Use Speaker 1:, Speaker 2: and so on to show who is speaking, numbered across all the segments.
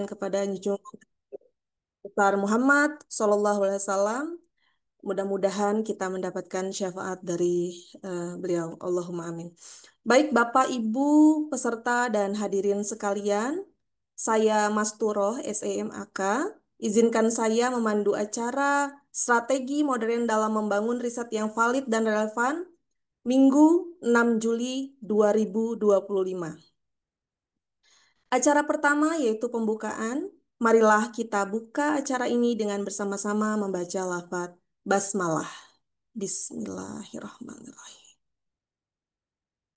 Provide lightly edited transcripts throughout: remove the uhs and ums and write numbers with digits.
Speaker 1: kepada junjungan besar Muhammad Sallallahu Alaihi Wasallam. Mudah-mudahan kita mendapatkan syafaat dari beliau. Allahumma amin. Baik Bapak, Ibu, peserta dan hadirin sekalian, saya Masturoh SEMAK. Izinkan saya memandu acara strategi modern dalam membangun riset yang valid dan relevan Minggu 6 Juli 2025. Acara pertama yaitu pembukaan. Marilah kita buka acara ini dengan bersama-sama membaca lafaz basmalah. Bismillahirrahmanirrahim.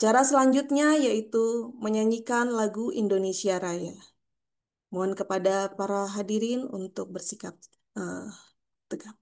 Speaker 1: Cara selanjutnya yaitu menyanyikan lagu Indonesia Raya. Mohon kepada para hadirin untuk bersikap tegap.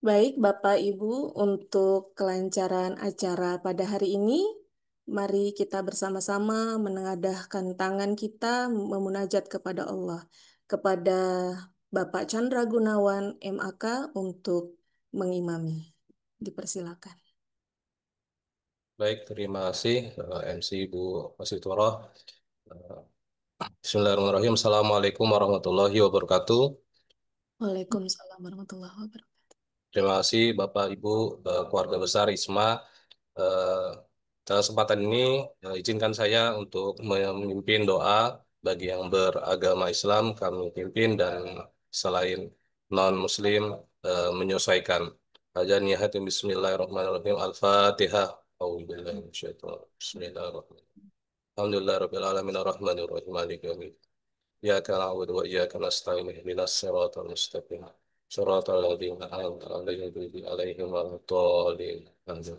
Speaker 1: Baik, Bapak Ibu, untuk kelancaran acara pada hari ini, mari kita bersama-sama menengadahkan tangan kita memunajat kepada Allah, kepada Bapak Chandra Gunawan MAK untuk mengimami. Dipersilakan.
Speaker 2: Baik, terima kasih MC Ibu Masitoroh. Bismillahirrahmanirrahim. Assalamualaikum warahmatullahi wabarakatuh.
Speaker 1: Waalaikumsalam warahmatullahi wabarakatuh.
Speaker 2: Terima kasih Bapak Ibu keluarga besar ISMA. Eh, Dalam kesempatan ini izinkan saya untuk memimpin doa bagi yang beragama Islam kami pimpin dan selain non-Muslim menyesuaikan. Aja nihatin Bismillahirrahmanirrahim. Al-Fatihah. A'udzubillahi minasyaitonir rajim. Bismillahirrahmanirrahim. Alhamdulillahirabbil alamin arrahmanir rahim maliki yaumiddin. Iyyaka na'budu wa iyyaka nasta'in ihdinas siratal mustaqim. Siratal ladzina an'amta 'alaihim ghairil 'alaihim waladdallin. Amin.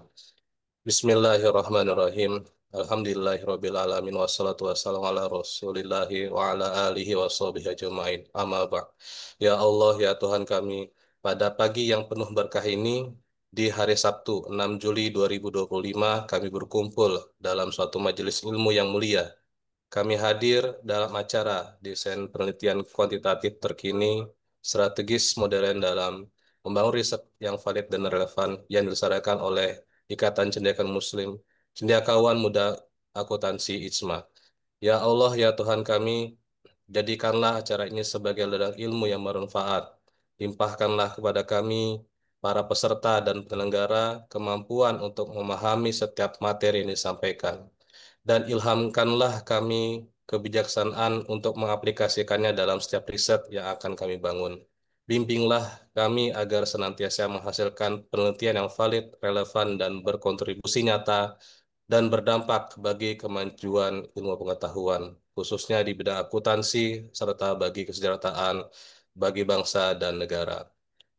Speaker 2: Bismillahirrahmanirrahim. Alhamdulillahirabbil alamin wassalatu wassalamu ala rasulillahi wa ala alihi washabihi ajmain. Amma ba'd. Ya Allah, ya Tuhan kami, pada pagi yang penuh berkah ini di hari Sabtu 6 Juli 2025 kami berkumpul dalam suatu majelis ilmu yang mulia. Kami hadir dalam acara desain penelitian kuantitatif terkini, strategis modern dalam membangun riset yang valid dan relevan yang dilaksanakan oleh Ikatan Cendekiawan Muslim, Cendekiawan Muda Akuntansi IJMA. Ya Allah, ya Tuhan kami, jadikanlah acara ini sebagai ladang ilmu yang bermanfaat. Limpahkanlah kepada kami, para peserta dan penyelenggara, kemampuan untuk memahami setiap materi yang disampaikan dan ilhamkanlah kami kebijaksanaan untuk mengaplikasikannya dalam setiap riset yang akan kami bangun. Bimbinglah kami agar senantiasa menghasilkan penelitian yang valid, relevan, dan berkontribusi nyata dan berdampak bagi kemajuan ilmu pengetahuan, khususnya di bidang akuntansi serta bagi kesejahteraan bagi bangsa dan negara.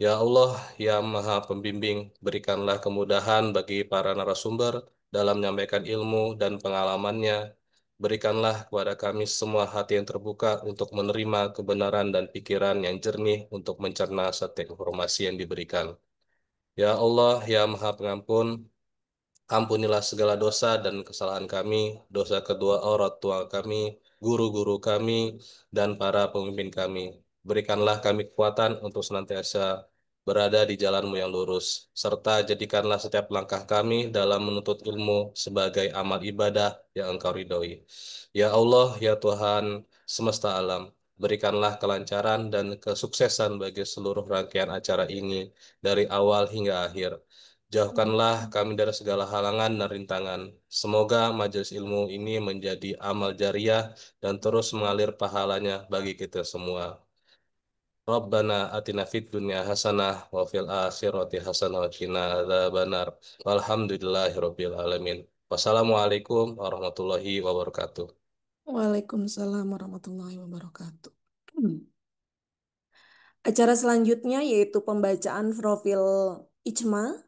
Speaker 2: Ya Allah, yang Maha Pembimbing, berikanlah kemudahan bagi para narasumber dalam menyampaikan ilmu dan pengalamannya. Berikanlah kepada kami semua hati yang terbuka untuk menerima kebenaran dan pikiran yang jernih untuk mencerna setiap informasi yang diberikan. Ya Allah, ya Maha Pengampun, ampunilah segala dosa dan kesalahan kami, dosa kedua orang tua kami, guru-guru kami, dan para pemimpin kami. Berikanlah kami kekuatan untuk senantiasa berada di jalan-Mu yang lurus, serta jadikanlah setiap langkah kami dalam menuntut ilmu sebagai amal ibadah yang Engkau ridhoi. Ya Allah, ya Tuhan semesta alam, berikanlah kelancaran dan kesuksesan bagi seluruh rangkaian acara ini dari awal hingga akhir. Jauhkanlah kami dari segala halangan dan rintangan. Semoga majelis ilmu ini menjadi amal jariah dan terus mengalir pahalanya bagi kita semua. Rabbana atina fid dunya hasanah wa fil akhirati hasanah wa qina adzabannar. Walhamdulillahirabbil alamin. Wassalamualaikum warahmatullahi wabarakatuh.
Speaker 1: Waalaikumsalam warahmatullahi wabarakatuh. Acara selanjutnya yaitu pembacaan profil Ijma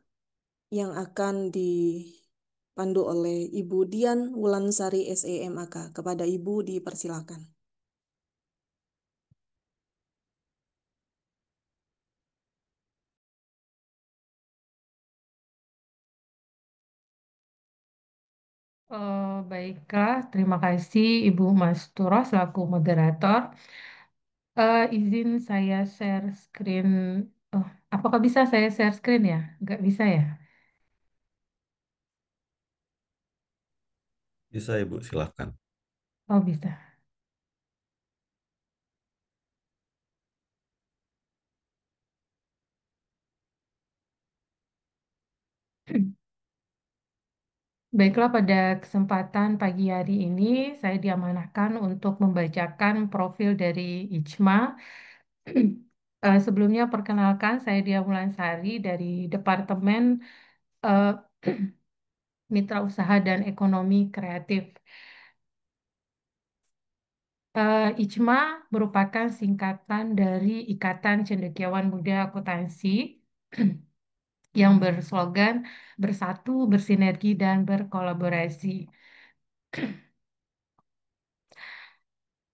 Speaker 1: yang akan dipandu oleh Ibu Dian Wulansari SEMAK. Kepada Ibu dipersilakan.
Speaker 3: Baiklah, terima kasih Ibu Mastura selaku moderator. Izin saya share screen. Oh, apakah bisa saya share screen ya? Nggak bisa ya?
Speaker 4: Bisa Ibu, silahkan.
Speaker 3: Oh, bisa. Baiklah, pada kesempatan pagi hari ini saya diamanahkan untuk membacakan profil dari Ijma. Sebelumnya perkenalkan, saya Dia Wulansari dari Departemen eh, Mitra Usaha dan Ekonomi Kreatif. ICMA merupakan singkatan dari Ikatan Cendekiawan Muda Akuntansi yang berslogan bersatu, bersinergi, dan berkolaborasi.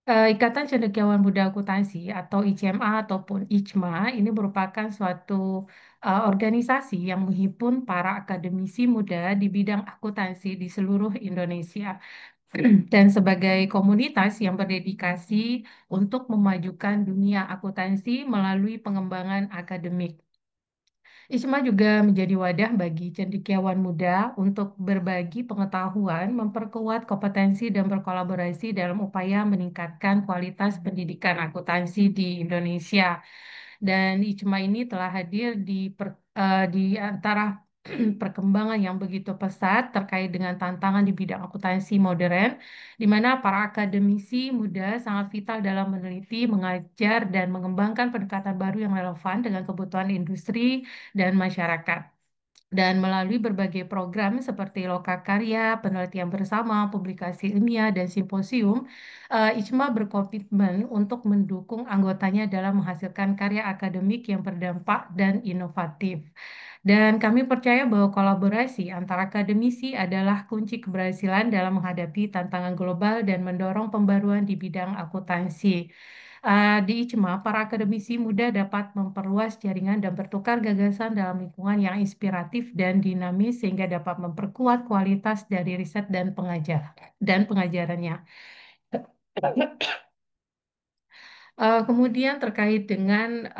Speaker 3: Ikatan Cendekiawan Muda Akuntansi atau ICMA ataupun ICMA ini merupakan suatu organisasi yang menghimpun para akademisi muda di bidang akuntansi di seluruh Indonesia. Dan sebagai komunitas yang berdedikasi untuk memajukan dunia akuntansi melalui pengembangan akademik. ISMA juga menjadi wadah bagi cendekiawan muda untuk berbagi pengetahuan, memperkuat kompetensi, dan berkolaborasi dalam upaya meningkatkan kualitas pendidikan akuntansi di Indonesia. Dan ICMA ini telah hadir di antara perkembangan yang begitu pesat terkait dengan tantangan di bidang akuntansi modern, di mana para akademisi muda sangat vital dalam meneliti, mengajar, dan mengembangkan pendekatan baru yang relevan dengan kebutuhan industri dan masyarakat. Dan melalui berbagai program seperti Lokakarya, penelitian bersama, publikasi ilmiah, dan simposium, ICMA berkomitmen untuk mendukung anggotanya dalam menghasilkan karya akademik yang berdampak dan inovatif. Dan kami percaya bahwa kolaborasi antara akademisi adalah kunci keberhasilan dalam menghadapi tantangan global dan mendorong pembaruan di bidang akuntansi. Di ICMA, para akademisi muda dapat memperluas jaringan dan bertukar gagasan dalam lingkungan yang inspiratif dan dinamis sehingga dapat memperkuat kualitas dari riset dan pengajarannya. Kemudian terkait dengan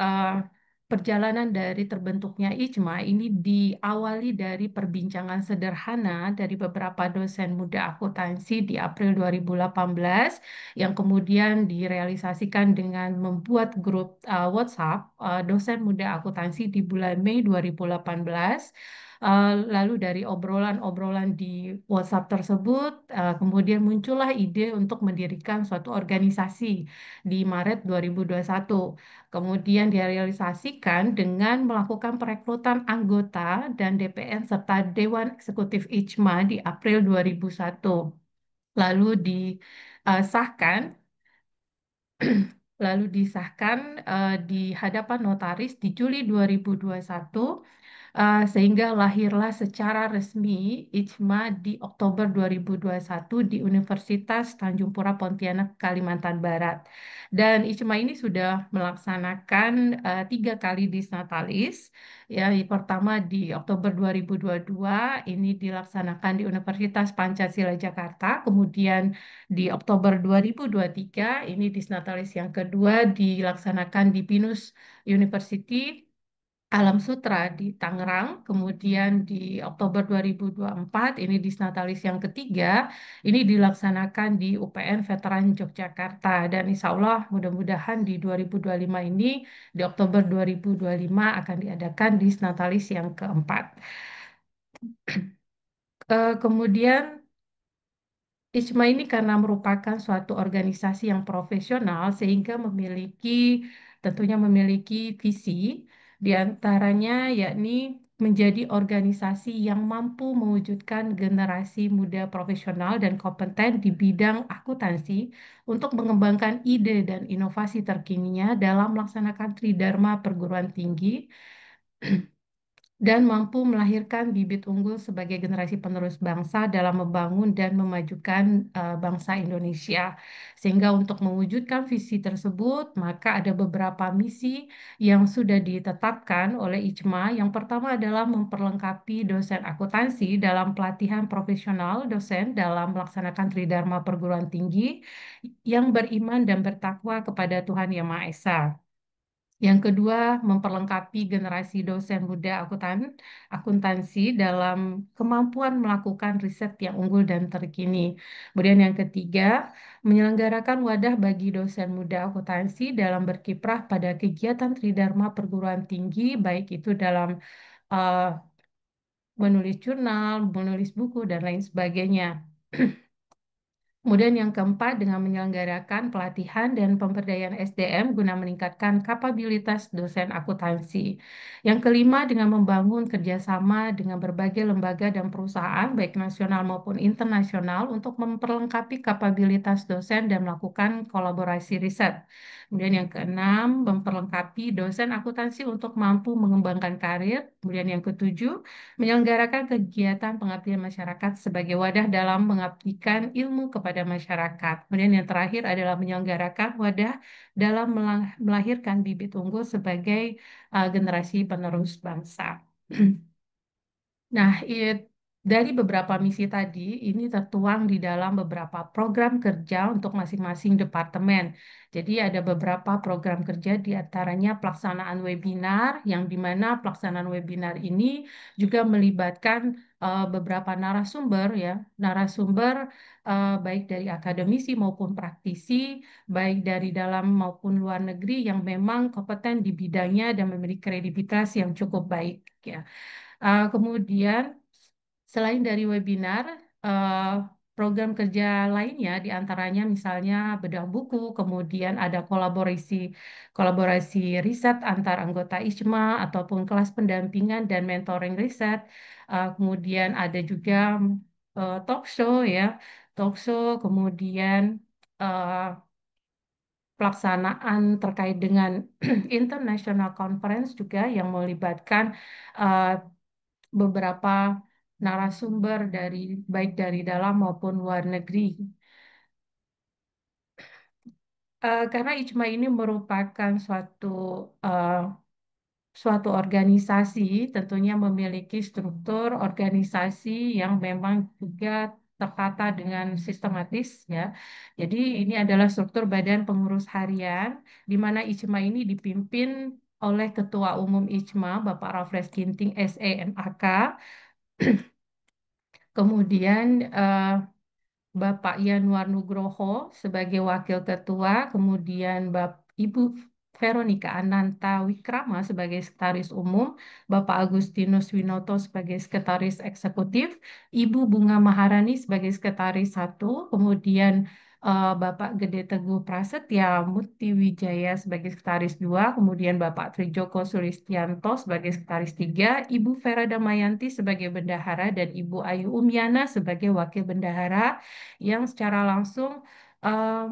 Speaker 3: perjalanan dari terbentuknya IJMA ini diawali dari perbincangan sederhana dari beberapa dosen muda akuntansi di April 2018 yang kemudian direalisasikan dengan membuat grup WhatsApp dosen muda akuntansi di bulan Mei 2018. Lalu dari obrolan-obrolan di WhatsApp tersebut, kemudian muncullah ide untuk mendirikan suatu organisasi di Maret 2021. Kemudian direalisasikan dengan melakukan perekrutan anggota dan DPN serta Dewan Eksekutif IJMA di April 2001. Lalu disahkan lalu disahkan di hadapan notaris di Juli 2021, sehingga lahirlah secara resmi IJMA di Oktober 2021 di Universitas Tanjung Pura Pontianak, Kalimantan Barat. Dan IJMA ini sudah melaksanakan 3 kali disnatalis. Ya, yang pertama di Oktober 2022 ini dilaksanakan di Universitas Pancasila Jakarta, kemudian di Oktober 2023 ini disnatalis yang kedua dilaksanakan di Pinus University Alam Sutra di Tangerang, kemudian di Oktober 2024 ini disnatalis yang ketiga, ini dilaksanakan di UPN Veteran Yogyakarta dan insya Allah mudah-mudahan di 2025 ini di Oktober 2025 akan diadakan disnatalis yang keempat. Kemudian IJMA ini karena merupakan suatu organisasi yang profesional sehingga tentunya memiliki visi di antaranya yakni menjadi organisasi yang mampu mewujudkan generasi muda profesional dan kompeten di bidang akuntansi untuk mengembangkan ide dan inovasi terkininya dalam melaksanakan tridharma perguruan tinggi dan mampu melahirkan bibit unggul sebagai generasi penerus bangsa dalam membangun dan memajukan bangsa Indonesia. Sehingga untuk mewujudkan visi tersebut, maka ada beberapa misi yang sudah ditetapkan oleh IJMA. Yang pertama adalah memperlengkapi dosen akuntansi dalam pelatihan profesional dosen dalam melaksanakan tridharma perguruan tinggi yang beriman dan bertakwa kepada Tuhan Yang Maha Esa. Yang kedua, memperlengkapi generasi dosen muda akuntansi dalam kemampuan melakukan riset yang unggul dan terkini. Kemudian yang ketiga, menyelenggarakan wadah bagi dosen muda akuntansi dalam berkiprah pada kegiatan tridharma perguruan tinggi, baik itu dalam eh, menulis jurnal, menulis buku, dan lain sebagainya. Kemudian yang keempat dengan menyelenggarakan pelatihan dan pemberdayaan SDM guna meningkatkan kapabilitas dosen akuntansi. Yang kelima dengan membangun kerjasama dengan berbagai lembaga dan perusahaan baik nasional maupun internasional untuk memperlengkapi kapabilitas dosen dan melakukan kolaborasi riset. Kemudian yang keenam memperlengkapi dosen akuntansi untuk mampu mengembangkan karir. Kemudian yang ketujuh menyelenggarakan kegiatan pengabdian masyarakat sebagai wadah dalam mengabdikan ilmu kepada masyarakat. Kemudian yang terakhir adalah menyelenggarakan wadah dalam melahirkan bibit unggul sebagai generasi penerus bangsa. Nah, dari beberapa misi tadi, ini tertuang di dalam beberapa program kerja untuk masing-masing departemen. Jadi ada beberapa program kerja di antaranya pelaksanaan webinar, yang di mana pelaksanaan webinar ini juga melibatkan beberapa narasumber ya, narasumber baik dari akademisi maupun praktisi, baik dari dalam maupun luar negeri yang memang kompeten di bidangnya dan memiliki kredibilitas yang cukup baik ya. Kemudian selain dari webinar, eh, program kerja lainnya diantaranya misalnya bedah buku, kemudian ada kolaborasi kolaborasi riset antar anggota IJMA ataupun kelas pendampingan dan mentoring riset. Kemudian ada juga talk show ya, talk show, kemudian eh, pelaksanaan terkait dengan international conference juga yang melibatkan eh, beberapa narasumber dari baik dari dalam maupun luar negeri. Karena IJMA ini merupakan eh, suatu organisasi, tentunya memiliki struktur organisasi yang memang juga tertata dengan sistematis ya. Jadi ini adalah struktur Badan Pengurus Harian, di mana IJMA ini dipimpin oleh Ketua Umum IJMA, Bapak Raffles Ginting, SEMAK. Kemudian Bapak Yanuar Nugroho sebagai Wakil Ketua, kemudian Ibu Veronika Ananta Wikrama sebagai Sekretaris Umum, Bapak Agustinus Winoto sebagai Sekretaris Eksekutif, Ibu Bunga Maharani sebagai Sekretaris 1, kemudian Bapak Gede Teguh Prasetya Muti Wijaya sebagai Sekretaris 2, kemudian Bapak Trijoko Sulistianto sebagai Sekretaris 3, Ibu Vera Damayanti sebagai Bendahara, dan Ibu Ayu Umyana sebagai Wakil Bendahara yang secara langsung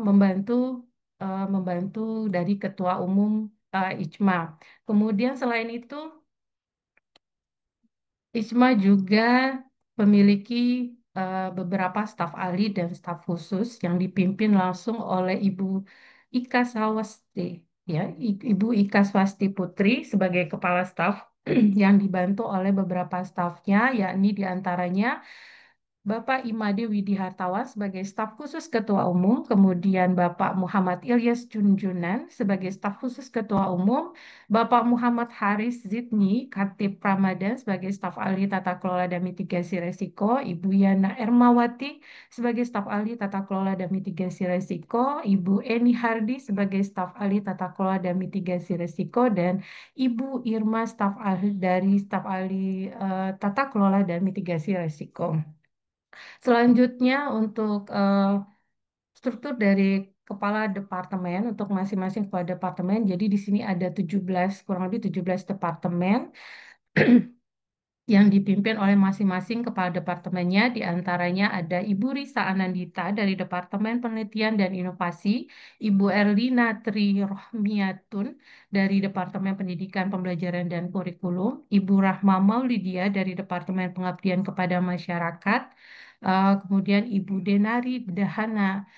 Speaker 3: membantu membantu dari Ketua Umum IJMA. Kemudian selain itu, IJMA juga memiliki beberapa staf ahli dan staf khusus yang dipimpin langsung oleh Ibu Ika Swasti, ya, Ibu Ika Swasti Putri sebagai kepala staf yang dibantu oleh beberapa stafnya, yakni diantaranya Bapak Imade Widihartawan sebagai staf khusus Ketua Umum, kemudian Bapak Muhammad Ilyas Junjunan sebagai staf khusus Ketua Umum, Bapak Muhammad Haris Zidni, Khatib Ramadan sebagai staf ahli tata kelola dan mitigasi resiko, Ibu Yana Ermawati sebagai staf ahli tata kelola dan mitigasi resiko, Ibu Eni Hardi sebagai staf ahli tata kelola dan mitigasi resiko, dan Ibu Irma staf ahli dari staf ahli tata kelola dan mitigasi resiko. Selanjutnya untuk struktur dari kepala departemen untuk masing-masing kepala departemen. Jadi di sini ada 17, kurang lebih 17 departemen yang dipimpin oleh masing-masing kepala departemennya. Di antaranya ada Ibu Risa Anandita dari Departemen Penelitian dan Inovasi, Ibu Erlina Tri Rohmiatun dari Departemen Pendidikan, Pembelajaran, dan Kurikulum, Ibu Rahma Maulidia dari Departemen Pengabdian kepada Masyarakat, kemudian Ibu Denari Bedahana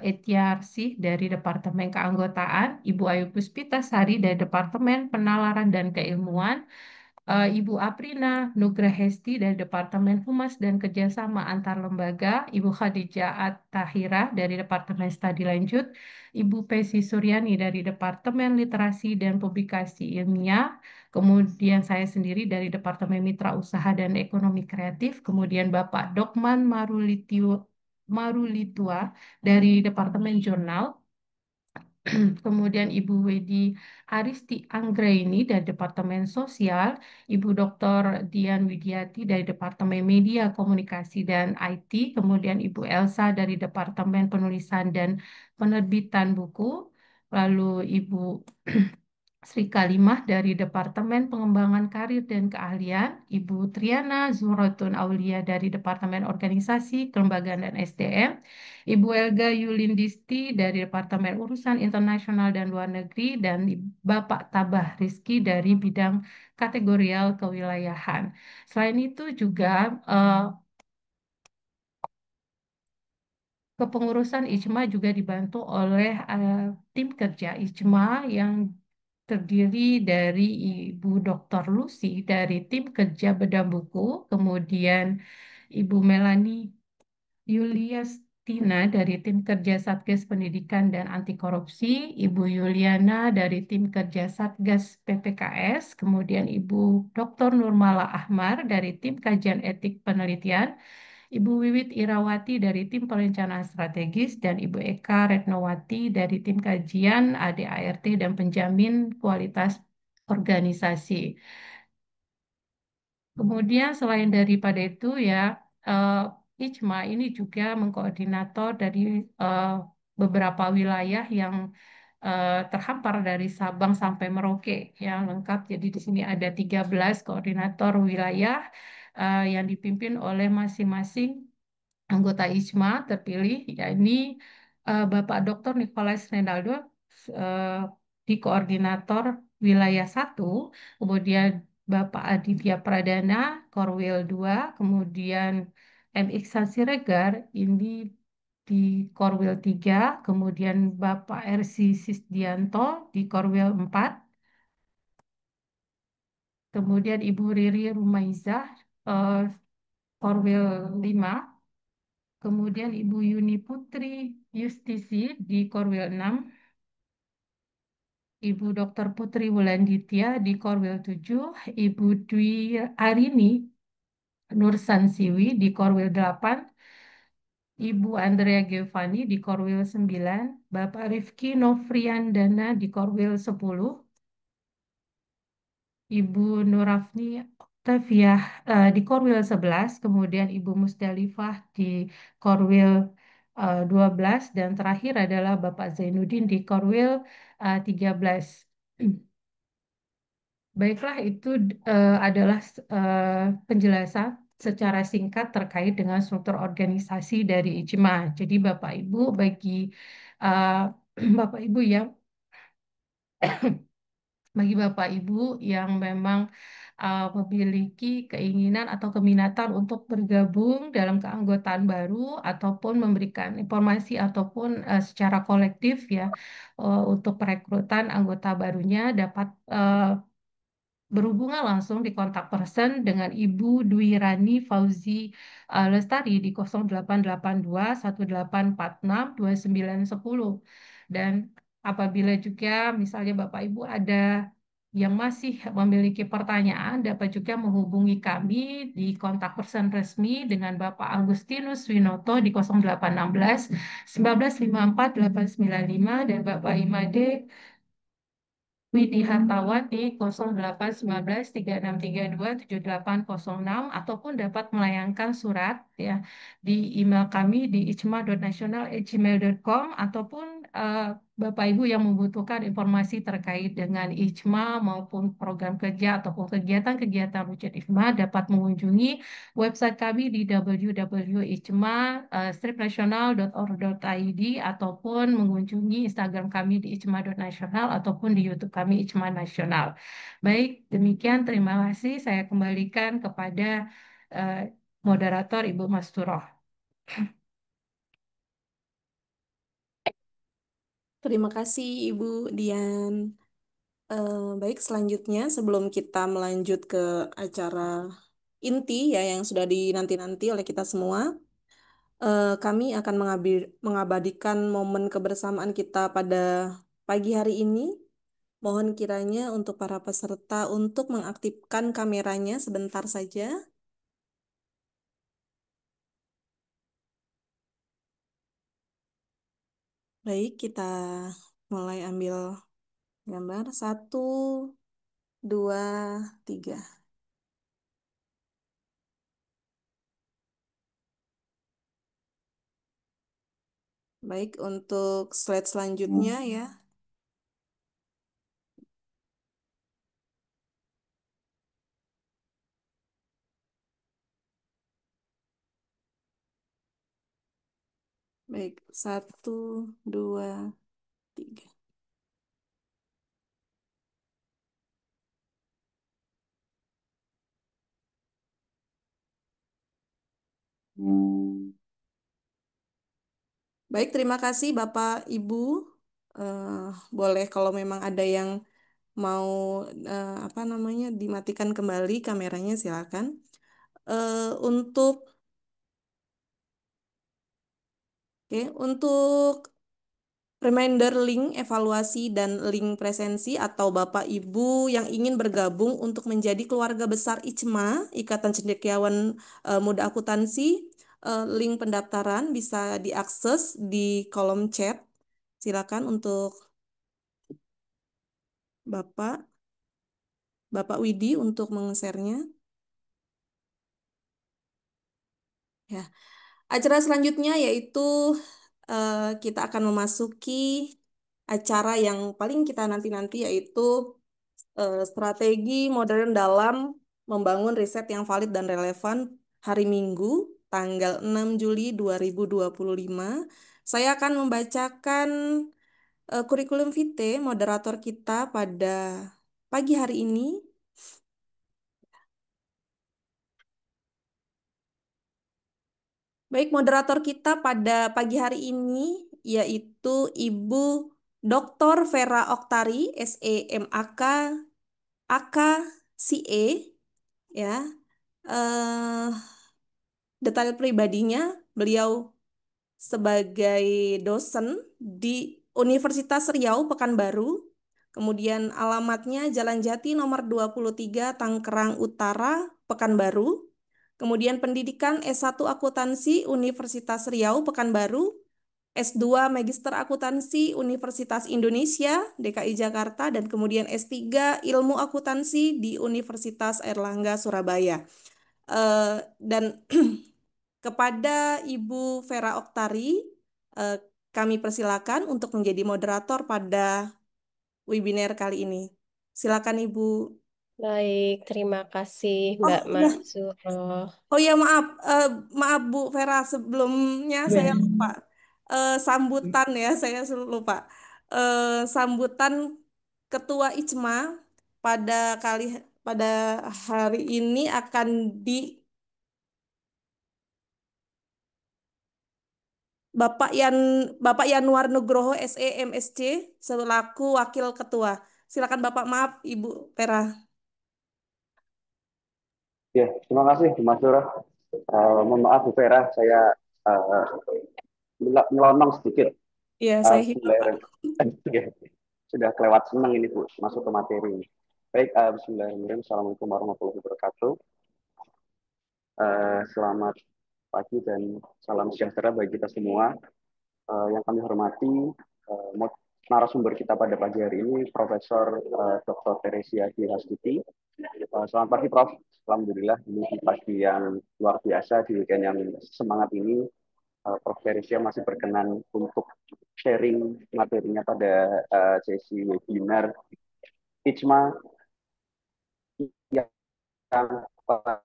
Speaker 3: Etiarsih dari Departemen Keanggotaan, Ibu Ayu Puspitasari dari Departemen Penalaran dan Keilmuan, Ibu Aprina Nugrahesti dari Departemen Humas dan Kerjasama Antar Lembaga, Ibu Khadijah At-Tahira dari Departemen Studi Lanjut, Ibu Pesi Suryani dari Departemen Literasi dan Publikasi Ilmiah, kemudian saya sendiri dari Departemen Mitra Usaha dan Ekonomi Kreatif, kemudian Bapak Dokman Marulitua dari Departemen Jurnal, kemudian Ibu Wedi Aristi Anggraini dari Departemen Sosial, Ibu Dr. Dian Widiati dari Departemen Media, Komunikasi, dan IT, kemudian Ibu Elsa dari Departemen Penulisan dan Penerbitan Buku, lalu Ibu Sri Kalimah dari Departemen Pengembangan Karir dan Keahlian, Ibu Triana Zuhratun Aulia dari Departemen Organisasi, Kelembagaan, dan SDM, Ibu Elga Yulindisti dari Departemen Urusan Internasional dan Luar Negeri, dan Bapak Tabah Rizky dari bidang kategorial kewilayahan. Selain itu juga kepengurusan IJMA juga dibantu oleh tim kerja IJMA yang terdiri dari Ibu Dr. Lucy dari tim kerja Bedah Buku, kemudian Ibu Melani Yuliastina dari tim kerja Satgas Pendidikan dan Anti Korupsi, Ibu Yuliana dari tim kerja Satgas PPKS, kemudian Ibu Dr. Nurmala Ahmar dari tim kajian etik penelitian, Ibu Wiwit Irawati dari tim perencanaan strategis, dan Ibu Eka Retnowati dari tim kajian ADART dan penjamin kualitas organisasi. Kemudian selain daripada itu ya, eh, IJMA ini juga mengkoordinator dari eh, beberapa wilayah yang terhampar dari Sabang sampai Merauke yang lengkap. Jadi di sini ada 13 koordinator wilayah yang dipimpin oleh masing-masing anggota IJMA terpilih, yakni Bapak Dr. Nicholas Renaldo eh, di koordinator wilayah 1, kemudian Bapak Aditya Pradana, Korwil 2, kemudian M. Iksan Siregar ini di Korwil 3, kemudian Bapak RC Sisdianto di Korwil 4, kemudian Ibu Riri Rumaizah, eh, Korwil 5, kemudian Ibu Yuni Putri Yustisi di Korwil 6, Ibu Dr. Putri Wulanditya di Korwil 7, Ibu Dwi Arini Nursansiwi di Korwil 8, Ibu Andrea Giovanni di Korwil 9, Bapak Rifki Novriandana di Korwil 10, Ibu Nurafni Octavia di Korwil 11, kemudian Ibu Musdalifah di Korwil 12, dan terakhir adalah Bapak Zainuddin di Korwil 13. Baiklah, itu adalah penjelasan secara singkat terkait dengan struktur organisasi dari IJMA. Jadi Bapak Ibu, bagi uh, Bapak Ibu yang bagi Bapak Ibu yang memang memiliki keinginan atau keminatan untuk bergabung dalam keanggotaan baru ataupun memberikan informasi ataupun secara kolektif ya untuk perekrutan anggota barunya dapat berhubungan langsung di kontak person dengan Ibu Dwi Rani Fauzi Lestari di 0882 1846 2910. Dan apabila juga misalnya Bapak Ibu ada yang masih memiliki pertanyaan dapat juga menghubungi kami di kontak person resmi dengan Bapak Agustinus Winoto di 0816 1954 895 dan Bapak Imade Widi Hartawan di 0819 3632 7806 ataupun dapat melayangkan surat ya di email kami di ijma.nasional@gmail.com ataupun Bapak Ibu yang membutuhkan informasi terkait dengan IJMA maupun program kerja ataupun kegiatan-kegiatan Wujud IJMA dapat mengunjungi website kami di www.ijma-nasional.org.id ataupun mengunjungi Instagram kami di ijma.nasional ataupun di YouTube kami Ijma Nasional. Baik, demikian terima kasih. Saya kembalikan kepada eh, moderator Ibu Masturoh.
Speaker 1: Terima kasih Ibu Dian. Baik, selanjutnya sebelum kita melanjut ke acara inti ya yang sudah dinanti-nanti oleh kita semua, kami akan mengabadikan momen kebersamaan kita pada pagi hari ini. Mohon kiranya untuk para peserta untuk mengaktifkan kameranya sebentar saja. Baik, kita mulai ambil gambar. Satu, dua, tiga. Baik, untuk slide selanjutnya ya. Baik, satu, dua, tiga. Baik, terima kasih Bapak Ibu. Eh, Boleh kalau memang ada yang mau apa namanya dimatikan kembali kameranya silakan. Untuk untuk reminder link evaluasi dan link presensi atau Bapak Ibu yang ingin bergabung untuk menjadi keluarga besar ICMA, Ikatan Cendekiawan Muda Akuntansi, link pendaftaran bisa diakses di kolom chat. Silakan untuk Bapak Bapak Widi untuk meng-share-nya. Ya. Acara selanjutnya yaitu kita akan memasuki acara yang paling kita nanti-nanti yaitu strategi modern dalam membangun riset yang valid dan relevan hari Minggu tanggal 6 Juli 2025. Saya akan membacakan kurikulum vitae moderator kita pada pagi hari ini. Baik, moderator kita pada pagi hari ini yaitu Ibu Dr. Vera Oktari, SEMAK, AK, CE, ya. Eh, Detail pribadinya, beliau sebagai dosen di Universitas Riau, Pekanbaru. Kemudian alamatnya Jalan Jati nomor 23, Tangerang Utara, Pekanbaru. Kemudian pendidikan S1 Akuntansi Universitas Riau, Pekanbaru. S2 Magister Akuntansi Universitas Indonesia, DKI Jakarta. Dan kemudian S3 Ilmu Akuntansi di Universitas Airlangga, Surabaya. Dan kepada Ibu Vera Oktari, eh, kami persilakan untuk menjadi moderator pada webinar kali ini. Silakan Ibu.
Speaker 4: Baik, terima kasih Mbak
Speaker 1: Oh ya,
Speaker 4: Maksuro.
Speaker 1: oh ya maaf, maaf Bu Vera sebelumnya saya lupa sambutan ya, saya lupa. sambutan Ketua Ijma pada kali pada hari ini akan di Bapak Yan Bapak Yanuar Nugroho SE MSc selaku Wakil Ketua. Silakan Bapak, maaf Ibu Pera.
Speaker 5: Ya, terima kasih Mas Dora. Mohon maaf Bu Vera, saya uh, nyelonong sedikit.
Speaker 1: Ya, saya hilang, Pak.
Speaker 5: Bismillahirrahmanirrahim. Sudah kelewat senang ini Bu, masuk ke materi ini. Baik, Bismillahirrahmanirrahim. Assalamualaikum warahmatullahi wabarakatuh. Selamat pagi dan salam sejahtera bagi kita semua. Yang kami hormati, narasumber kita pada pagi hari ini, Profesor Dr. Teresia Dihastuti. Selamat pagi, Prof. Alhamdulillah, ini di pagi yang luar biasa, di weekend yang semangat ini, Prof. Teresia masih berkenan untuk sharing materinya pada sesi webinar IJMA yang pada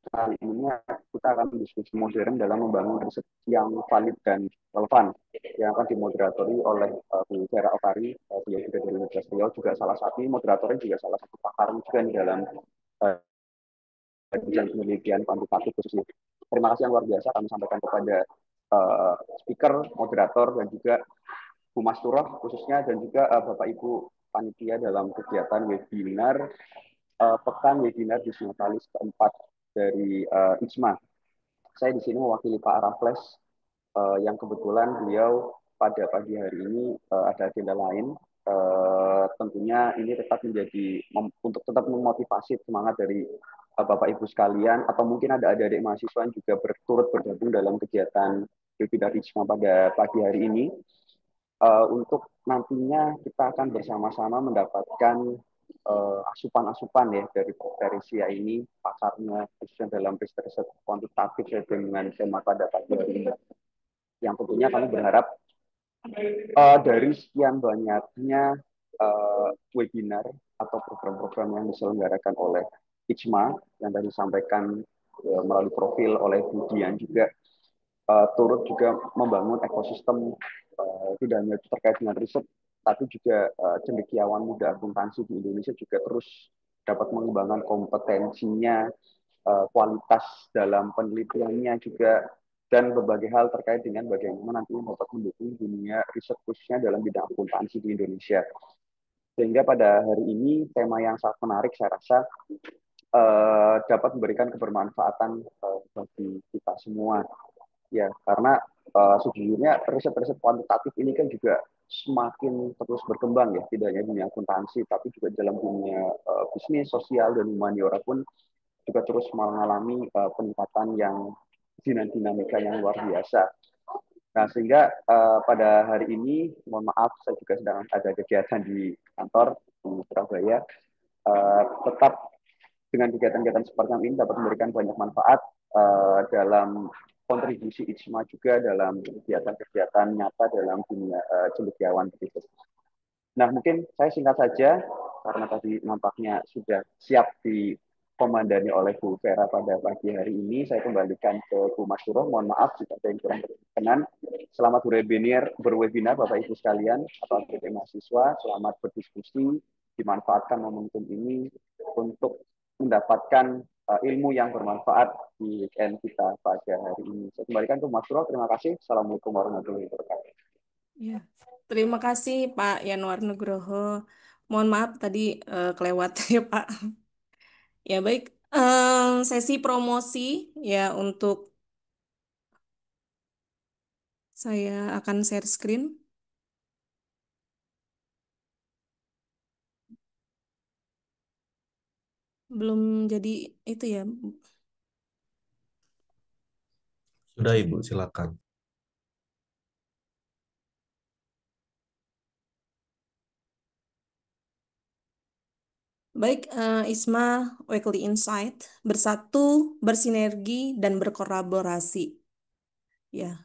Speaker 5: kali ini kita akan diskusi modern dalam membangun riset yang valid dan relevan yang akan dimoderatori oleh Bu Vera Okari, beliau juga dari Universitas Riau, juga salah satu moderatornya, juga salah satu pakar juga di dalam bidang penelitian kuantitatif khususnya. Terima kasih yang luar biasa kami sampaikan kepada speaker, moderator, dan juga Bu Mas Turoh khususnya, dan juga Bapak Ibu panitia dalam kegiatan webinar pekan webinar Disnatalis keempat dari IJMA. Saya di sini mewakili Pak Raffles yang kebetulan beliau pada pagi hari ini ada agenda lain. Tentunya ini tetap menjadi untuk tetap memotivasi semangat dari Bapak Ibu sekalian, atau mungkin ada adik-adik mahasiswa yang juga turut bergabung dalam kegiatan webinar IJMA pada pagi hari ini. Untuk nantinya kita akan bersama-sama mendapatkan asupan-asupan ya dari Teresia ini, pakarnya khususnya dalam riset kuantitatif ya, dengan tema pada pagi hari ini. Yang tentunya kami berharap dari sekian banyaknya webinar atau program-program yang diselenggarakan oleh IJMA yang tadi disampaikan melalui profil oleh Bu Dian juga turut juga membangun ekosistem tidak hanya terkait dengan riset, tapi juga cendekiawan muda akuntansi di Indonesia juga terus dapat mengembangkan kompetensinya, kualitas dalam penelitiannya juga, dan berbagai hal terkait dengan bagaimana nantinya dapat mendukung dunia riset khususnya dalam bidang akuntansi di Indonesia. Sehingga pada hari ini tema yang sangat menarik saya rasa dapat memberikan kebermanfaatan bagi kita semua. Ya, karena sejujurnya riset-riset kuantitatif ini kan juga semakin terus berkembang ya, tidak hanya dunia akuntansi, tapi juga dalam dunia bisnis, sosial, dan humaniora pun juga terus mengalami peningkatan yang dinamika yang luar biasa. Nah, sehingga pada hari ini, mohon maaf, saya juga sedang ada kegiatan di kantor di Surabaya, tetap dengan kegiatan-kegiatan seperti ini dapat memberikan banyak manfaat dalam kontribusi IJMA juga dalam kegiatan-kegiatan nyata dalam dunia cendekiawan begitu. Nah, mungkin saya singkat saja karena tadi nampaknya sudah siap dikomandani oleh Bu Vera pada pagi hari ini. Saya kembalikan ke Bu Mas Suroh. Mohon maaf jika ada yang kurang berkenan. Selamat berwebinar Bapak Ibu sekalian atau adik mahasiswa. Selamat berdiskusi. Dimanfaatkan momentum ini untuk mendapatkan ilmu yang bermanfaat di weekend kita pada hari ini. Saya kembalikan ke Mas Suroh. Terima kasih. Assalamualaikum warahmatullahi wabarakatuh.
Speaker 1: Ya, terima kasih Pak Yanuar Nugroho. Mohon maaf tadi kelewat ya Pak. Ya baik, sesi promosi ya untuk saya akan share screen. Belum jadi itu ya.
Speaker 2: Sudah Ibu, silakan.
Speaker 1: Baik, Isma Weekly Insight, bersatu, bersinergi, dan berkolaborasi. Ya,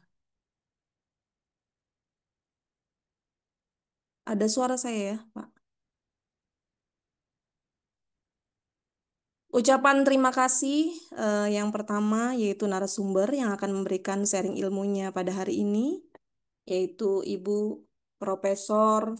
Speaker 1: ada suara saya ya, Pak. Ucapan terima kasih yang pertama yaitu narasumber yang akan memberikan sharing ilmunya pada hari ini, yaitu Profesor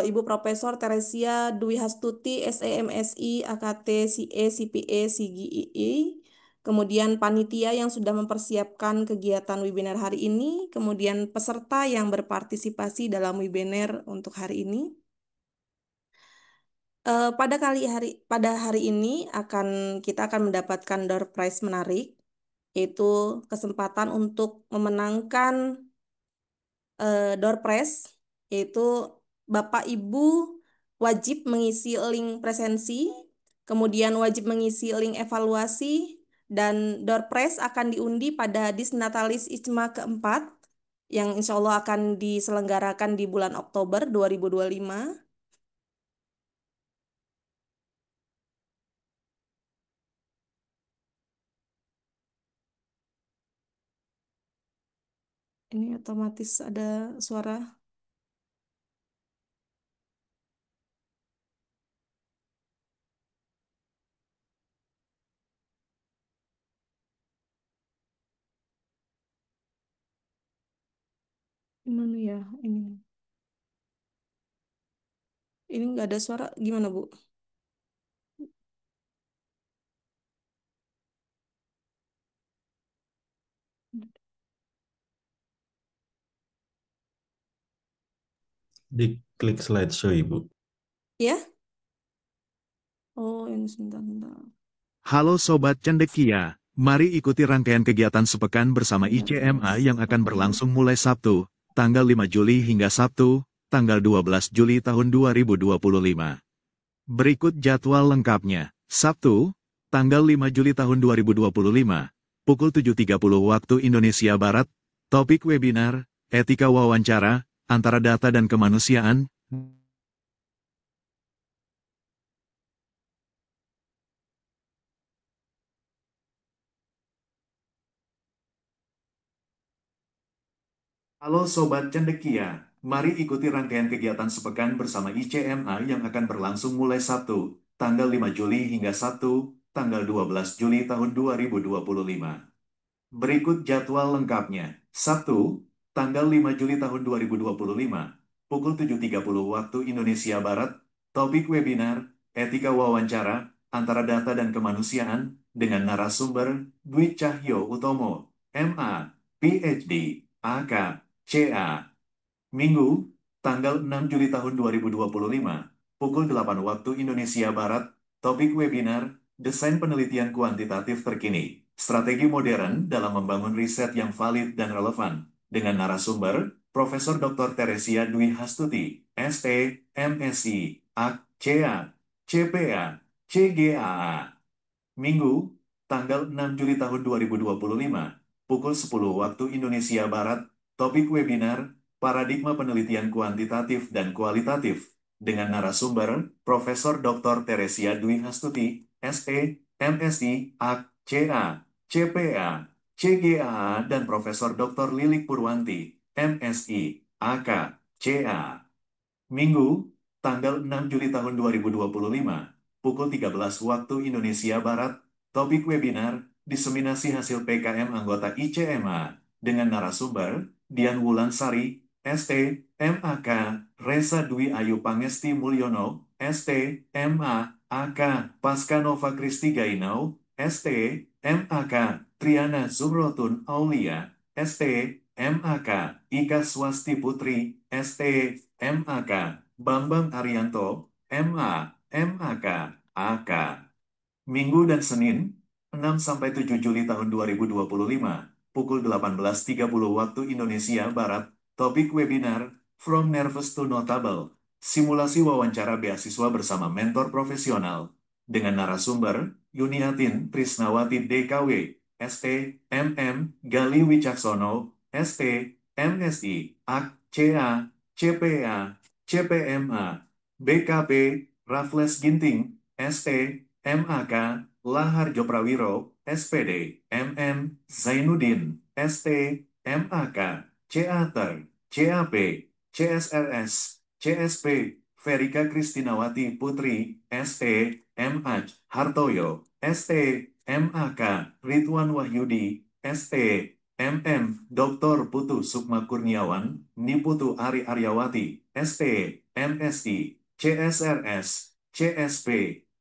Speaker 1: Ibu Profesor Teresia Dwi Hastuti, SEMSI, AKT, CA, CPA, CGII. Kemudian panitia yang sudah mempersiapkan kegiatan webinar hari ini, kemudian peserta yang berpartisipasi dalam webinar untuk hari ini. Pada hari ini kita akan mendapatkan door prize menarik, yaitu kesempatan untuk memenangkan door prize, yaitu Bapak Ibu wajib mengisi link presensi, kemudian wajib mengisi link evaluasi, dan door prize akan diundi pada Disnatalis IJMA keempat, yang insya Allah akan diselenggarakan di bulan Oktober 2025. Ini otomatis ada suara. Gimana ya ini? Ini nggak ada suara. Gimana, Bu?
Speaker 6: Diklik slideshow, Ibu.
Speaker 1: Ya? Oh, ini sebentar.
Speaker 7: Halo Sobat Cendekia, mari ikuti rangkaian kegiatan sepekan bersama ICMA yang akan berlangsung mulai Sabtu, tanggal 5 Juli hingga Sabtu, tanggal 12 Juli tahun 2025. Berikut jadwal lengkapnya. Sabtu, tanggal 5 Juli tahun 2025, pukul 7.30 waktu Indonesia Barat, topik webinar, etika wawancara, antara data dan kemanusiaan. Halo Sobat Cendekia, mari ikuti rangkaian kegiatan sepekan bersama ICMA yang akan berlangsung mulai Sabtu, tanggal 5 Juli hingga Sabtu, tanggal 12 Juli tahun 2025. Berikut jadwal lengkapnya. Sabtu, tanggal 5 Juli tahun 2025, pukul 7.30 waktu Indonesia Barat, topik webinar, etika wawancara, antara data dan kemanusiaan, dengan narasumber Dwi Cahyo Utomo, MA, PhD, AK, CA. Minggu, tanggal 6 Juli tahun 2025, pukul 8 waktu Indonesia Barat, topik webinar, Desain Penelitian Kuantitatif Terkini, Strategi Modern dalam Membangun Riset yang Valid dan Relevan, dengan narasumber, Profesor Dr. Teresia Dwi Hastuti, ST, MSI, AK, CA, CPA, CGAA. Minggu, tanggal 6 Juli tahun 2025, pukul 10 waktu Indonesia Barat, topik webinar, Paradigma Penelitian Kuantitatif dan Kualitatif, dengan narasumber, Profesor Dr. Teresia Dwi Hastuti, SE, MSI, AK, CA, CPA, CGAA, dan Profesor Dr. Lilik Purwanti, MSI, AK, CA. Minggu, tanggal 6 Juli tahun 2025, pukul 13 waktu Indonesia Barat, topik webinar, diseminasi hasil PKM anggota ICMA, dengan narasumber, Dian Wulansari, ST, MAK, Reza Dwi Ayu Pangesti Mulyono, ST, MA, AK, Pascanova Kristi Gainau, ST, MAK, Triana Zumrotun Aulia, ST, MAK, Ika Swasti Putri, ST, MAK, Bambang Arianto, MA, MAK, AK. Minggu dan Senin, 6-7 Juli tahun 2025, pukul 18.30 waktu Indonesia Barat, topik webinar, From Nervous to Notable, simulasi wawancara beasiswa bersama mentor profesional, dengan narasumber, Yuniatin Trisnawati DKW, ST, MM, Gali Wicaksono, ST, MSI, AK, CA, CPA, CPMA, BKP, Raffles Ginting, ST, MAK, Lahar Joprawiro, SPD, MM, Zainuddin, ST, MAK, CATER, CAP, CSRS, CSP, Ferika Kristinawati Putri, SE, MH Hartoyo, SE, MAK Ridwan Wahyudi, SE, MM Dr. Putu Sukma Kurniawan, Niputu Ari Aryawati, SE, MSI, CSRS, CSP,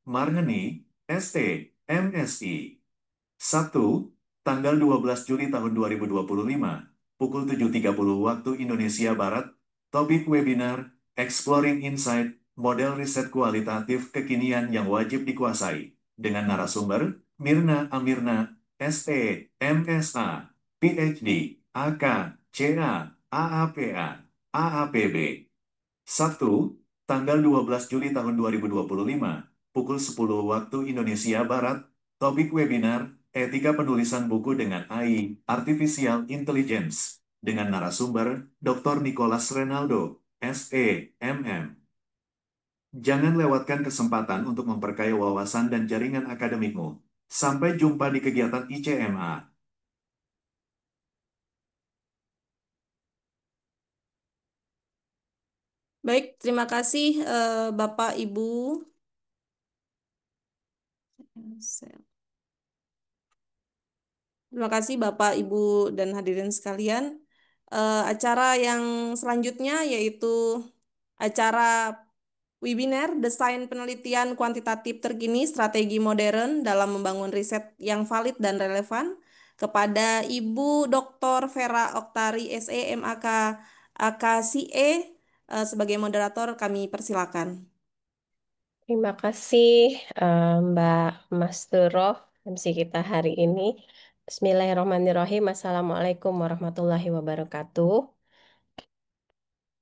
Speaker 7: Marngeni, ST, MSI. Sabtu, tanggal 12 Juli tahun 2025, pukul 7.30 waktu Indonesia Barat, topik webinar, Exploring Insight, Model Riset Kualitatif Kekinian yang Wajib Dikuasai, dengan narasumber, Mirna Amirna, SE, MSA, PhD, AK, CA, AAPA, AAPB. Sabtu, tanggal 12 Juli tahun 2025, pukul 10 waktu Indonesia Barat, topik webinar, Etika Penulisan Buku dengan AI, Artificial Intelligence, dengan narasumber, Dr. Nicholas Renaldo, SE, MM. Jangan lewatkan kesempatan untuk memperkaya wawasan dan jaringan akademikmu. Sampai jumpa di kegiatan ICMA.
Speaker 1: Baik, terima kasih Bapak Ibu. Terima kasih Bapak, Ibu, dan hadirin sekalian. Acara yang selanjutnya yaitu acara webinar Desain Penelitian Kuantitatif Terkini Strategi Modern dalam Membangun Riset yang Valid dan Relevan kepada Ibu Dr. Vera Oktari, SE, MAK, AKCE. Sebagai moderator kami persilakan.
Speaker 4: Terima kasih Mbak Masturoh MC kita hari ini. Bismillahirrahmanirrahim. Assalamualaikum warahmatullahi wabarakatuh.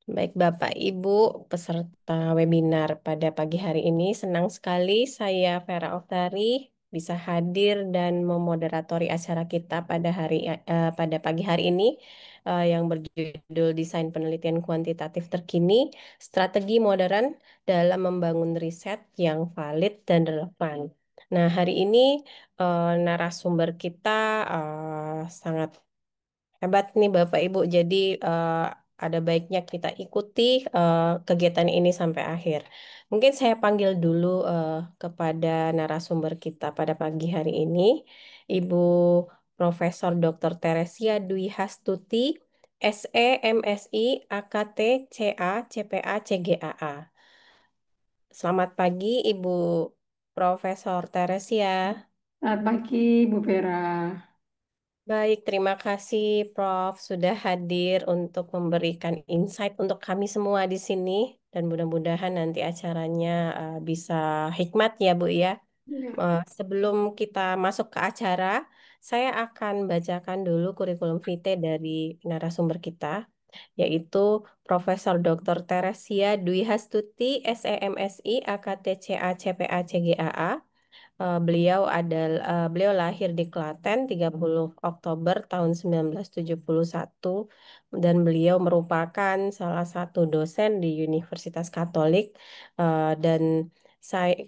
Speaker 4: Baik Bapak Ibu peserta webinar pada pagi hari ini, senang sekali saya Vera Oktari bisa hadir dan memoderatori acara kita pada pagi hari ini yang berjudul Desain Penelitian Kuantitatif Terkini, Strategi Modern dalam Membangun Riset yang Valid dan Relevan. Nah, hari ini narasumber kita sangat hebat nih Bapak Ibu. Jadi ada baiknya kita ikuti kegiatan ini sampai akhir. Mungkin saya panggil dulu kepada narasumber kita pada pagi hari ini, Ibu Profesor Dr. Teresia Dwi Hastuti, SE, MSI, AKT, CA, CPA, CGAA. Selamat pagi Ibu Profesor Teresia.
Speaker 6: Selamat pagi, Bu Vera.
Speaker 4: Baik, terima kasih Prof. sudah hadir untuk memberikan insight untuk kami semua di sini dan mudah-mudahan nanti acaranya bisa hikmat ya Bu ya.
Speaker 6: Ya.
Speaker 4: Sebelum kita masuk ke acara, saya akan bacakan dulu kurikulum vitae dari narasumber kita, yaitu Profesor Dr. Teresia Dwi Hastuti, SEMSI, AKTCA, CPA, CGAA. Beliau lahir di Klaten 30 Oktober tahun 1971 dan beliau merupakan salah satu dosen di Universitas Katolik dan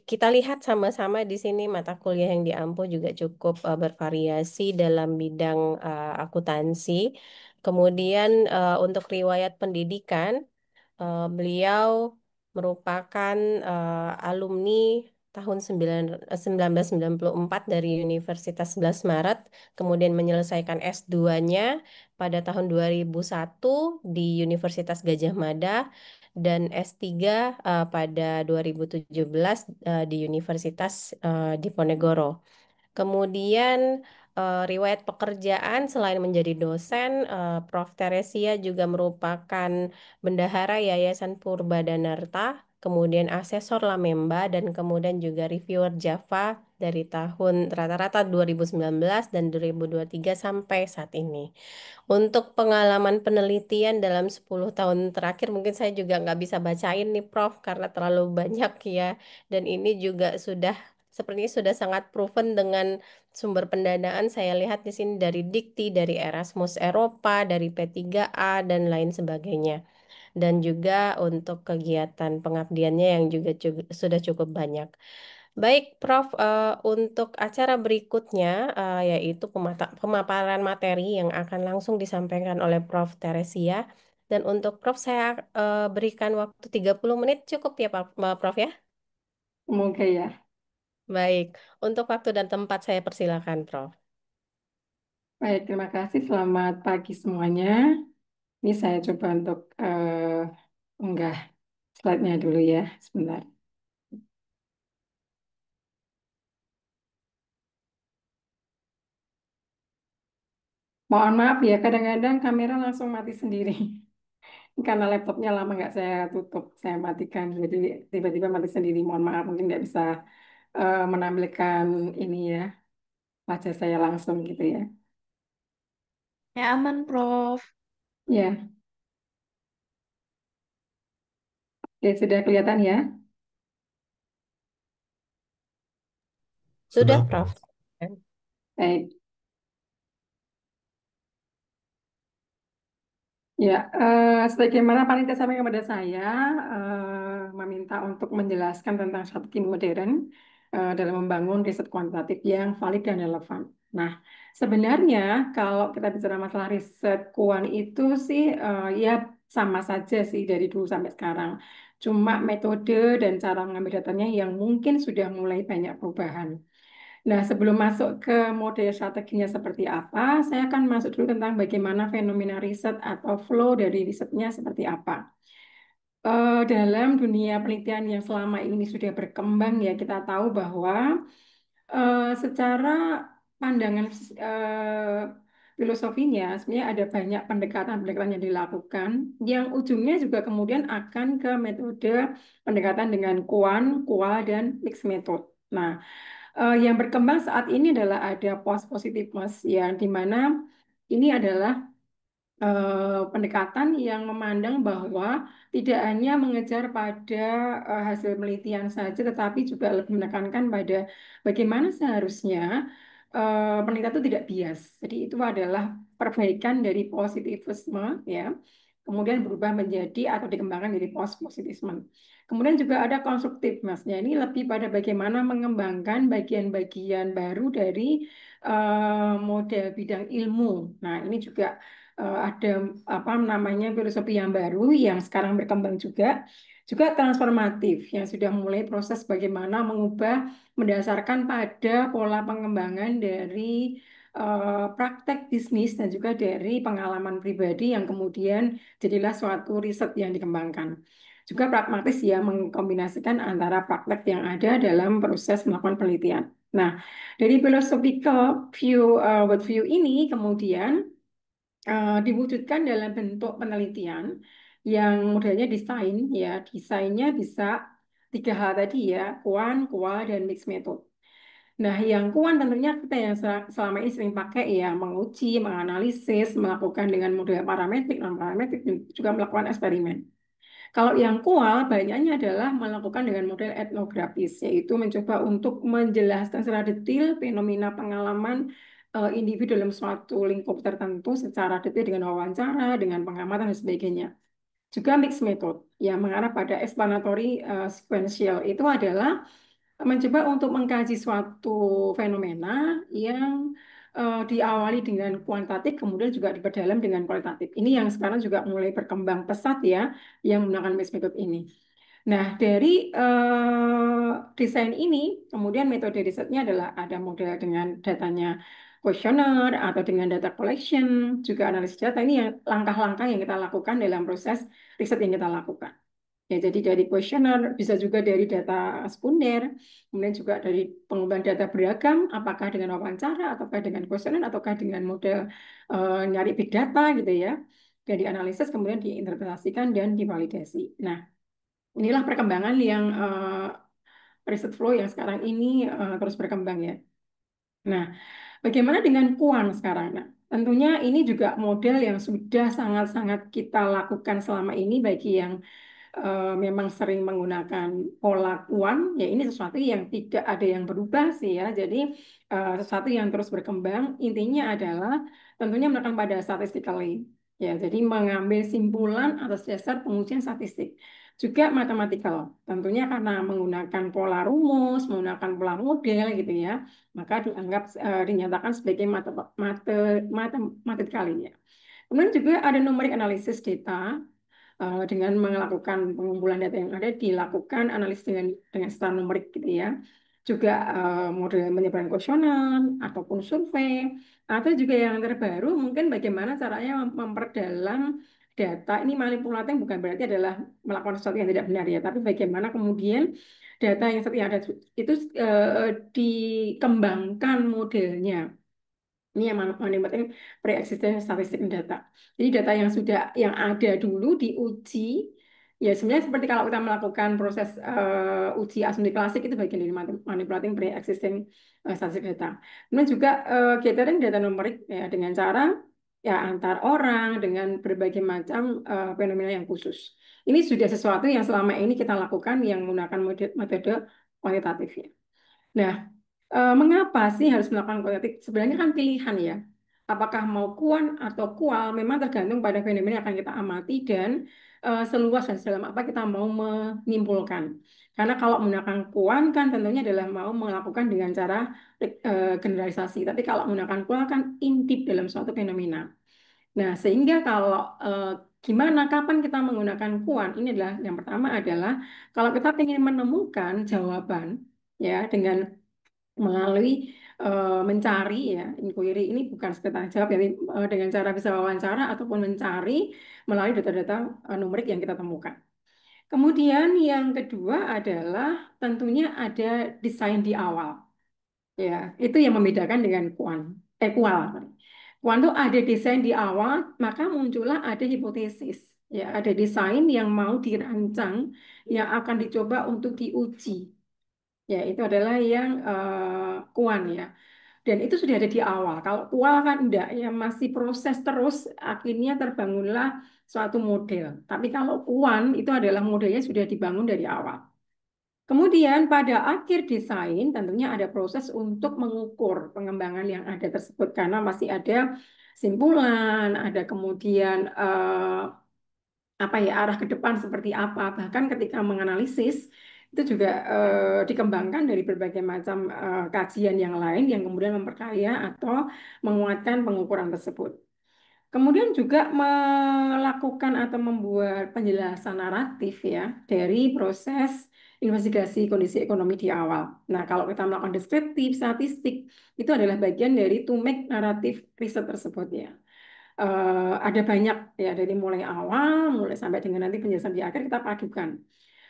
Speaker 4: kita lihat sama-sama di sini mata kuliah yang diampu juga cukup bervariasi dalam bidang akuntansi. Kemudian untuk riwayat pendidikan beliau merupakan alumni tahun 1994 dari Universitas 11 Maret, kemudian menyelesaikan S2-nya pada tahun 2001 di Universitas Gajah Mada dan S3 pada 2017 di Universitas Diponegoro. Kemudian riwayat pekerjaan selain menjadi dosen, Prof. Teresia juga merupakan bendahara Yayasan Purbadanarta, kemudian asesor Lamemba, dan kemudian juga reviewer Java dari tahun rata-rata 2019 dan 2023 sampai saat ini. Untuk pengalaman penelitian dalam 10 tahun terakhir mungkin saya juga nggak bisa bacain nih Prof karena terlalu banyak ya. Dan ini juga sepertinya sudah sangat proven dengan sumber pendanaan saya lihat di sini dari Dikti, dari Erasmus Eropa, dari P3A dan lain sebagainya. Dan juga untuk kegiatan pengabdiannya yang juga sudah cukup banyak. Baik, Prof, untuk acara berikutnya yaitu pemaparan materi yang akan langsung disampaikan oleh Prof. Teresia. Dan untuk Prof, saya berikan waktu 30 menit cukup ya Pak, Prof ya?
Speaker 6: Semoga ya.
Speaker 4: Baik, untuk waktu dan tempat saya persilakan Prof.
Speaker 6: Baik, terima kasih. Selamat pagi semuanya. Ini saya coba untuk unggah slide-nya dulu ya, sebentar. Mohon maaf ya, kadang-kadang kamera langsung mati sendiri. Karena laptopnya lama nggak saya tutup, saya matikan. Jadi tiba-tiba mati sendiri. Mohon maaf, mungkin nggak bisa menampilkan ini ya, wajah saya langsung gitu ya.
Speaker 8: Ya aman, Prof.
Speaker 6: Ya, oke, sudah kelihatan ya.
Speaker 4: Sudah
Speaker 2: Sudah,
Speaker 4: Prof.
Speaker 2: Prof.
Speaker 6: Baik. Ya, sebagaimana panitia sampaikan kepada saya, meminta untuk menjelaskan tentang strategi modern dalam membangun riset kuantitatif yang valid dan relevan. Nah, sebenarnya kalau kita bicara masalah riset kuan itu sih, ya sama saja sih dari dulu sampai sekarang. Cuma metode dan cara mengambil datanya yang mungkin sudah mulai banyak perubahan. Nah, sebelum masuk ke model strateginya seperti apa, saya akan masuk dulu tentang bagaimana fenomena riset atau flow dari risetnya seperti apa. Dalam dunia penelitian yang selama ini sudah berkembang ya, kita tahu bahwa secara pandangan filosofinya sebenarnya ada banyak pendekatan-pendekatan yang dilakukan yang ujungnya juga kemudian akan ke metode pendekatan dengan kuan, kual, dan mixed method. Nah, yang berkembang saat ini adalah ada post positivisme yang dimana ini adalah pendekatan yang memandang bahwa tidak hanya mengejar pada hasil penelitian saja, tetapi juga lebih menekankan pada bagaimana seharusnya penelitian itu tidak bias. Jadi itu adalah perbaikan dari positivisme, ya. Kemudian berubah menjadi atau dikembangkan jadi post positivisme. Kemudian juga ada konstruktif, Mas. Ya, ini lebih pada bagaimana mengembangkan bagian-bagian baru dari model bidang ilmu. Nah, ini juga ada apa namanya filosofi yang baru yang sekarang berkembang juga transformatif yang sudah mulai proses bagaimana mengubah mendasarkan pada pola pengembangan dari praktek bisnis dan juga dari pengalaman pribadi yang kemudian jadilah suatu riset yang dikembangkan. Juga pragmatis ya mengkombinasikan antara praktek yang ada dalam proses melakukan penelitian. Nah, dari philosophical view worldview ini kemudian diwujudkan dalam bentuk penelitian yang modelnya desain ya desainnya bisa tiga hal tadi ya kuan, kual dan mixed method. Nah yang kuan tentunya kita yang selama ini sering pakai ya menguji, menganalisis, melakukan dengan model parametrik, non parametrik dan juga melakukan eksperimen. Kalau yang kual banyaknya adalah melakukan dengan model etnografis, yaitu mencoba untuk menjelaskan secara detail fenomena pengalaman individu dalam suatu lingkup tertentu secara detail dengan wawancara, dengan pengamatan dan sebagainya. Juga mixed method yang mengarah pada explanatory sequential itu adalah mencoba untuk mengkaji suatu fenomena yang diawali dengan kuantitatif, kemudian juga diperdalam dengan kualitatif. Ini yang sekarang juga mulai berkembang pesat ya, yang menggunakan mixed method ini. Nah, dari desain ini, kemudian metode risetnya adalah ada model dengan datanya kuesioner atau dengan data collection, juga analisis data. Ini yang langkah-langkah yang kita lakukan dalam proses riset yang kita lakukan. Ya, jadi dari kuesioner, bisa juga dari data sekunder, kemudian juga dari pengumpulan data beragam, apakah dengan wawancara, ataukah dengan kuesioner, ataukah dengan model nyari big data gitu ya. Dan dianalisis, kemudian diinterpretasikan dan divalidasi. Nah, inilah perkembangan yang riset flow yang sekarang ini terus berkembang ya. Nah, bagaimana dengan kuan sekarang? Nah, tentunya ini juga model yang sudah sangat-sangat kita lakukan selama ini bagi yang memang sering menggunakan pola kuan, ya ini sesuatu yang tidak ada yang berubah sih ya. Jadi sesuatu yang terus berkembang. Intinya adalah tentunya menekan pada statistically. Ya, jadi mengambil simpulan atas dasar pengujian statistik. Juga matematikal. Tentunya karena menggunakan pola rumus, menggunakan pola model gitu ya, maka dianggap dinyatakan sebagai matematikal ya. Kemudian juga ada numeric analysis data dengan melakukan pengumpulan data yang ada dilakukan analisis dengan secara numerik gitu ya. Juga model penyebaran kuesioner ataupun survei atau juga yang terbaru mungkin bagaimana caranya memperdalam data ini manipulatif bukan berarti adalah melakukan sesuatu yang tidak benar ya, tapi bagaimana kemudian data yang seperti ada itu dikembangkan modelnya. Ini yang menikmati pre-existing statistik data. Jadi data yang sudah yang ada dulu diuji, ya sebenarnya seperti kalau kita melakukan proses uji asumsi klasik itu bagian dari manipulating pre-existing statistik data. Kemudian juga gathering data numerik ya dengan cara ya antar orang dengan berbagai macam fenomena yang khusus. Ini sudah sesuatu yang selama ini kita lakukan yang menggunakan metode kuantitatif ya. Nah, mengapa sih harus melakukan kualitatif? Sebenarnya kan pilihan ya. Apakah mau kuan atau kual memang tergantung pada fenomena yang akan kita amati dan seluas dan sedalam apa kita mau menyimpulkan. Karena kalau menggunakan kuan kan tentunya adalah mau melakukan dengan cara generalisasi. Tapi kalau menggunakan kual kan intip dalam suatu fenomena. Nah, sehingga kalau gimana kapan kita menggunakan kuan, ini adalah yang pertama adalah kalau kita ingin menemukan jawaban ya dengan melalui mencari ya inquiry ini bukan sekedar jawab ya dengan cara bisa wawancara ataupun mencari melalui data-data numerik yang kita temukan. Kemudian yang kedua adalah tentunya ada desain di awal. Ya, itu yang membedakan dengan kual. Kuan itu ada desain di awal, maka muncullah ada hipotesis. Ya, ada desain yang mau dirancang yang akan dicoba untuk diuji. Ya, itu adalah yang kuan ya. Dan itu sudah ada di awal. Kalau kual kan enggak, ya masih proses terus, akhirnya terbangunlah suatu model. Tapi kalau kuan itu adalah modelnya sudah dibangun dari awal. Kemudian pada akhir desain tentunya ada proses untuk mengukur pengembangan yang ada tersebut karena masih ada simpulan, ada kemudian apa ya arah ke depan seperti apa. Bahkan ketika menganalisis itu juga dikembangkan dari berbagai macam kajian yang lain yang kemudian memperkaya atau menguatkan pengukuran tersebut. Kemudian juga melakukan atau membuat penjelasan naratif ya dari proses investigasi kondisi ekonomi di awal. Nah, kalau kita melakukan deskriptif, statistik, itu adalah bagian dari to make naratif riset tersebut ya. Ada banyak ya dari mulai awal, mulai sampai dengan nanti penjelasan di akhir kita padukan.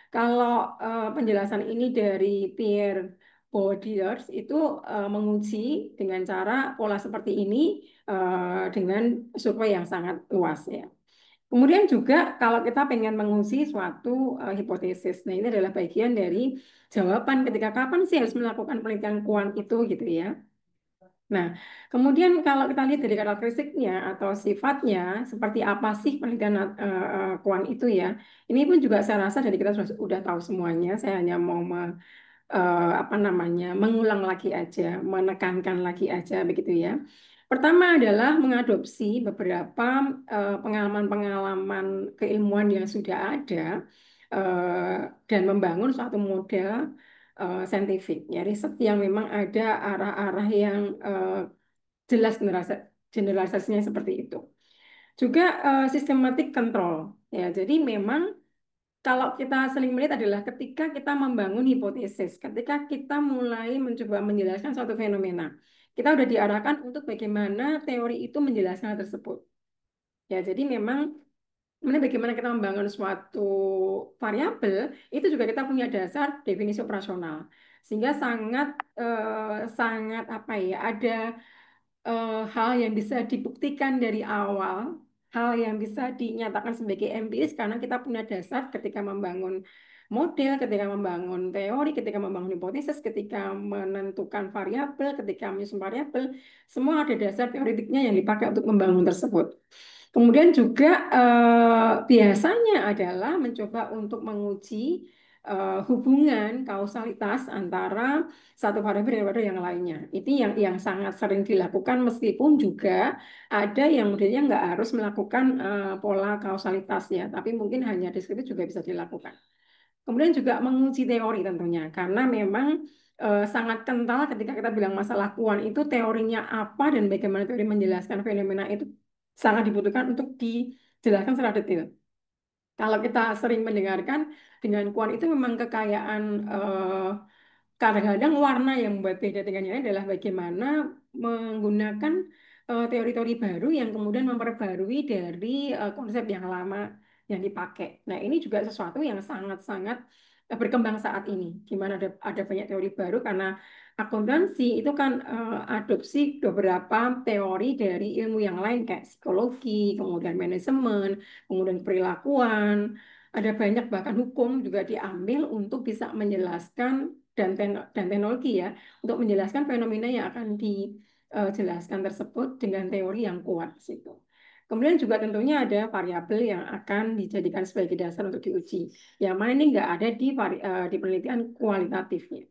Speaker 6: Kalau penjelasan ini dari Pierre Bourdieu itu menguji dengan cara pola seperti ini dengan survei yang sangat luas ya. Kemudian juga kalau kita pengen menguji suatu hipotesis, nah ini adalah bagian dari jawaban ketika kapan sih harus melakukan penelitian kuant itu gitu ya. Nah, kemudian kalau kita lihat dari karakteristiknya atau sifatnya, seperti apa sih penelitian kuan itu ya, ini pun juga saya rasa dari kita sudah tahu semuanya. Saya hanya mau apa namanya mengulang lagi aja, menekankan lagi aja begitu ya. Pertama adalah mengadopsi beberapa pengalaman-pengalaman keilmuan yang sudah ada dan membangun suatu model saintifik ya riset yang memang ada arah-arah yang jelas generalisasinya seperti itu. Juga systematic control ya. Jadi memang kalau kita sering melihat adalah ketika kita membangun hipotesis, ketika kita mulai mencoba menjelaskan suatu fenomena, kita sudah diarahkan untuk bagaimana teori itu menjelaskan hal tersebut. Ya, jadi memang kemudian bagaimana kita membangun suatu variabel, itu juga kita punya dasar definisi operasional. Sehingga sangat sangat apa ya, ada hal yang bisa dibuktikan dari awal, hal yang bisa dinyatakan sebagai empiris karena kita punya dasar ketika membangun model, ketika membangun teori, ketika membangun hipotesis, ketika menentukan variabel, ketika menyusun variabel, semua ada dasar teoritiknya yang dipakai untuk membangun tersebut. Kemudian juga biasanya adalah mencoba untuk menguji hubungan kausalitas antara satu variabel daripada yang lainnya. Itu yang sangat sering dilakukan meskipun juga ada yang modelnya nggak harus melakukan pola kausalitas ya, tapi mungkin hanya deskriptif juga bisa dilakukan. Kemudian juga menguji teori tentunya, karena memang sangat kental ketika kita bilang masalah kuan itu teorinya apa dan bagaimana teori menjelaskan fenomena itu sangat dibutuhkan untuk dijelaskan secara detail. Kalau kita sering mendengarkan dengan kuan itu memang kekayaan kadang-kadang warna yang membuat beda dengan yang lain adalah bagaimana menggunakan teori-teori baru yang kemudian memperbarui dari konsep yang lama yang dipakai. Nah, ini juga sesuatu yang sangat-sangat berkembang saat ini. Gimana ada banyak teori baru karena akuntansi itu kan adopsi beberapa teori dari ilmu yang lain kayak psikologi, kemudian manajemen, kemudian perilakuan. Ada banyak bahkan hukum juga diambil untuk bisa menjelaskan dan teknologi ya untuk menjelaskan fenomena yang akan dijelaskan tersebut dengan teori yang kuat situ. Kemudian juga tentunya ada variabel yang akan dijadikan sebagai dasar untuk diuji. Yang mana ini nggak ada di penelitian kualitatifnya.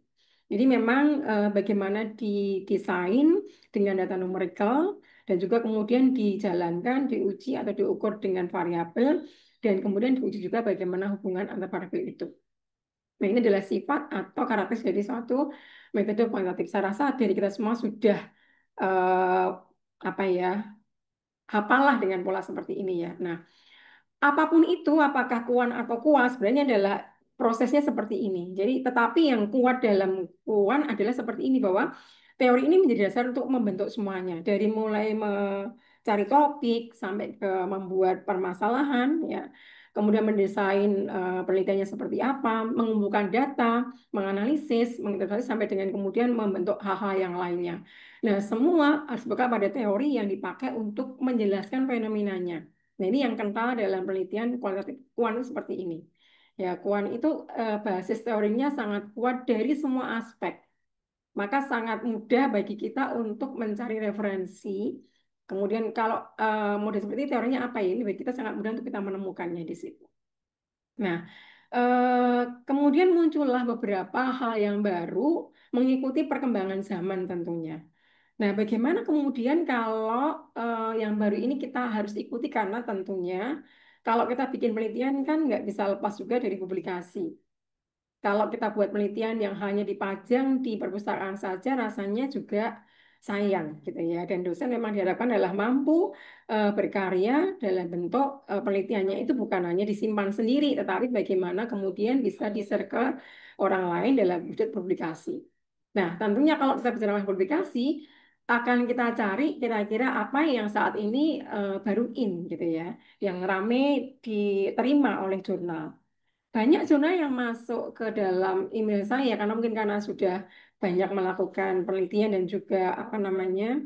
Speaker 6: Jadi memang bagaimana didesain dengan data numerical dan juga kemudian dijalankan, diuji atau diukur dengan variabel dan kemudian diuji juga bagaimana hubungan antar variabel itu. Nah, ini adalah sifat atau karakteristik dari suatu metode kuantitatif. Saya rasa dari kita semua sudah eh, apa ya, hafalah dengan pola seperti ini ya. Nah, apapun itu, apakah kuan atau kuas, sebenarnya adalah prosesnya seperti ini. Jadi, tetapi yang kuat dalam kuan adalah seperti ini, bahwa teori ini menjadi dasar untuk membentuk semuanya. Dari mulai mencari topik, sampai ke membuat permasalahan, ya. Kemudian mendesain penelitiannya seperti apa, mengumpulkan data, menganalisis, menginterpretasi, sampai dengan kemudian membentuk hal-hal yang lainnya. Nah, semua harus bekerja pada teori yang dipakai untuk menjelaskan fenomenanya. Nah, ini yang kental dalam penelitian kualitatif kuan itu seperti ini. Ya, kuan itu basis teorinya sangat kuat dari semua aspek. Maka sangat mudah bagi kita untuk mencari referensi. Kemudian kalau model seperti ini, teorinya apa ya? Ini bagi kita sangat mudah untuk kita menemukannya di situ. Nah, kemudian muncullah beberapa hal yang baru mengikuti perkembangan zaman tentunya. Nah, bagaimana kemudian kalau yang baru ini kita harus ikuti karena tentunya kalau kita bikin penelitian kan nggak bisa lepas juga dari publikasi. Kalau kita buat penelitian yang hanya dipajang di perpustakaan saja rasanya juga sayang gitu ya. Dan dosen memang diharapkan adalah mampu berkarya dalam bentuk penelitiannya itu bukan hanya disimpan sendiri, tetapi bagaimana kemudian bisa di-share ke orang lain dalam wujud publikasi. Nah, tentunya kalau kita bicara masalah publikasi, akan kita cari kira-kira apa yang saat ini baru in gitu ya, yang rame diterima oleh jurnal. Banyak zona yang masuk ke dalam email saya karena mungkin karena sudah banyak melakukan penelitian dan juga apa namanya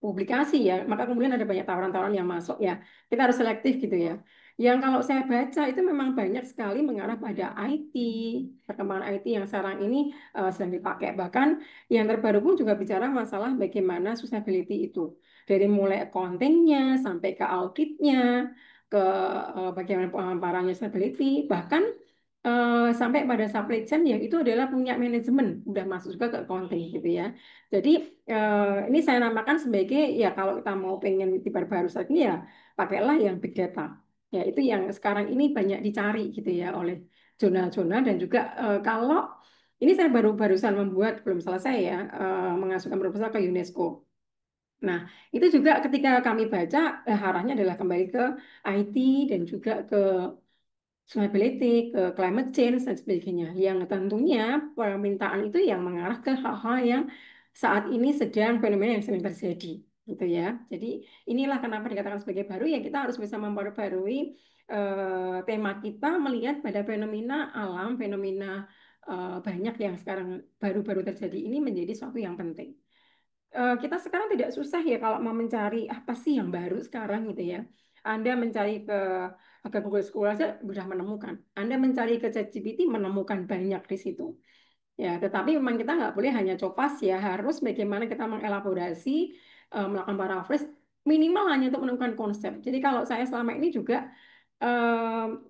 Speaker 6: publikasi ya, maka kemudian ada banyak tawaran-tawaran yang masuk ya. Kita harus selektif gitu ya. Yang kalau saya baca itu memang banyak sekali mengarah pada IT, perkembangan IT yang sekarang ini sedang dipakai. Bahkan yang terbaru pun juga bicara masalah bagaimana sustainability itu. Dari mulai accounting-nya sampai ke auditnya, ke bagaimana pengamparannya sustainability, bahkan sampai pada supply chain yang itu adalah punya manajemen, udah masuk juga ke accounting gitu ya. Jadi ini saya namakan sebagai ya kalau kita mau pengen diperbarui lagi ya pakailah yang big data. Ya itu yang sekarang ini banyak dicari gitu ya oleh jurnal-jurnal dan juga kalau ini saya baru-barusan membuat belum selesai ya mengajukan proposal ke UNESCO. Nah, itu juga ketika kami baca arahnya adalah kembali ke IT dan juga ke sustainability, ke climate change dan sebagainya. Yang tentunya permintaan itu yang mengarah ke hal-hal yang saat ini sedang fenomena yang sedang terjadi, gitu ya. Jadi inilah kenapa dikatakan sebagai baru ya kita harus bisa memperbarui tema kita melihat pada fenomena alam, fenomena banyak yang sekarang baru-baru terjadi ini menjadi suatu yang penting. Kita sekarang tidak susah ya kalau mau mencari apa sih yang baru sekarang gitu ya. Anda mencari ke Google Scholar saja sudah menemukan. Anda mencari ke ChatGPT menemukan banyak di situ. Ya, tetapi memang kita nggak boleh hanya copas ya, harus bagaimana kita mengelaborasi, melakukan paraphrase, minimal hanya untuk menemukan konsep. Jadi kalau saya selama ini juga,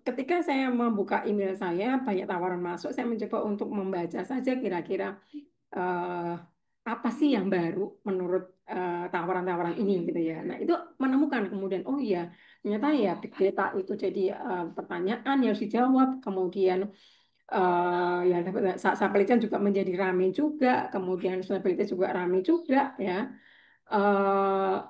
Speaker 6: ketika saya membuka email saya, banyak tawaran masuk, saya mencoba untuk membaca saja kira-kira eh, apa sih yang baru menurut tawaran-tawaran ini gitu ya. Nah, itu menemukan kemudian oh iya, ternyata ya big data itu jadi pertanyaan yang harus dijawab. Kemudian ya supply chain juga menjadi ramai juga, kemudian sustainability juga ramai juga ya.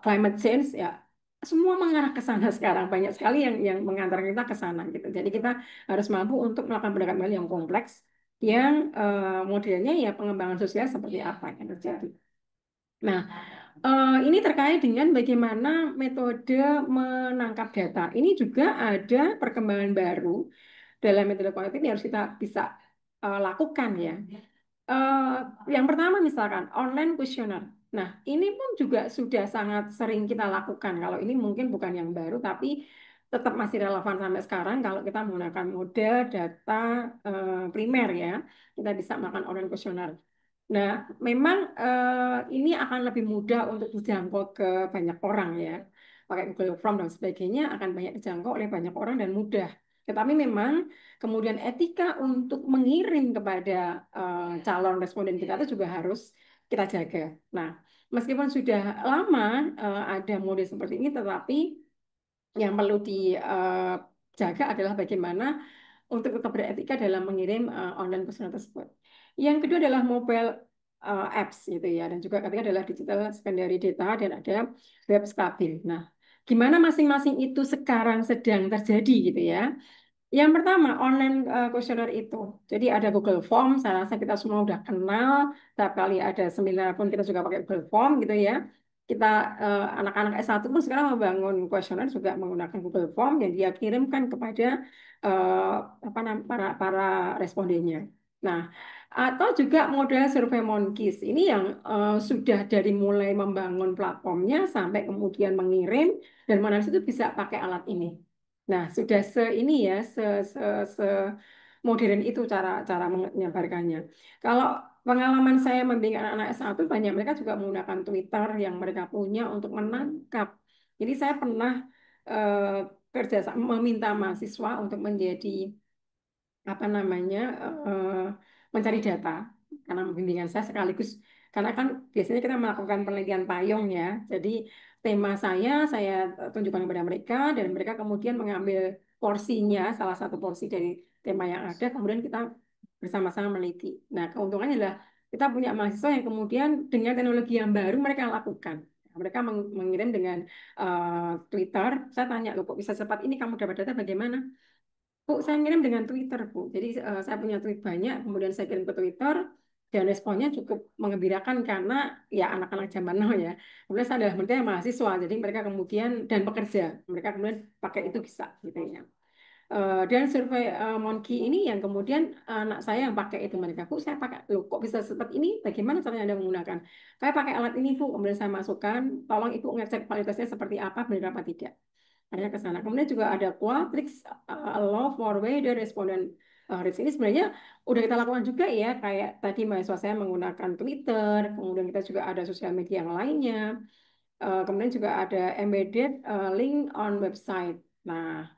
Speaker 6: Climate change ya semua mengarah ke sana sekarang. Banyak sekali yang mengantar kita ke sana gitu. Jadi kita harus mampu untuk melakukan pendekatan yang kompleks yang modelnya ya pengembangan sosial seperti apa yang terjadi. Nah, ini terkait dengan bagaimana metode menangkap data. Ini juga ada perkembangan baru dalam metode kualitatif yang harus kita bisa lakukan ya. Eh, yang pertama misalkan online questionnaire. Nah, ini pun juga sudah sangat sering kita lakukan. Kalau ini mungkin bukan yang baru, tapi tetap masih relevan sampai sekarang kalau kita menggunakan model data primer ya. Kita bisa melakukan online questionnaire. Nah, memang ini akan lebih mudah untuk dijangkau ke banyak orang ya. Pakai Google Form dan sebagainya akan banyak dijangkau oleh banyak orang dan mudah. Tetapi memang kemudian etika untuk mengirim kepada calon responden kita itu juga harus kita jaga. Nah, meskipun sudah lama ada mode seperti ini, tetapi yang perlu dijaga adalah bagaimana untuk tetap beretika dalam mengirim online pesanan tersebut. Yang kedua adalah mobile apps gitu ya, dan juga ketiga adalah digital secondary data dan ada web stabil. Nah, gimana masing-masing itu sekarang sedang terjadi gitu ya. Yang pertama, online questionnaire itu. Jadi ada Google Form, saya rasa kita semua udah kenal. Setiap kali ada seminar pun kita juga pakai Google Form gitu ya. Kita anak-anak S1 pun sekarang membangun questionnaire juga menggunakan Google Form yang dia kirimkan kepada eh, para respondennya. Nah, atau juga model Survey Monkeys ini yang sudah dari mulai membangun platformnya sampai kemudian mengirim dan mana itu bisa pakai alat ini. Nah, sudah ini ya, se, se modern itu cara cara menyebarkannya. Kalau pengalaman saya membimbing anak-anak S1 banyak mereka juga menggunakan Twitter yang mereka punya untuk menangkap. Jadi saya pernah eh, kerja meminta mahasiswa untuk menjadi apa namanya eh, mencari data karena bimbingan saya sekaligus karena kan biasanya kita melakukan penelitian payung ya. Jadi tema saya tunjukkan kepada mereka dan mereka kemudian mengambil porsinya salah satu porsi dari tema yang ada kemudian kita bersama-sama meneliti. Nah, keuntungannya adalah kita punya mahasiswa yang kemudian dengan teknologi yang baru mereka lakukan. Mereka mengirim dengan Twitter. Saya tanya, loh kok bisa cepat ini kamu dapat data bagaimana? Bu, saya ngirim dengan Twitter, Bu. Jadi saya punya tweet banyak, kemudian saya kirim ke Twitter, dan responnya cukup mengembirakan karena ya anak-anak zaman now ya. Kemudian saya adalah mereka yang mahasiswa, jadi mereka kemudian dan pekerja, mereka kemudian pakai itu bisa gitu ya. Dan survei Monkey ini yang kemudian anak saya yang pakai itu mereka, Bu, saya pakai, loh kok bisa seperti ini? Bagaimana caranya Anda menggunakan? Saya pakai alat ini, Bu, kemudian saya masukkan, tolong Ibu ngecek kualitasnya seperti apa, benar apa tidak. Ada ke sana. Kemudian juga ada Qualtrics Allow for Wider Respondent Reach. Ini sebenarnya udah kita lakukan juga ya, kayak tadi mahasiswa saya menggunakan Twitter, kemudian kita juga ada sosial media yang lainnya, kemudian juga ada embedded link on website. Nah,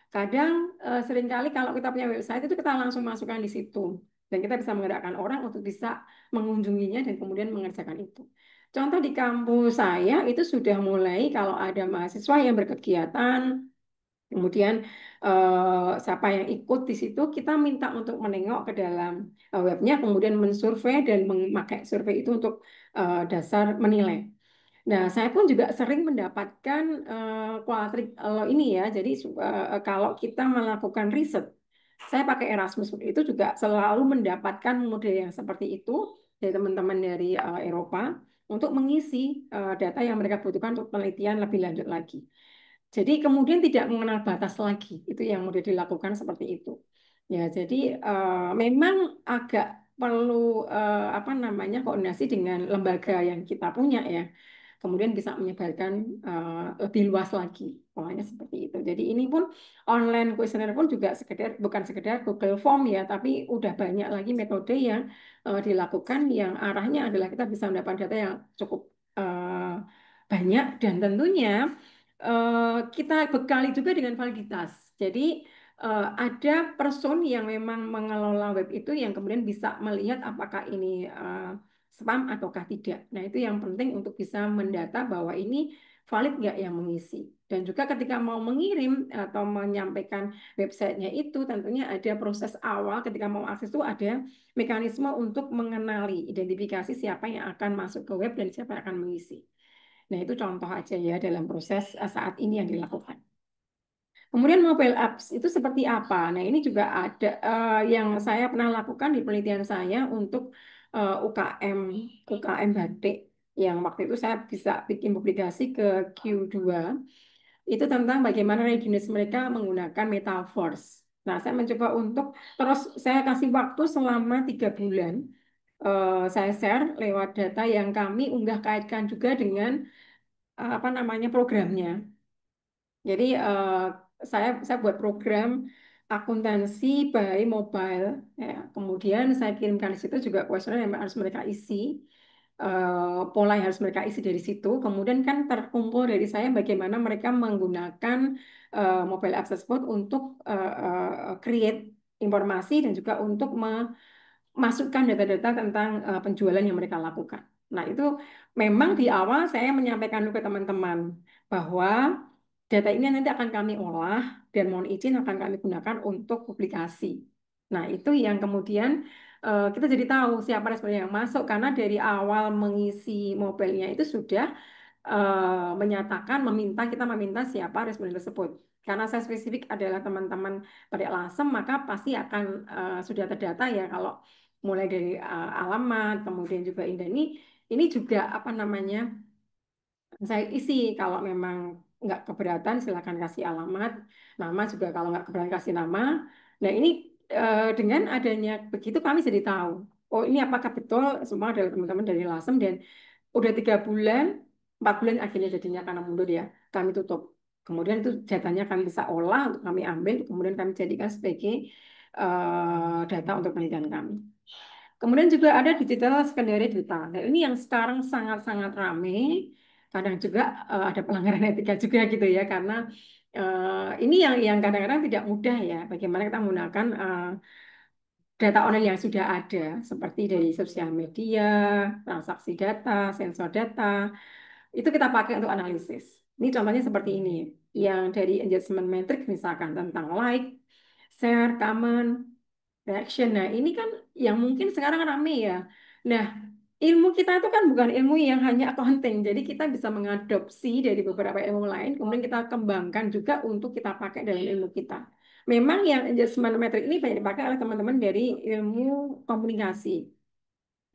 Speaker 6: kadang seringkali kalau kita punya website itu kita langsung masukkan di situ dan kita bisa menggerakkan orang untuk bisa mengunjunginya dan kemudian mengerjakan itu. Contoh di kampus saya itu sudah mulai kalau ada mahasiswa yang berkegiatan, kemudian siapa yang ikut di situ kita minta untuk menengok ke dalam webnya, kemudian mensurvei dan memakai survei itu untuk dasar menilai. Nah, saya pun juga sering mendapatkan kuadrik ini ya. Jadi kalau kita melakukan riset, saya pakai Erasmus itu juga selalu mendapatkan model yang seperti itu dari teman-teman dari Eropa untuk mengisi data yang mereka butuhkan untuk penelitian lebih lanjut lagi. Jadi kemudian tidak mengenal batas lagi. Itu yang mudah dilakukan seperti itu. Ya, jadi memang agak perlu apa namanya koordinasi dengan lembaga yang kita punya ya. Kemudian bisa menyebarkan lebih luas lagi. Polanya seperti itu. Jadi ini pun online questionnaire pun juga sekedar bukan sekedar Google Form ya, tapi udah banyak lagi metode yang dilakukan yang arahnya adalah kita bisa mendapatkan data yang cukup banyak dan tentunya kita bekali juga dengan validitas. Jadi ada person yang memang mengelola web itu yang kemudian bisa melihat apakah ini spam ataukah tidak. Nah, itu yang penting untuk bisa mendata bahwa ini valid nggak yang mengisi. Dan juga ketika mau mengirim atau menyampaikan websitenya itu tentunya ada proses awal ketika mau akses itu ada mekanisme untuk mengenali identifikasi siapa yang akan masuk ke web dan siapa yang akan mengisi. Nah, itu contoh aja ya dalam proses saat ini yang dilakukan. Kemudian mobile apps itu seperti apa? Nah, ini juga ada yang saya pernah lakukan di penelitian saya untuk UKM batik yang waktu itu saya bisa bikin publikasi ke Q2 itu tentang bagaimana readiness mereka menggunakan Metaverse. Nah, saya mencoba untuk terus saya kasih waktu selama 3 bulan. Saya share lewat data yang kami unggah kaitkan juga dengan apa namanya programnya. Jadi saya buat program akuntansi by mobile, ya. Kemudian saya kirimkan di situ juga kuesioner yang harus mereka isi, pola yang harus mereka isi dari situ. Kemudian kan terkumpul dari saya bagaimana mereka menggunakan mobile apps tersebut untuk create informasi dan juga untuk masukkan data-data tentang penjualan yang mereka lakukan. Nah, itu memang di awal saya menyampaikan dulu ke teman-teman bahwa data ini nanti akan kami olah dan mohon izin akan kami gunakan untuk publikasi. Nah, itu yang kemudian kita jadi tahu siapa responden yang masuk karena dari awal mengisi mobilnya itu sudah menyatakan kita meminta siapa responden tersebut. Karena saya spesifik adalah teman-teman pada Lasem, maka pasti akan sudah terdata ya kalau mulai dari alamat, kemudian juga ini juga apa namanya saya isi kalau memang nggak keberatan silakan kasih alamat, nama juga kalau nggak keberatan kasih nama. Nah ini dengan adanya begitu kami jadi tahu, oh ini apakah betul semua adalah teman-teman dari Lasem dan udah 3 bulan, 4 bulan akhirnya jadinya karena mundur ya, kami tutup. Kemudian itu datanya kami bisa olah untuk kami ambil, kemudian kami jadikan sebagai data untuk penelitian kami. Kemudian juga ada digital secondary data. Nah, ini yang sekarang sangat-sangat ramai. Kadang juga ada pelanggaran etika juga gitu ya, karena ini yang kadang-kadang tidak mudah ya. Bagaimana kita menggunakan data online yang sudah ada, seperti dari sosial media, transaksi data, sensor data, itu kita pakai untuk analisis. Ini contohnya seperti ini, yang dari engagement metric misalkan tentang like, share, comment, reaction. Nah, ini kan yang mungkin sekarang rame ya. Nah, ilmu kita itu kan bukan ilmu yang hanya accounting. Jadi kita bisa mengadopsi dari beberapa ilmu lain, kemudian kita kembangkan juga untuk kita pakai dalam ilmu kita. Memang yang adjustment metric ini banyak dipakai oleh teman-teman dari ilmu komunikasi.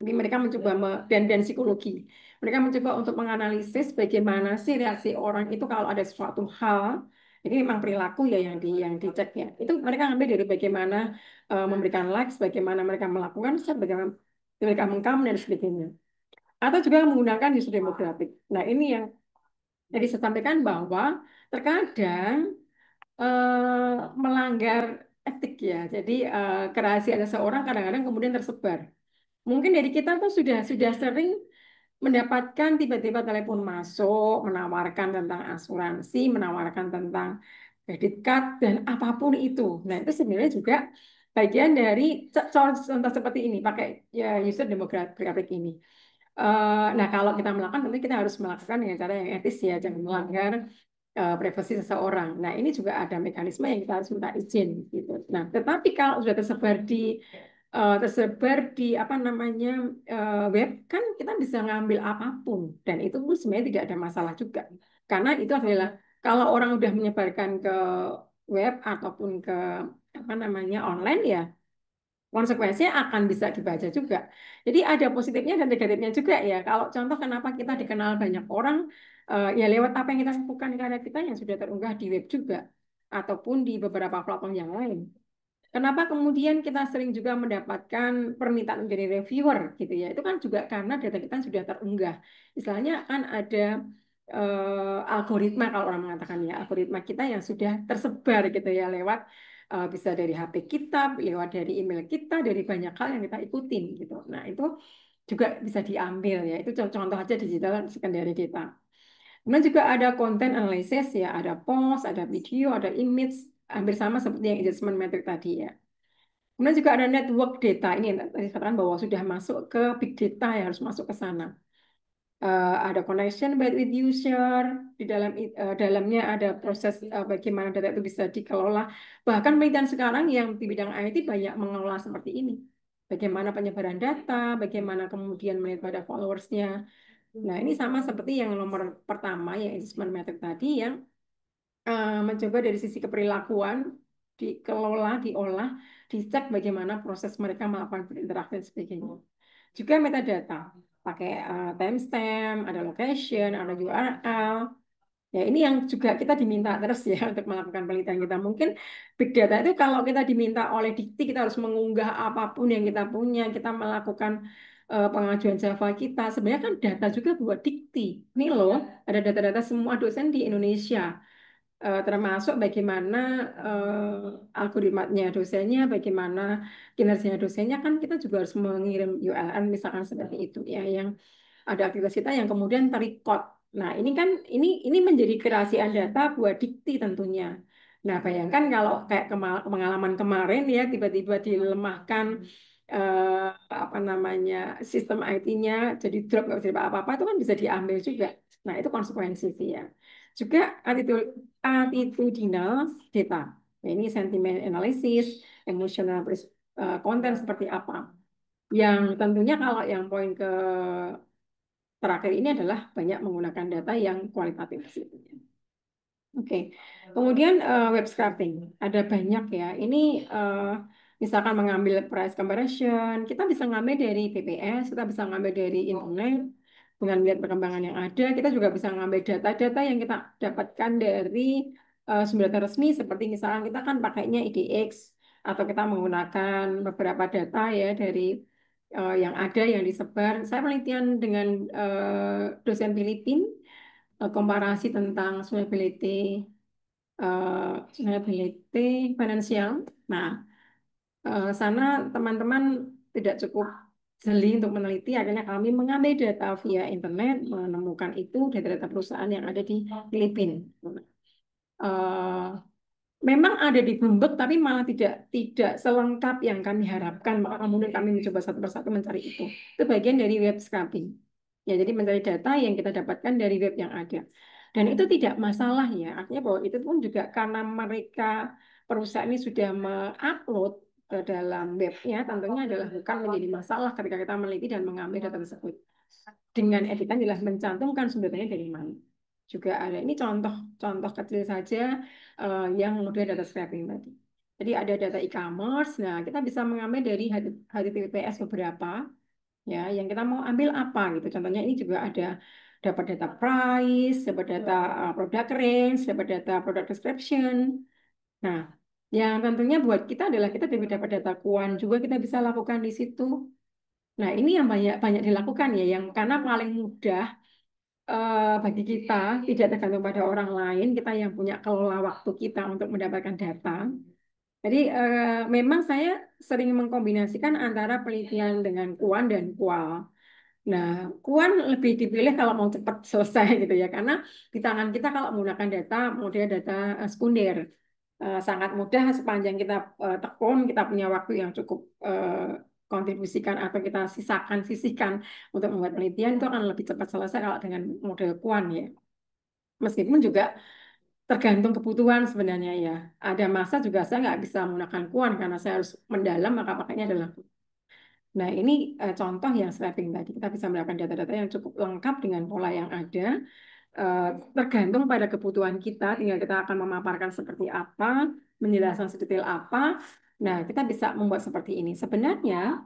Speaker 6: Jadi mereka mencoba dan psikologi. Mereka mencoba untuk menganalisis bagaimana sih reaksi orang itu kalau ada suatu hal. Ini memang perilaku ya yang dicek ya. Itu mereka ambil dari bagaimana memberikan likes, bagaimana mereka melakukan, bagaimana mereka mengkam dan sebagainya. Atau juga menggunakan isu demografik. Nah ini yang jadi saya sampaikan bahwa terkadang melanggar etik ya. Jadi kerahasiaan seseorang kadang-kadang kemudian tersebar. Mungkin dari kita tuh sudah sering mendapatkan tiba-tiba telepon masuk, menawarkan tentang asuransi, menawarkan tentang kredit card, dan apapun itu. Nah, itu sebenarnya juga bagian dari contoh seperti ini, pakai ya user demographic ini. Nah, kalau kita melakukan, tentu kita harus melakukan dengan cara yang etis ya, jangan melanggar privasi seseorang. Nah, ini juga ada mekanisme yang kita harus minta izin gitu. Nah, tetapi kalau sudah tersebar di apa namanya web kan kita bisa ngambil apapun dan itu pun sebenarnya tidak ada masalah juga karena itu adalah kalau orang udah menyebarkan ke web ataupun ke apa namanya online ya konsekuensinya akan bisa dibaca juga. Jadi ada positifnya dan negatifnya juga ya. Kalau contoh kenapa kita dikenal banyak orang ya lewat apa yang kita lakukan karya kita yang sudah terunggah di web juga ataupun di beberapa platform yang lain. Kenapa kemudian kita sering juga mendapatkan permintaan menjadi reviewer gitu ya? Itu kan juga karena data kita sudah terunggah. Istilahnya kan ada algoritma kalau orang mengatakan ya, algoritma kita yang sudah tersebar gitu ya lewat bisa dari HP kita, lewat dari email kita, dari banyak hal yang kita ikutin gitu. Nah, itu juga bisa diambil ya. Itu contoh aja digital secondary data. Kemudian juga ada content analysis ya, ada post, ada video, ada image, hampir sama seperti yang engagement metric tadi ya. Kemudian juga ada network data ini yang tadi katakan bahwa sudah masuk ke big data yang harus masuk ke sana. Ada connection with user di dalamnya ada proses bagaimana data itu bisa dikelola. Bahkan penelitian sekarang yang di bidang IT banyak mengelola seperti ini. Bagaimana penyebaran data, bagaimana kemudian melihat pada followersnya, Nah, ini sama seperti yang nomor pertama, yang assessment method tadi, yang mencoba dari sisi keperilakuan, dikelola, diolah, dicek bagaimana proses mereka melakukan berinteraksi dan sebagainya. Juga metadata, pakai timestamp, ada location, ada URL. Ya, ini yang juga kita diminta terus ya untuk melakukan penelitian kita. Mungkin big data itu kalau kita diminta oleh dikti, kita harus mengunggah apapun yang kita punya, kita melakukan pengajuan Java kita. Sebenarnya kan data juga buat dikti. Ini loh, ada data-data semua dosen di Indonesia. Termasuk bagaimana algoritmanya dosennya, bagaimana kinerjanya dosennya, kan kita juga harus mengirim URL misalkan seperti itu ya, yang ada aktivitas kita yang kemudian terrecord. Nah, ini kan ini menjadi kerahasiaan data buat dikti tentunya. Nah, bayangkan kalau kayak pengalaman kemarin ya, tiba-tiba dilemahkan eh, apa namanya, sistem IT-nya jadi drop, nggak bisa apa-apa, itu kan bisa diambil juga. Nah, itu konsekuensi sih ya. Juga attitudinal data. Nah, ini sentimen analysis, emotional content seperti apa. Yang tentunya kalau yang poin ke terakhir ini adalah banyak menggunakan data yang kualitatif sebetulnya. Oke, kemudian web scraping ada banyak ya. Ini misalkan mengambil price comparison, kita bisa ngambil dari PPS, kita bisa ngambil dari internet dengan lihat perkembangan yang ada. Kita juga bisa ngambil data-data yang kita dapatkan dari sumber data resmi, seperti misalkan kita kan pakainya IDX atau kita menggunakan beberapa data ya dari yang ada yang disebar. Saya penelitian dengan dosen Filipina, komparasi tentang sustainability finansial. Nah, sana teman-teman tidak cukup jeli untuk meneliti, akhirnya kami mengambil data via internet, menemukan itu data-data perusahaan yang ada di Filipina. Eh, Memang ada di Bloomberg, tapi malah tidak selengkap yang kami harapkan. Maka kemudian kami mencoba satu persatu mencari itu. Itu bagian dari web scraping. Ya, jadi mencari data yang kita dapatkan dari web yang ada. Dan itu tidak masalah ya. Artinya bahwa itu pun juga karena mereka perusahaan ini sudah mengupload ke dalam webnya, tentunya adalah bukan menjadi masalah ketika kita meneliti dan mengambil data tersebut. Dengan editan jelas mencantumkan sumbernya dari mana. Juga ada ini contoh kecil saja yang model data scraping tadi. Jadi ada data e-commerce. Nah, kita bisa mengambil dari HTTPS beberapa ya, yang kita mau ambil apa gitu. Contohnya ini juga ada dapat data price, dapat data product range, dapat data product description. Nah, yang tentunya buat kita adalah kita dapat data kuan juga kita bisa lakukan di situ. Nah, ini yang banyak banyak dilakukan ya, yang karena paling mudah bagi kita, tidak tergantung pada orang lain, kita yang punya kelola waktu kita untuk mendapatkan data. Jadi memang saya sering mengkombinasikan antara penelitian dengan kuan dan kual. Nah, kuan lebih dipilih kalau mau cepat selesai gitu ya, karena di tangan kita kalau menggunakan data, model data sekunder, sangat mudah sepanjang kita tekun, kita punya waktu yang cukup kontribusikan atau kita sisihkan untuk membuat penelitian, itu akan lebih cepat selesai kalau dengan model kuan ya. Meskipun juga tergantung kebutuhan sebenarnya ya. Ada masa juga saya nggak bisa menggunakan kuan karena saya harus mendalam, maka pakainya adalah. Nah, ini contoh yang scraping tadi. Kita bisa mendapatkan data-data yang cukup lengkap dengan pola yang ada. Tergantung pada kebutuhan kita, tinggal kita akan memaparkan seperti apa, menjelaskan sedetail apa. Nah, kita bisa membuat seperti ini. Sebenarnya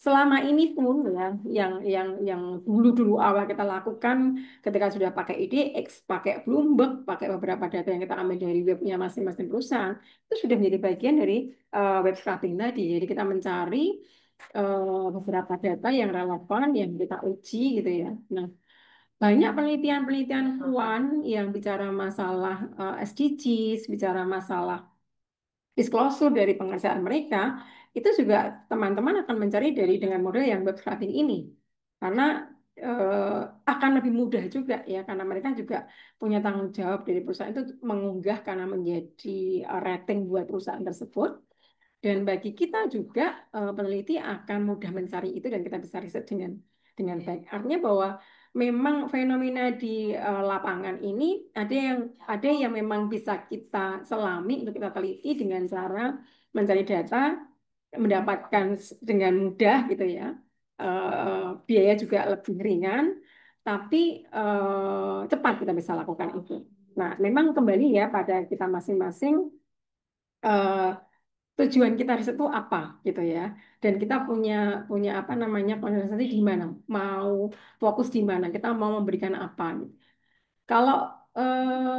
Speaker 6: selama ini pun ya, yang dulu-dulu awal kita lakukan ketika sudah pakai IDX, pakai Bloomberg, pakai beberapa data yang kita ambil dari webnya masing-masing perusahaan, itu sudah menjadi bagian dari web scraping tadi. Jadi kita mencari beberapa data yang relevan, yang kita uji gitu ya. Nah, banyak penelitian-penelitian kuan yang bicara masalah SDGs, bicara masalah disclosure dari pengerjaan mereka, itu juga teman-teman akan mencari dengan model yang web scraping ini. Karena akan lebih mudah juga ya, karena mereka juga punya tanggung jawab dari perusahaan itu mengunggah karena menjadi rating buat perusahaan tersebut. Dan bagi kita juga peneliti akan mudah mencari itu dan kita bisa riset dengan baik. Artinya bahwa memang fenomena di lapangan ini ada yang memang bisa kita selami untuk kita teliti dengan cara mencari data, mendapatkan dengan mudah gitu ya. Biaya juga lebih ringan tapi cepat kita bisa lakukan itu. Nah, memang kembali ya pada kita masing-masing eh, tujuan kita riset itu apa gitu ya. Dan kita punya punya apa namanya konsentrasi di mana, mau fokus di mana, kita mau memberikan apa. Kalau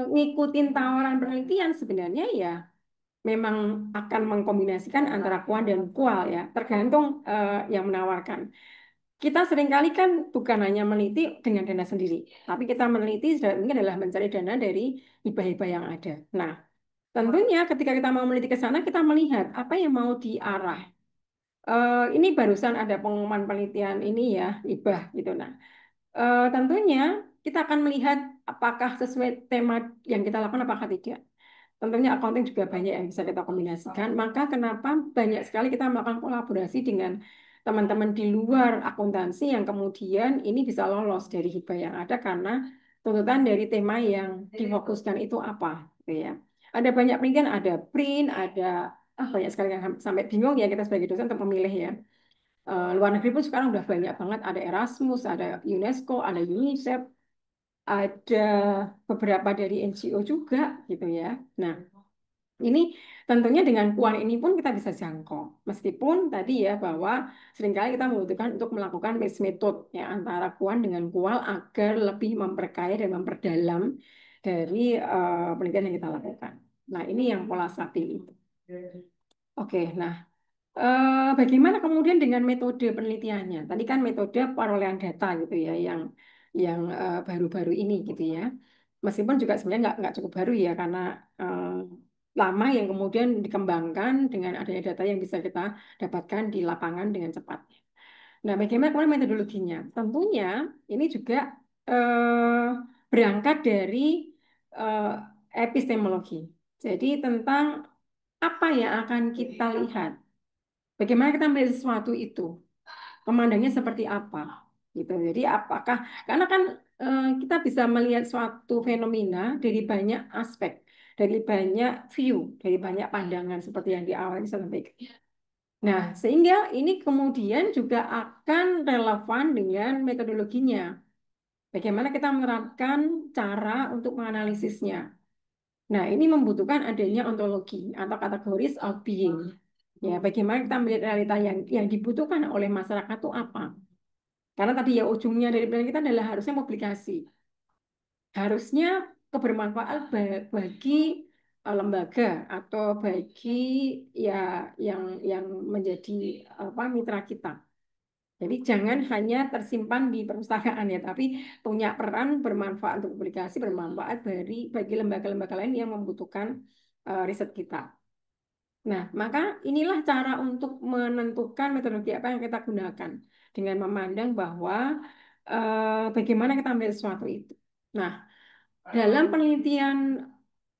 Speaker 6: ngikutin tawaran penelitian sebenarnya ya memang akan mengkombinasikan antara kuan dan kual ya, tergantung yang menawarkan. Kita seringkali kan bukan hanya meneliti dengan dana sendiri, tapi kita meneliti mungkin adalah mencari dana dari hibah-hibah yang ada. Nah, tentunya ketika kita mau meneliti ke sana, kita melihat apa yang mau diarah. Ini barusan ada pengumuman penelitian ini ya, hibah gitu. Nah, tentunya kita akan melihat apakah sesuai tema yang kita lakukan apakah tidak. Tentunya accounting juga banyak yang bisa kita kombinasikan. Maka kenapa banyak sekali kita melakukan kolaborasi dengan teman-teman di luar akuntansi yang kemudian ini bisa lolos dari hibah yang ada karena tuntutan dari tema yang difokuskan itu apa, gitu ya. Ada banyak penelitian, ada print, ada banyak sekali yang sampai bingung ya kita sebagai dosen untuk memilih ya. Luar negeri pun sekarang udah banyak banget, ada Erasmus, ada UNESCO, ada UNICEF, ada beberapa dari NGO juga gitu ya. Nah, ini tentunya dengan kuan ini pun kita bisa jangkau. Meskipun tadi ya bahwa seringkali kita membutuhkan untuk melakukan mixed method ya antara kuan dengan kual agar lebih memperkaya dan memperdalam dari penelitian yang kita lakukan. Nah, ini yang pola Sapin itu. Oke, nah bagaimana kemudian dengan metode penelitiannya? Tadi kan metode perolehan data gitu ya, yang baru-baru ini gitu ya. Meskipun juga sebenarnya nggak cukup baru ya, karena lama yang kemudian dikembangkan dengan adanya data yang bisa kita dapatkan di lapangan dengan cepat. Nah, bagaimana kemudian metodologinya? Tentunya ini juga berangkat dari eh, epistemologi. Jadi tentang apa yang akan kita lihat. Bagaimana kita melihat sesuatu itu, memandangnya seperti apa, gitu. Jadi apakah karena kan kita bisa melihat suatu fenomena dari banyak aspek, dari banyak view, dari banyak pandangan seperti yang di awal ini saya sampaikan. Nah, sehingga ini kemudian juga akan relevan dengan metodologinya. Bagaimana kita menerapkan cara untuk menganalisisnya. Nah, ini membutuhkan adanya ontologi atau kategoris of being. Ya, bagaimana kita melihat realita yang dibutuhkan oleh masyarakat itu apa? Karena tadi ya ujungnya dari penelitian kita adalah harusnya publikasi. Harusnya kebermanfaat bagi lembaga atau bagi ya yang menjadi apa mitra kita. Jadi jangan hanya tersimpan di perpustakaan ya, tapi punya peran bermanfaat untuk publikasi, bermanfaat bagi lembaga-lembaga lain yang membutuhkan riset kita. Nah, maka inilah cara untuk menentukan metodologi apa yang kita gunakan dengan memandang bahwa bagaimana kita ambil sesuatu itu. Nah, dalam penelitian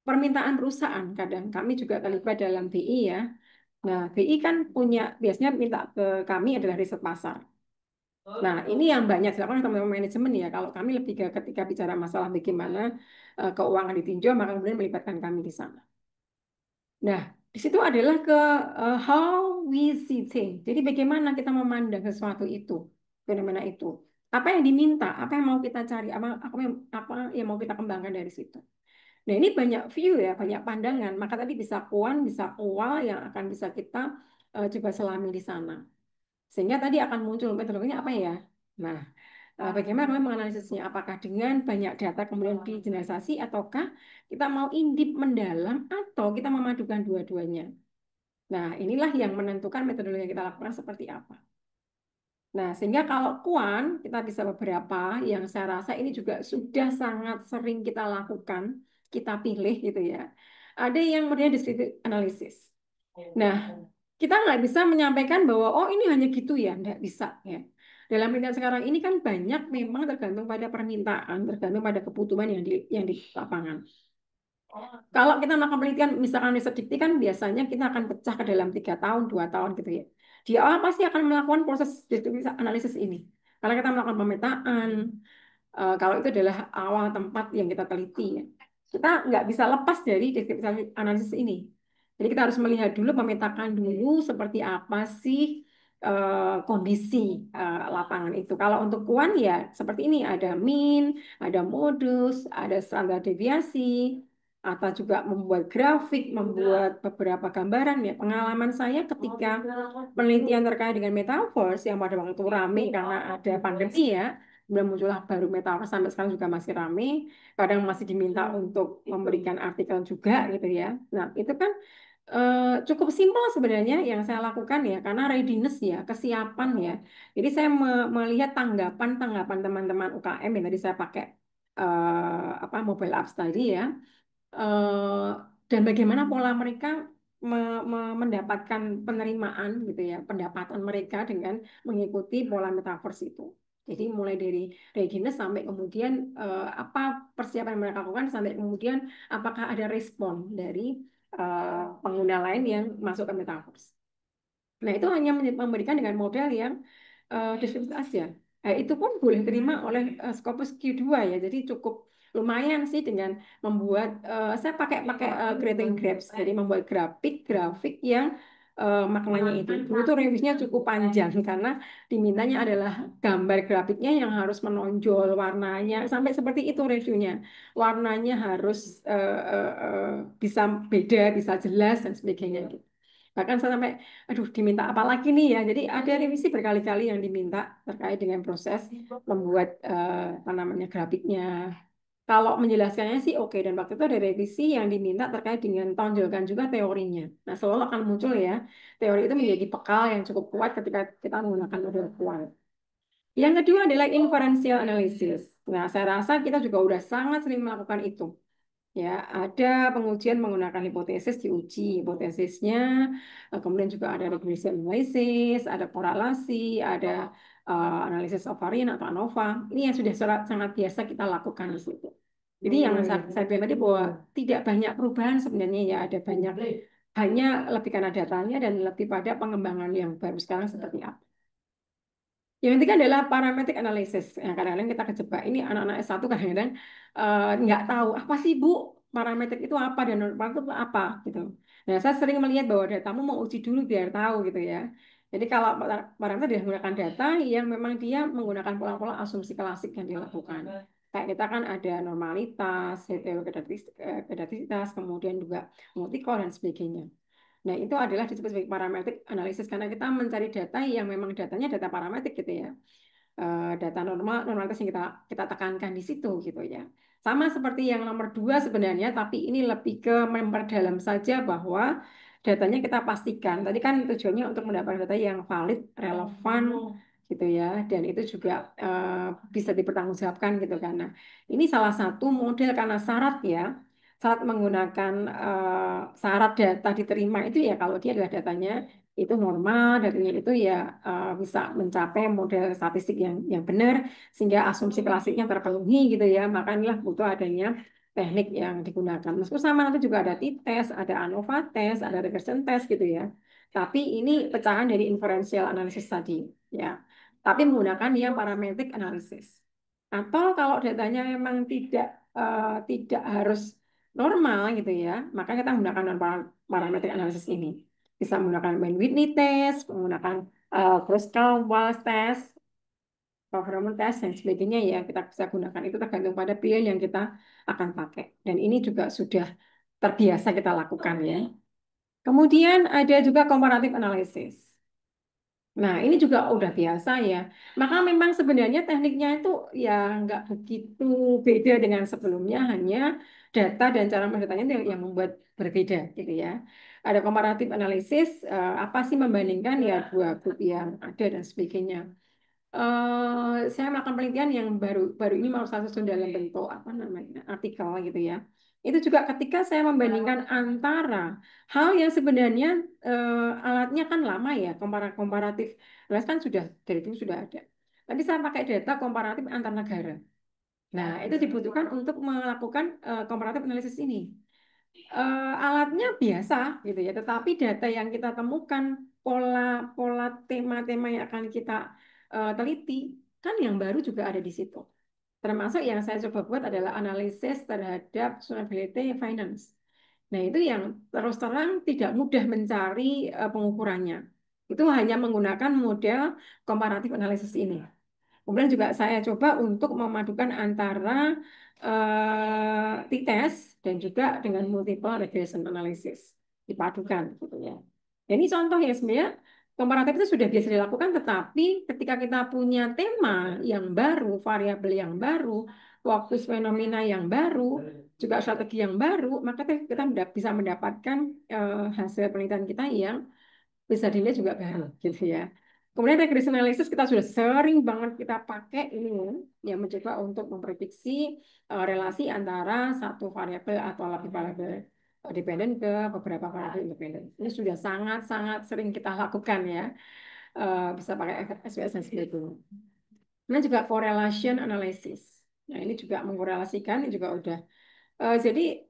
Speaker 6: permintaan perusahaan, kadang kami juga terlibat dalam BI ya. Nah, BI kan punya biasanya minta ke kami adalah riset pasar. Nah, ini yang banyak dilakukan teman-teman manajemen ya. Kalau kami lebih ke ketika bicara masalah bagaimana keuangan ditinjau, maka kemudian melibatkan kami di sana. Nah, di situ adalah ke how we see things. Jadi bagaimana kita memandang sesuatu itu, fenomena itu. Apa yang diminta, apa yang mau kita cari, apa yang mau kita kembangkan dari situ. Nah, ini banyak view ya, banyak pandangan. Maka tadi bisa kuan, bisa kual yang akan bisa kita coba selami di sana. Sehingga tadi akan muncul metodologinya apa ya? Nah, bagaimana menganalisisnya? Apakah dengan banyak data kemudian digeneralisasi ataukah kita mau indip mendalam atau kita memadukan dua-duanya? Nah, inilah yang menentukan metodologi yang kita lakukan seperti apa. Nah, sehingga kalau kuan kita bisa beberapa yang saya rasa ini juga sudah sangat sering kita lakukan, kita pilih gitu ya. Ada yang kemudian descriptive analysis. Nah, kita nggak bisa menyampaikan bahwa oh ini hanya gitu ya, nggak bisa ya. Dalam penelitian sekarang ini kan banyak memang tergantung pada permintaan, tergantung pada kebutuhan yang di lapangan. Kalau kita melakukan penelitian, misalkan riset dikti kan biasanya kita akan pecah ke dalam 3 tahun, 2 tahun gitu ya. Di awal pasti akan melakukan proses deskripsi analisis ini. Karena kita melakukan pemetaan, kalau itu adalah awal tempat yang kita teliti ya. Kita nggak bisa lepas dari deskripsi analisis ini. Jadi kita harus melihat dulu, memetakan dulu seperti apa sih kondisi lapangan itu. Kalau untuk kuan ya seperti ini, ada mean, ada modus, ada standar deviasi, atau juga membuat grafik, membuat beberapa gambaran ya. Pengalaman saya ketika penelitian terkait dengan metaverse yang pada waktu itu rame karena ada pandemi ya, belum muncullah baru metaverse, sampai sekarang juga masih rame, kadang masih diminta untuk memberikan artikel juga gitu ya. Nah, itu kan cukup simpel sebenarnya yang saya lakukan ya, karena readiness ya, kesiapan ya. Jadi saya melihat tanggapan teman-teman UKM yang tadi saya pakai mobile apps tadi ya, eh, dan bagaimana pola mereka mendapatkan penerimaan gitu ya, pendapatan mereka dengan mengikuti pola metaverse itu. Jadi mulai dari readiness sampai kemudian apa persiapan yang mereka lakukan, sampai kemudian apakah ada respon dari pengguna lain yang masuk ke metaverse. Nah, itu hanya memberikan dengan model yang deskriptif aja. Itu pun boleh terima oleh Scopus Q2 ya. Jadi cukup lumayan sih dengan membuat saya pakai pakai creating graphs. Jadi membuat grafik yang maknanya itu. Dulu tuh revisinya cukup panjang karena dimintanya adalah gambar grafiknya yang harus menonjol warnanya sampai seperti itu reviewnya. Warnanya harus bisa beda, bisa jelas dan sebagainya gitu. Bahkan saya sampai, aduh diminta apa lagi nih ya. Jadi ada revisi berkali-kali yang diminta terkait dengan proses membuat apa namanya grafiknya. Kalau menjelaskannya sih oke, dan waktu itu ada revisi yang diminta terkait dengan tonjolkan juga teorinya. Nah, selalu akan muncul ya, teori itu menjadi bekal yang cukup kuat ketika kita menggunakan model kual. Yang kedua adalah inferential analysis. Nah, saya rasa kita juga udah sangat sering melakukan itu. Ya, ada pengujian menggunakan hipotesis diuji, hipotesisnya, kemudian juga ada regression analysis, ada korelasi, ada analisis of variance atau ANOVA. Ini yang sudah sangat biasa kita lakukan di situ. Jadi yang saya bilang tadi bahwa tidak banyak perubahan sebenarnya ya, ada banyak, hanya lebih karena datanya dan lebih pada pengembangan yang baru sekarang seperti apa. Yang ketiga adalah parametric analysis. Yang kadang-kadang kita kejebak. Ini anak-anak S1 kadang-kadang nggak tahu apa sih Bu parametrik itu apa dan normal itu apa gitu. Nah, saya sering melihat bahwa datamu mau uji dulu biar tahu gitu ya. Jadi kalau parameter dia menggunakan data yang memang dia menggunakan pola-pola asumsi klasik yang dilakukan. Kayak kita kan ada normalitas, heterogeneititas, kemudian juga multicore dan sebagainya. Nah, itu adalah disebut sebagai parametric analysis karena kita mencari data yang memang datanya data parametrik gitu ya. Data normalitas yang kita tekankan di situ gitu ya. Sama seperti yang nomor 2 sebenarnya, tapi ini lebih ke memperdalam saja bahwa datanya kita pastikan. Tadi kan tujuannya untuk mendapatkan data yang valid, relevan gitu ya, dan itu juga bisa dipertanggungjawabkan gitu kan. Nah, ini salah satu model karena syarat ya. Saat menggunakan syarat data diterima itu ya kalau dia adalah datanya itu normal, datanya itu ya bisa mencapai model statistik yang benar sehingga asumsi klasiknya terpenuhi gitu ya. Makanya butuh adanya teknik yang digunakan. Meskipun sama nanti juga ada t-test, ada ANOVA test, ada regression test gitu ya. Tapi ini pecahan dari inferential analysis tadi ya. Tapi menggunakan yang parametric analysis. Atau kalau datanya memang tidak harus normal gitu ya, maka kita menggunakan non parametric analysis ini. Bisa menggunakan Mann-Whitney test, menggunakan Kruskal-Walsh test, performance test dan sebagainya ya, kita bisa gunakan itu tergantung pada pilihan yang kita akan pakai. Dan ini juga sudah terbiasa kita lakukan ya. Kemudian ada juga comparative analysis. Nah, ini juga udah biasa ya. Maka memang sebenarnya tekniknya itu ya nggak begitu beda dengan sebelumnya, hanya data dan cara mendatanya itu yang membuat berbeda gitu ya. Ada comparative analysis, apa sih membandingkan ya dua grup yang ada dan sebagainya. Saya melakukan penelitian yang baru ini mau saya susun dalam bentuk apa namanya artikel gitu ya. Itu juga ketika saya membandingkan antara hal yang sebenarnya alatnya kan lama ya, komparatif, kan sudah dari dulu sudah ada. Tapi saya pakai data komparatif antar negara. Nah, itu dibutuhkan untuk melakukan komparatif analisis ini. Alatnya biasa gitu ya, tetapi data yang kita temukan, pola-pola tema-tema yang akan kita teliti, kan yang baru juga ada di situ. Termasuk yang saya coba buat adalah analisis terhadap sustainability finance. Nah, itu yang terus terang tidak mudah mencari pengukurannya. Itu hanya menggunakan model komparatif analisis ini. Kemudian juga saya coba untuk memadukan antara t-test dan juga dengan multiple regression analysis. Dipadukan gitu ya. Ini contoh ya sebenarnya komparatif itu sudah biasa dilakukan, tetapi ketika kita punya tema yang baru, variabel yang baru, waktu fenomena yang baru, juga strategi yang baru, maka kita bisa mendapatkan hasil penelitian kita yang bisa dilihat juga baru gitu ya. Kemudian regression analysis kita sudah sering banget kita pakai ini ya, mencoba untuk memprediksi relasi antara satu variabel atau lebih variabel dependen ke beberapa variabel independen. Ini sudah sangat-sangat sering kita lakukan ya. Bisa pakai SPSS dan sebagainya. Kemudian juga correlation analysis. Nah, ini juga mengkorelasikan, ini juga udah. Jadi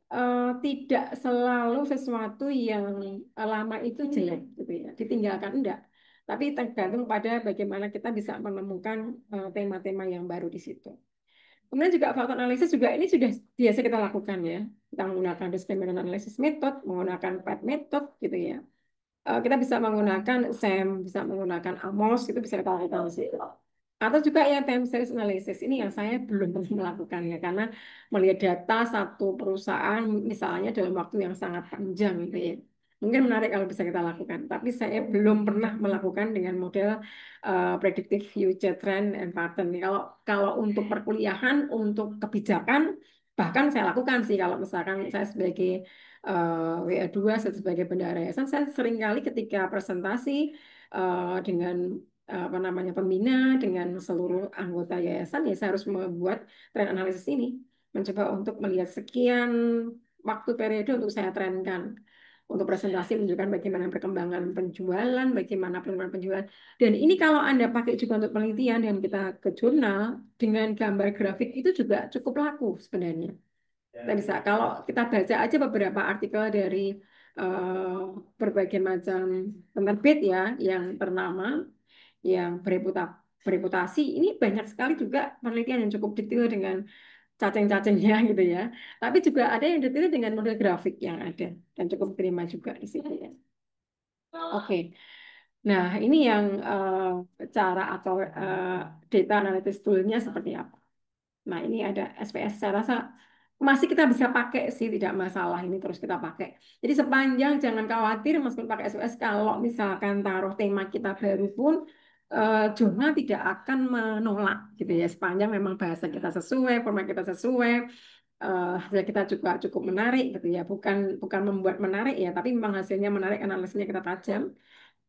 Speaker 6: tidak selalu sesuatu yang lama itu jelek gitu ya, ditinggalkan enggak. Tapi tergantung pada bagaimana kita bisa menemukan tema-tema yang baru di situ. Kemudian juga faktor analisis juga ini sudah biasa kita lakukan ya. Kita menggunakan discriminant analysis method, menggunakan PAT method gitu ya. Kita bisa menggunakan SAM, bisa menggunakan AMOS, itu bisa kita lakukan di situ. Atau juga yang time series analysis ini yang saya belum pernah melakukannya karena melihat data satu perusahaan misalnya dalam waktu yang sangat panjang gitu ya. Mungkin menarik kalau bisa kita lakukan, tapi saya belum pernah melakukan dengan model predictive future trend and pattern. Kalau kalau untuk perkuliahan, untuk kebijakan, bahkan saya lakukan sih kalau misalkan saya sebagai WA2 sebagai bendahara yayasan, saya seringkali ketika presentasi dengan apa namanya pembina dengan seluruh anggota yayasan ya saya harus membuat tren analisis ini, mencoba untuk melihat sekian waktu periode untuk saya trenkan untuk presentasi menunjukkan bagaimana perkembangan penjualan, bagaimana perkembangan penjualan. Dan ini kalau Anda pakai juga untuk penelitian dan kita ke jurnal dengan gambar grafik itu juga cukup laku sebenarnya. Kita bisa kalau kita baca aja beberapa artikel dari berbagai macam penerbit ya yang ternama yang bereputasi ini banyak sekali juga penelitian yang cukup detail dengan cacing-cacingnya gitu ya. Tapi juga ada yang detail dengan model grafik yang ada dan cukup terima juga di sini ya. Oke. Nah, ini yang cara atau data analytics tool-nya seperti apa. Nah, ini ada SPS. Saya rasa masih kita bisa pakai sih, tidak masalah ini terus kita pakai. Jadi sepanjang jangan khawatir meskipun pakai SPS kalau misalkan taruh tema kita baru pun jurnal tidak akan menolak gitu ya. Sepanjang memang bahasa kita sesuai, format kita sesuai, hasil kita juga cukup menarik gitu ya. Bukan bukan membuat menarik ya, tapi memang hasilnya menarik, analisisnya kita tajam.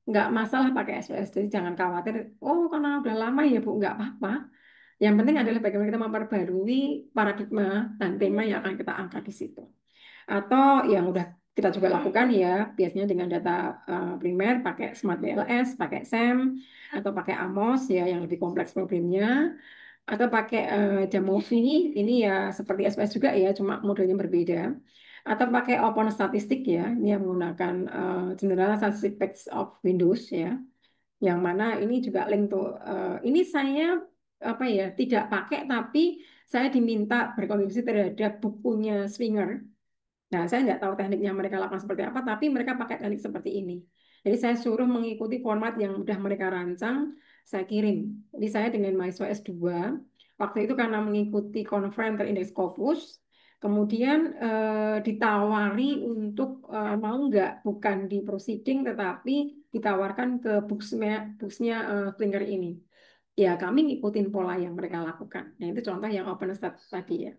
Speaker 6: Nggak masalah pakai SPS. Jadi jangan khawatir, oh karena udah lama ya Bu, nggak apa-apa. Yang penting adalah bagaimana kita memperbarui paradigma dan tema yang akan kita angkat di situ. Atau yang udah kita juga lakukan ya, biasanya dengan data primer pakai Smart BLS, pakai SAM, atau pakai AMOS ya yang lebih kompleks problemnya, atau pakai Jamovi, ini ya seperti SPS juga ya, cuma modelnya berbeda. Atau pakai Open Statistic ya, ini yang menggunakan General Statistics of Windows ya yang mana ini juga link tuh ini saya apa ya tidak pakai tapi saya diminta berkontribusi terhadap bukunya Swinger. Nah, saya nggak tahu tekniknya mereka lakukan seperti apa, tapi mereka pakai teknik seperti ini. Jadi saya suruh mengikuti format yang udah mereka rancang, saya kirim. Jadi saya dengan mahasiswa S2, waktu itu karena mengikuti conference Index Scopus, kemudian ditawari untuk mau nggak bukan di proceeding, tetapi ditawarkan ke booksnya Springer ini. Ya, kami ngikutin pola yang mereka lakukan. Nah, itu contoh yang OpenStat tadi ya.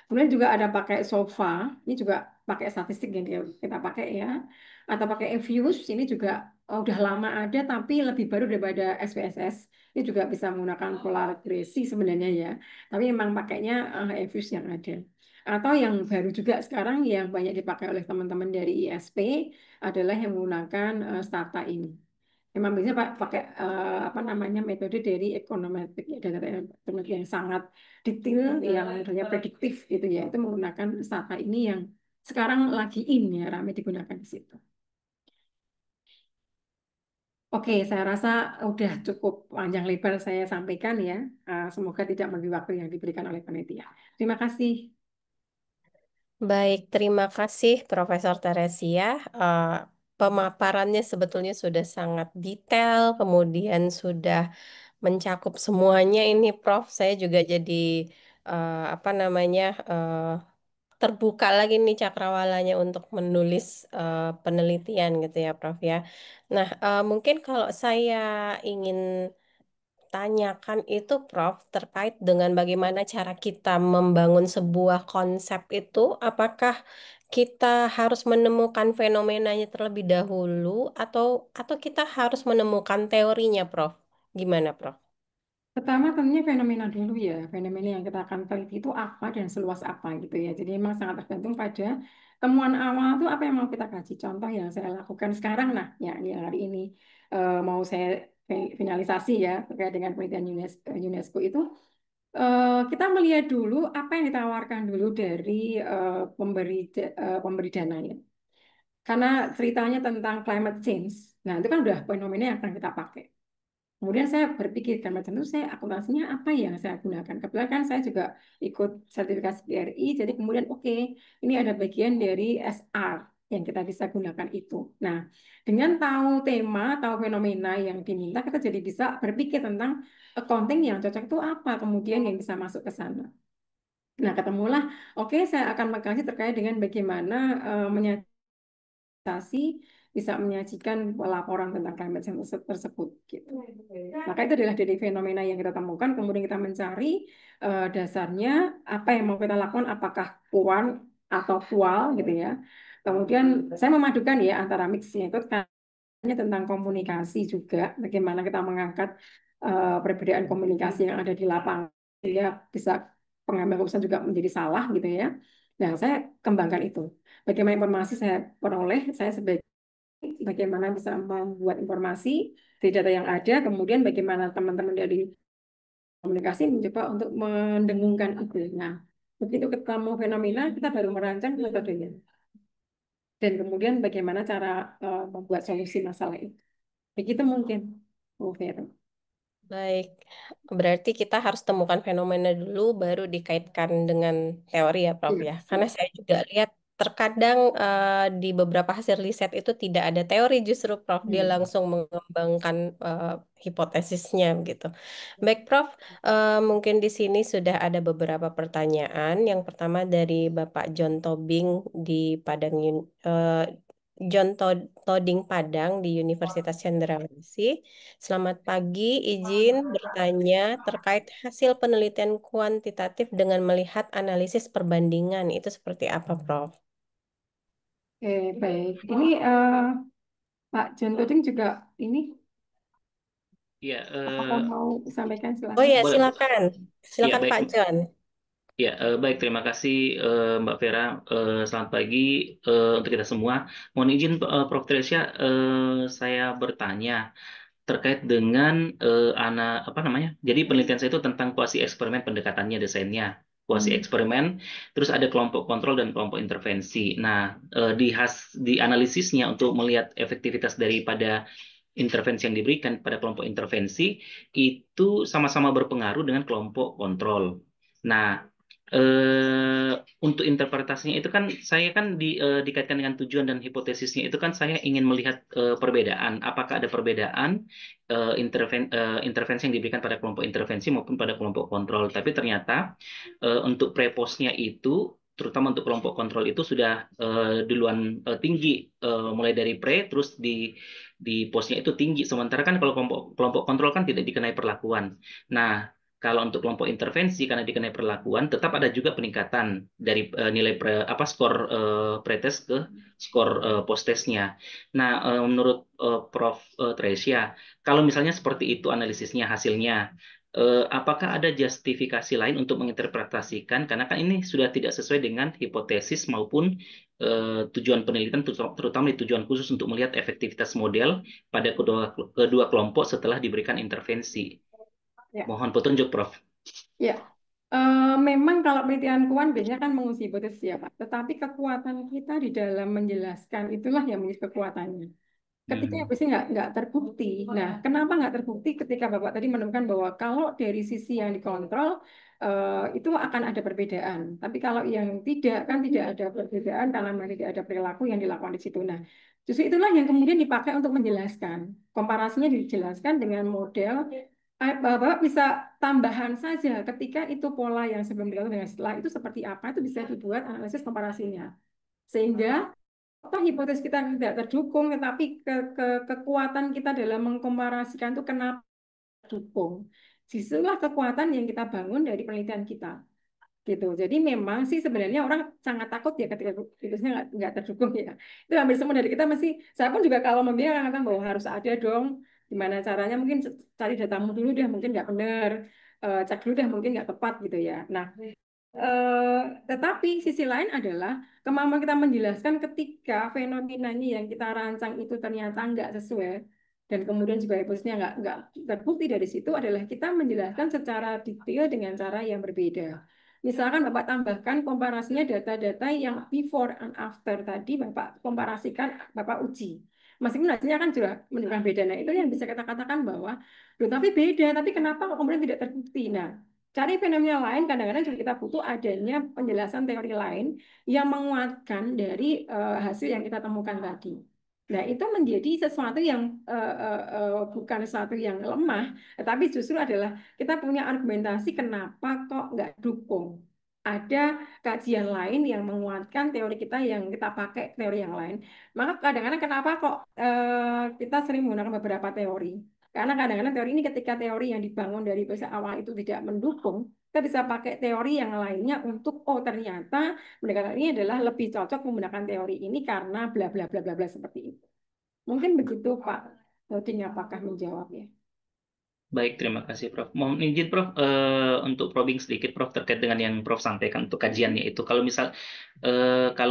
Speaker 6: Kemudian juga ada pakai sofa, ini juga pakai statistik yang kita pakai ya, atau pakai Evius, ini juga udah lama ada tapi lebih baru daripada SPSS. Ini juga bisa menggunakan pola regresi sebenarnya ya, tapi memang pakainya Evius yang ada. Atau yang baru juga sekarang yang banyak dipakai oleh teman-teman dari ISP adalah yang menggunakan Stata ini. Memang biasanya pakai apa namanya metode dari ekonometrik ya, data ekonometrik yang sangat detail, yang modelnya prediktif gitu ya. Itu menggunakan Stata ini yang sekarang lagi in ya, ramai digunakan di situ. Oke, saya rasa udah cukup panjang lebar saya sampaikan ya. Semoga tidak melebihi waktu yang diberikan oleh panitia. Terima kasih.
Speaker 4: Baik, terima kasih Profesor Teresia. pemaparannya sebetulnya sudah sangat detail, kemudian sudah mencakup semuanya ini, Prof. Saya juga jadi apa namanya terbuka lagi nih cakrawalanya untuk menulis penelitian gitu ya, Prof ya. Nah, mungkin kalau saya ingin tanyakan itu, Prof, terkait dengan bagaimana cara kita membangun sebuah konsep itu, apakah kita harus menemukan fenomenanya terlebih dahulu atau kita harus menemukan teorinya, Prof? Gimana, Prof?
Speaker 6: Pertama tentunya fenomena dulu ya, fenomena yang kita akan teliti itu apa dan seluas apa gitu ya. Jadi memang sangat tergantung pada temuan awal itu apa yang mau kita kaji. Contoh yang saya lakukan sekarang, nah ya ini hari ini mau saya finalisasi ya terkait dengan penelitian UNESCO itu kita melihat dulu apa yang ditawarkan dulu dari pemberi dana ya. Karena ceritanya tentang climate change, nah itu kan udah fenomena yang akan kita pakai. Kemudian saya berpikir, karena tentu saya akuntansinya apa yang saya gunakan. Kebetulan kan saya juga ikut sertifikasi BRI, jadi kemudian oke, ini ada bagian dari SR yang kita bisa gunakan itu. Nah, dengan tahu tema, tahu fenomena yang diminta, kita jadi bisa berpikir tentang accounting yang cocok itu apa, kemudian yang bisa masuk ke sana. Nah, ketemulah, oke, saya akan mengkaji terkait dengan bagaimana bisa menyajikan laporan tentang climate change tersebut gitu. Maka itu adalah dari fenomena yang kita temukan, kemudian kita mencari dasarnya apa yang mau kita lakukan, apakah kuan atau kual gitu ya. Kemudian saya memadukan ya antara mixnya itu hanya tentang komunikasi juga, bagaimana kita mengangkat perbedaan komunikasi yang ada di lapangan, ya bisa pengambil keputusan juga menjadi salah gitu ya. Nah, saya kembangkan itu. Bagaimana informasi saya peroleh, saya sebagai bagaimana bisa membuat informasi dari data yang ada, kemudian bagaimana teman-teman dari komunikasi mencoba untuk mendengungkan itu. Nah, begitu ketemu fenomena, kita baru merancang metodenya. Dan kemudian bagaimana cara membuat solusi masalah itu. Begitu mungkin, Bu Vero.
Speaker 4: Baik, berarti kita harus temukan fenomena dulu, baru dikaitkan dengan teori ya, Prof
Speaker 6: Iya,
Speaker 4: ya. Karena saya juga lihat terkadang di beberapa hasil riset itu tidak ada teori justru, Prof. Dia langsung mengembangkan hipotesisnya gitu. Baik, Prof. Mungkin di sini sudah ada beberapa pertanyaan. Yang pertama dari Bapak John Tobing di Padang, John Toding Padang di Universitas Cendrawasih. Selamat pagi, izin bertanya terkait hasil penelitian kuantitatif dengan melihat analisis perbandingan. Itu seperti apa, Prof?
Speaker 6: baik. Ini Pak John Toding juga ini,
Speaker 9: Ya,
Speaker 6: apakah mau disampaikan
Speaker 4: Oh
Speaker 6: silahkan.
Speaker 4: ya,
Speaker 9: boleh.
Speaker 4: silakan.
Speaker 9: Ya,
Speaker 4: Silakan
Speaker 9: baik.
Speaker 4: Pak John.
Speaker 9: Ya, baik. Terima kasih Mbak Vera. Selamat pagi untuk kita semua. Mohon izin Prof. Tresya, saya bertanya terkait dengan apa namanya? Jadi penelitian saya itu tentang kuasi eksperimen pendekatannya, desainnya. Kuasi eksperimen, terus ada kelompok kontrol dan kelompok intervensi. Nah, di analisisnya untuk melihat efektivitas daripada intervensi yang diberikan pada kelompok intervensi itu sama-sama berpengaruh dengan kelompok kontrol. Nah, untuk interpretasinya itu kan saya kan dikaitkan dengan tujuan dan hipotesisnya itu kan saya ingin melihat perbedaan. Apakah ada perbedaan intervensi yang diberikan pada kelompok intervensi maupun pada kelompok kontrol. Tapi ternyata untuk preposnya itu terutama untuk kelompok kontrol itu sudah duluan tinggi mulai dari pre terus di posnya itu tinggi. Sementara kan kalau kelompok kelompok kontrol kan tidak dikenai perlakuan. Nah, kalau untuk kelompok intervensi karena dikenai perlakuan tetap ada juga peningkatan dari nilai apa skor pretest ke skor post-testnya. Nah, menurut Prof. Tresya, kalau misalnya seperti itu analisisnya hasilnya, apakah ada justifikasi lain untuk menginterpretasikan karena kan ini sudah tidak sesuai dengan hipotesis maupun tujuan penelitian terutama di tujuan khusus untuk melihat efektivitas model pada kedua kelompok setelah diberikan intervensi.
Speaker 6: Ya.
Speaker 9: Mohon petunjuk, Prof.
Speaker 6: Ya, memang kalau penelitian kuan biasanya kan menguji hipotesis ya Pak. Tetapi kekuatan kita di dalam menjelaskan itulah yang menjadi kekuatannya. Ketika biasanya nggak terbukti. Nah, kenapa nggak terbukti? Ketika Bapak tadi menemukan bahwa kalau dari sisi yang dikontrol itu akan ada perbedaan. Tapi kalau yang tidak kan tidak ada perbedaan karena memang tidak ada perilaku yang dilakukan di situ. Nah, Justru itulah yang kemudian dipakai untuk menjelaskan. Komparasinya dijelaskan dengan model Bapak bisa tambahan saja ketika itu pola yang sebelum dikatakan dengan setelah itu seperti apa, itu bisa dibuat analisis komparasinya. Sehingga toh hipotesis kita tidak terdukung, tetapi kekuatan kita dalam mengkomparasikan itu kenapa dukung. Disitulah kekuatan yang kita bangun dari penelitian kita. Gitu. Jadi memang sih sebenarnya orang sangat takut ya ketika hipotetesnya nggak terdukung ya. Itu hampir semua dari kita masih, saya pun juga kalau membimbing mengatakan bahwa harus ada dong. Gimana caranya mungkin cari datamu dulu deh, mungkin nggak benar. Cek dulu deh, mungkin nggak tepat gitu ya. Nah, tetapi sisi lain adalah kemampuan kita menjelaskan ketika fenomenanya yang kita rancang itu ternyata nggak sesuai dan kemudian juga hipotesisnya nggak terbukti dari situ adalah kita menjelaskan secara detail dengan cara yang berbeda. Misalkan Bapak tambahkan komparasinya data-data yang before and after tadi Bapak komparasikan, Bapak uji. Meskipun hasilnya kan juga menunjukkan beda. Nah, itu yang bisa kita katakan bahwa, loh tapi beda, tapi kenapa kok kemudian tidak terbukti? Nah, cari fenomena lain, kadang-kadang juga kita butuh adanya penjelasan teori lain yang menguatkan dari hasil yang kita temukan tadi. Nah, itu menjadi sesuatu yang bukan sesuatu yang lemah, tetapi justru adalah kita punya argumentasi kenapa kok nggak dukung. Ada kajian lain yang menguatkan teori kita yang kita pakai teori yang lain. Maka kadang-kadang kenapa kok kita sering menggunakan beberapa teori. Karena kadang-kadang teori ini ketika teori yang dibangun dari bahasa awal itu tidak mendukung, kita bisa pakai teori yang lainnya untuk, oh ternyata pendekatan ini adalah lebih cocok menggunakan teori ini karena bla bla bla bla bla seperti itu. Mungkin begitu Pak Doding, apakah menjawab ya?
Speaker 9: Baik, terima kasih Prof. Mohon izin Prof, untuk probing sedikit Prof terkait dengan yang Prof sampaikan untuk kajiannya itu. Kalau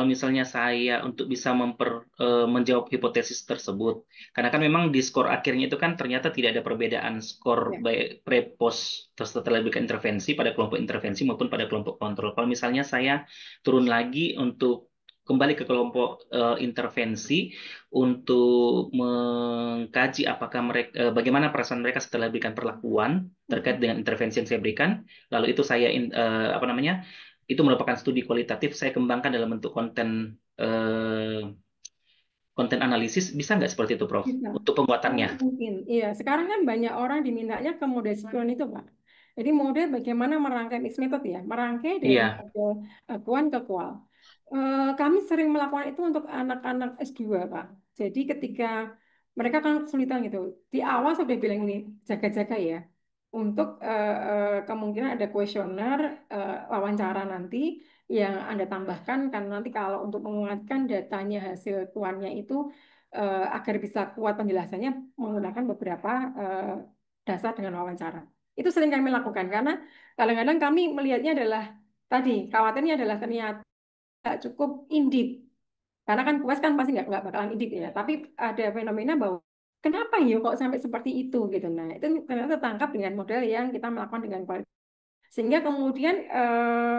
Speaker 9: misalnya saya untuk bisa menjawab hipotesis tersebut, karena kan memang di skor akhirnya itu kan ternyata tidak ada perbedaan skor
Speaker 6: Ya.
Speaker 9: baik pre-post setelah diberikan intervensi pada kelompok intervensi maupun pada kelompok kontrol. Kalau misalnya saya turun lagi untuk kembali ke kelompok intervensi untuk mengkaji apakah mereka bagaimana perasaan mereka setelah diberikan perlakuan terkait dengan intervensi yang saya berikan, lalu itu saya apa namanya, itu merupakan studi kualitatif, saya kembangkan dalam bentuk konten analisis. Bisa nggak seperti itu Prof
Speaker 6: Bisa.
Speaker 9: untuk pembuatannya?
Speaker 6: Mungkin. Iya, sekarang kan banyak orang dimintanya ke model sinkron itu, Pak. Jadi model bagaimana merangkai mixed method ya, merangkai dari
Speaker 9: Iya.
Speaker 6: model kuan ke kual. Kami sering melakukan itu untuk anak-anak S2, Pak. Jadi ketika mereka kan kesulitan gitu, di awal saya sudah bilang ini, jaga-jaga ya. Untuk kemungkinan ada kuesioner wawancara nanti yang Anda tambahkan, karena nanti kalau untuk menguatkan datanya hasil kuannya itu agar bisa kuat penjelasannya menggunakan beberapa dasar dengan wawancara. Itu sering kami lakukan karena kadang-kadang kami melihatnya adalah tadi khawatirnya adalah ternyata nggak cukup indip. Karena kan puas kan pasti nggak bakalan indip ya. Tapi ada fenomena bahwa kenapa ya kok sampai seperti itu gitu. Nah itu ternyata tertangkap dengan model yang kita melakukan dengan kualitas. Sehingga kemudian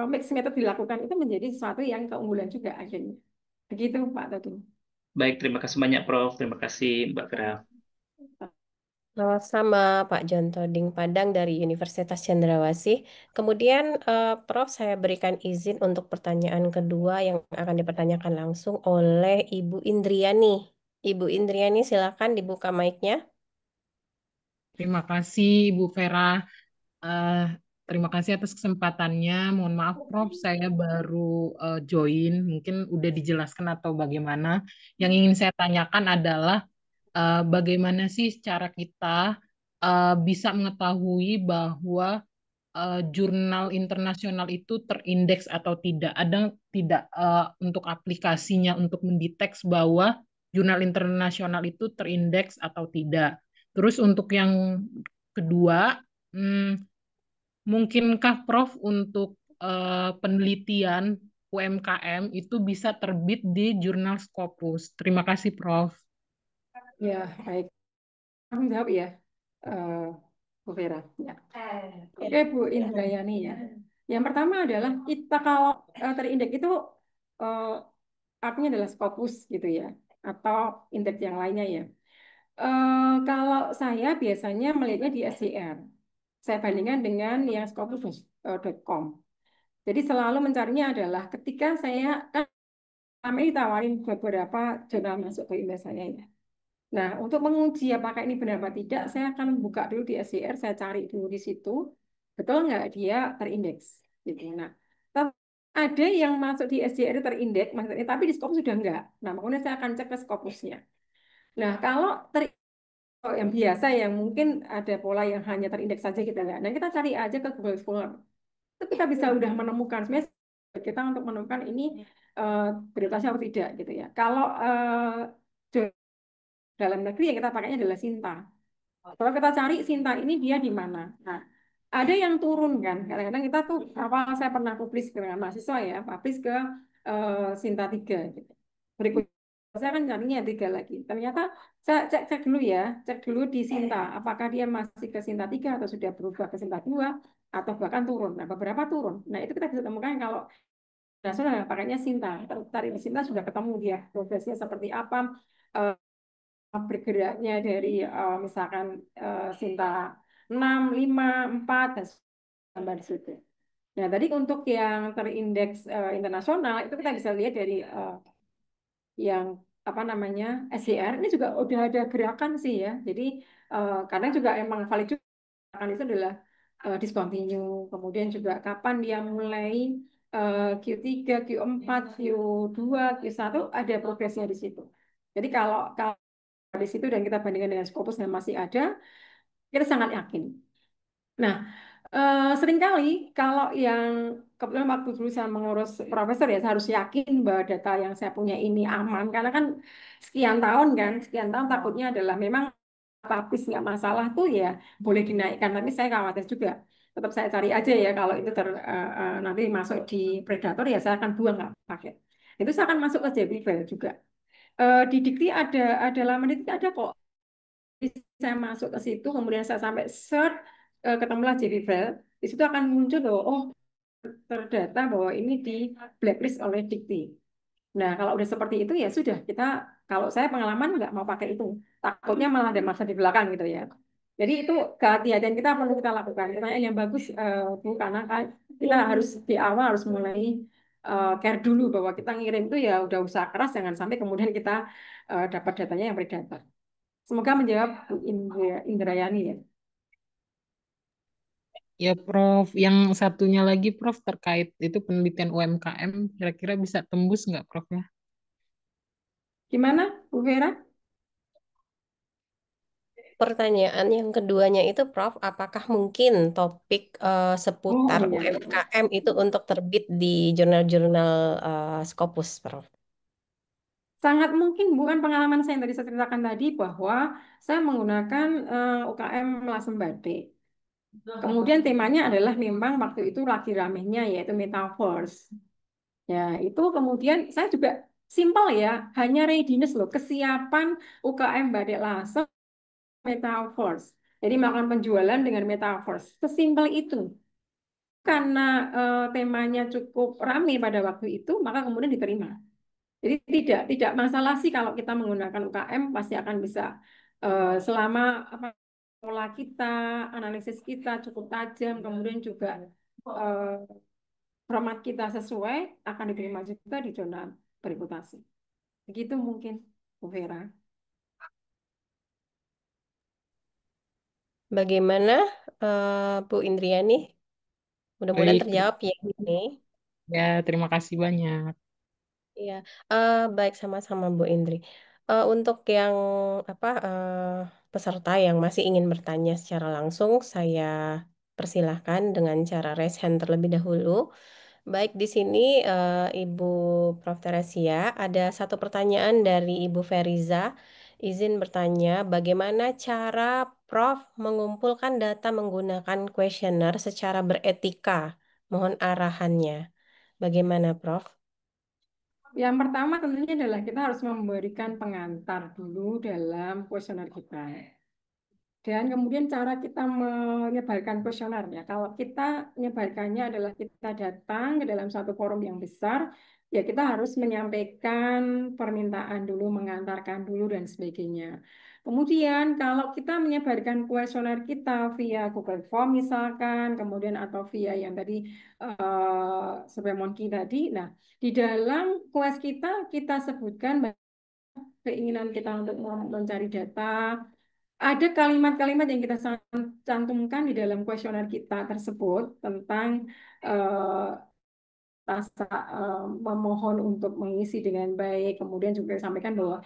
Speaker 6: mixed method dilakukan itu menjadi sesuatu yang keunggulan juga akhirnya. Begitu Pak Todung.
Speaker 9: Baik, terima kasih banyak Prof. Terima kasih Mbak Vera.
Speaker 4: Sama Pak Jonto Ding Padang dari Universitas Cendrawasih. Kemudian Prof, saya berikan izin untuk pertanyaan kedua yang akan dipertanyakan langsung oleh Ibu Indriani. Ibu Indriani, silakan dibuka mic-nya.
Speaker 10: Terima kasih Ibu Vera. Eh, Terima kasih atas kesempatannya. Mohon maaf Prof, saya baru join. Mungkin udah dijelaskan atau bagaimana. Yang ingin saya tanyakan adalah bagaimana sih cara kita bisa mengetahui bahwa jurnal internasional itu terindeks atau tidak? Ada tidak untuk aplikasinya untuk mendeteksi bahwa jurnal internasional itu terindeks atau tidak? Terus untuk yang kedua, mungkinkah Prof untuk penelitian UMKM itu bisa terbit di jurnal Scopus? Terima kasih Prof.
Speaker 6: Ya, baik. Aku jawab ya, Bu Vera. Ya. Oke, Bu Indrayani ya. Yang pertama adalah kita kalau terindeks itu eh, artinya adalah Scopus gitu ya, atau indeks yang lainnya ya. Kalau saya biasanya melihatnya di SCR. Saya bandingkan dengan yang scopus.com. Jadi selalu mencarinya adalah ketika saya kan kami ditawarin beberapa jurnal masuk ke email saya ya. Nah, untuk menguji apakah ini benar apa tidak, saya akan buka dulu di SCR, saya cari dulu di situ, betul nggak dia terindeks. Gitu. Nah, ada yang masuk di SCR terindeks, maksudnya, tapi di Scopus sudah enggak. Nah, makanya saya akan cek ke Scopusnya. Nah, kalau yang biasa yang mungkin ada pola yang hanya terindeks saja kita nggak. Nah, kita cari aja ke Google Scholar. Itu kita bisa udah menemukan sebenarnya kita untuk menemukan ini prioritasnya atau tidak gitu ya. Kalau dalam negeri yang kita pakainya adalah Sinta. Kalau kita cari Sinta ini dia di mana? Nah, ada yang turun kan. Kadang-kadang kita tuh awal saya pernah publis dengan mahasiswa ya, publis ke Sinta 3 gitu. Berikutnya saya kan carinya yang 3 lagi. Ternyata saya cek dulu ya, cek dulu di Sinta, apakah dia masih ke Sinta 3 atau sudah berubah ke Sinta 2 atau bahkan turun. Nah, beberapa turun. Nah, itu kita bisa temukan kalau sudah pakainya Sinta. Tarik di Sinta sudah ketemu dia progresnya seperti apa, eh, bergeraknya dari misalkan Sinta 6, 5, 4 dan tambah di situ. Nah, tadi untuk yang terindeks internasional itu kita bisa lihat dari yang apa namanya SCR ini juga udah ada gerakan sih ya. Jadi kadang juga emang valid juga gerakan itu adalah discontinue. Kemudian juga kapan dia mulai Q3, Q4, Q2, Q1 ada progresnya di situ. Jadi kalau di situ dan kita bandingkan dengan Scopus yang masih ada, kita sangat yakin. Nah, seringkali kalau yang kebetulan waktu dulu saya mengurus profesor ya, saya harus yakin bahwa data yang saya punya ini aman karena kan sekian tahun takutnya adalah memang publish nggak masalah tuh ya boleh dinaikkan, tapi saya khawatir juga. Tetap saya cari aja ya kalau itu nanti masuk di predator ya saya akan buang nggak pakai. Itu saya akan masuk ke JBVL juga. Di Dikti ada laman Dikti ada kok. Saya masuk ke situ, kemudian saya sampai search, ketemulah JBVL. Di situ akan muncul loh, oh terdata bahwa ini di blacklist oleh Dikti. Nah, kalau udah seperti itu ya sudah kita kalau saya pengalaman nggak mau pakai itu. Takutnya malah ada masa di belakang gitu ya. Jadi itu kehati-hatian kita perlu kita lakukan. Pertanyaan yang bagus Bu, karena kita harus di awal harus mulai care dulu bahwa kita ngirim itu ya udah usaha keras jangan sampai kemudian kita dapat datanya yang predator. Semoga menjawab Bu Indrayani ya.
Speaker 10: Ya, Prof. Yang satunya lagi, Prof, terkait itu penelitian UMKM, kira-kira bisa tembus nggak, Prof, ya?
Speaker 6: Gimana Bu Vera?
Speaker 4: Pertanyaan yang keduanya itu, Prof, apakah mungkin topik seputar
Speaker 6: Oh iya.
Speaker 4: UMKM itu untuk terbit di jurnal-jurnal Scopus, Prof?
Speaker 6: Sangat mungkin bukan pengalaman saya yang tadi saya ceritakan tadi bahwa saya menggunakan UKM Lasem Batik. Kemudian temanya adalah memang waktu itu lagi ramenya yaitu metaverse. Ya, itu kemudian saya juga simpel ya, hanya readiness loh, kesiapan UKM Batik Lasem metaverse. Jadi melakukan penjualan dengan metaverse. Sesimpel itu. Karena temanya cukup ramai pada waktu itu, maka kemudian diterima. Jadi tidak masalah sih kalau kita menggunakan UKM pasti akan bisa selama apa pola kita, analisis kita cukup tajam, kemudian juga eh, format kita sesuai akan diterima juga di jurnal bereputasi. Begitu mungkin, Bu Vera.
Speaker 4: Bagaimana Bu Indriani? Mudah-mudahan
Speaker 10: Baik,
Speaker 4: terjawab ya ini.
Speaker 10: ya, terima kasih banyak.
Speaker 4: Iya, baik sama-sama Bu Indri. Untuk yang apa peserta yang masih ingin bertanya secara langsung, saya persilahkan dengan cara raise hand terlebih dahulu. Baik, di sini Ibu Prof. Teresia, ada satu pertanyaan dari Ibu Feriza. Izin bertanya, bagaimana cara Prof mengumpulkan data menggunakan kuesioner secara beretika? Mohon arahannya. Bagaimana, Prof?
Speaker 6: Yang pertama tentunya adalah kita harus memberikan pengantar dulu dalam kuesioner kita. Dan kemudian cara kita menyebarkan kuesionernya. Kalau kita menyebarkannya adalah kita datang ke dalam satu forum yang besar, ya kita harus menyampaikan permintaan dulu, mengantarkan dulu dan sebagainya. Kemudian kalau kita menyebarkan kuesioner kita via Google Form misalkan, kemudian atau via yang tadi SurveyMonkey tadi, nah di dalam kues kita sebutkan keinginan kita untuk mencari data, ada kalimat-kalimat yang kita cantumkan di dalam kuesioner kita tersebut tentang eh, rasa memohon untuk mengisi dengan baik, kemudian juga sampaikan bahwa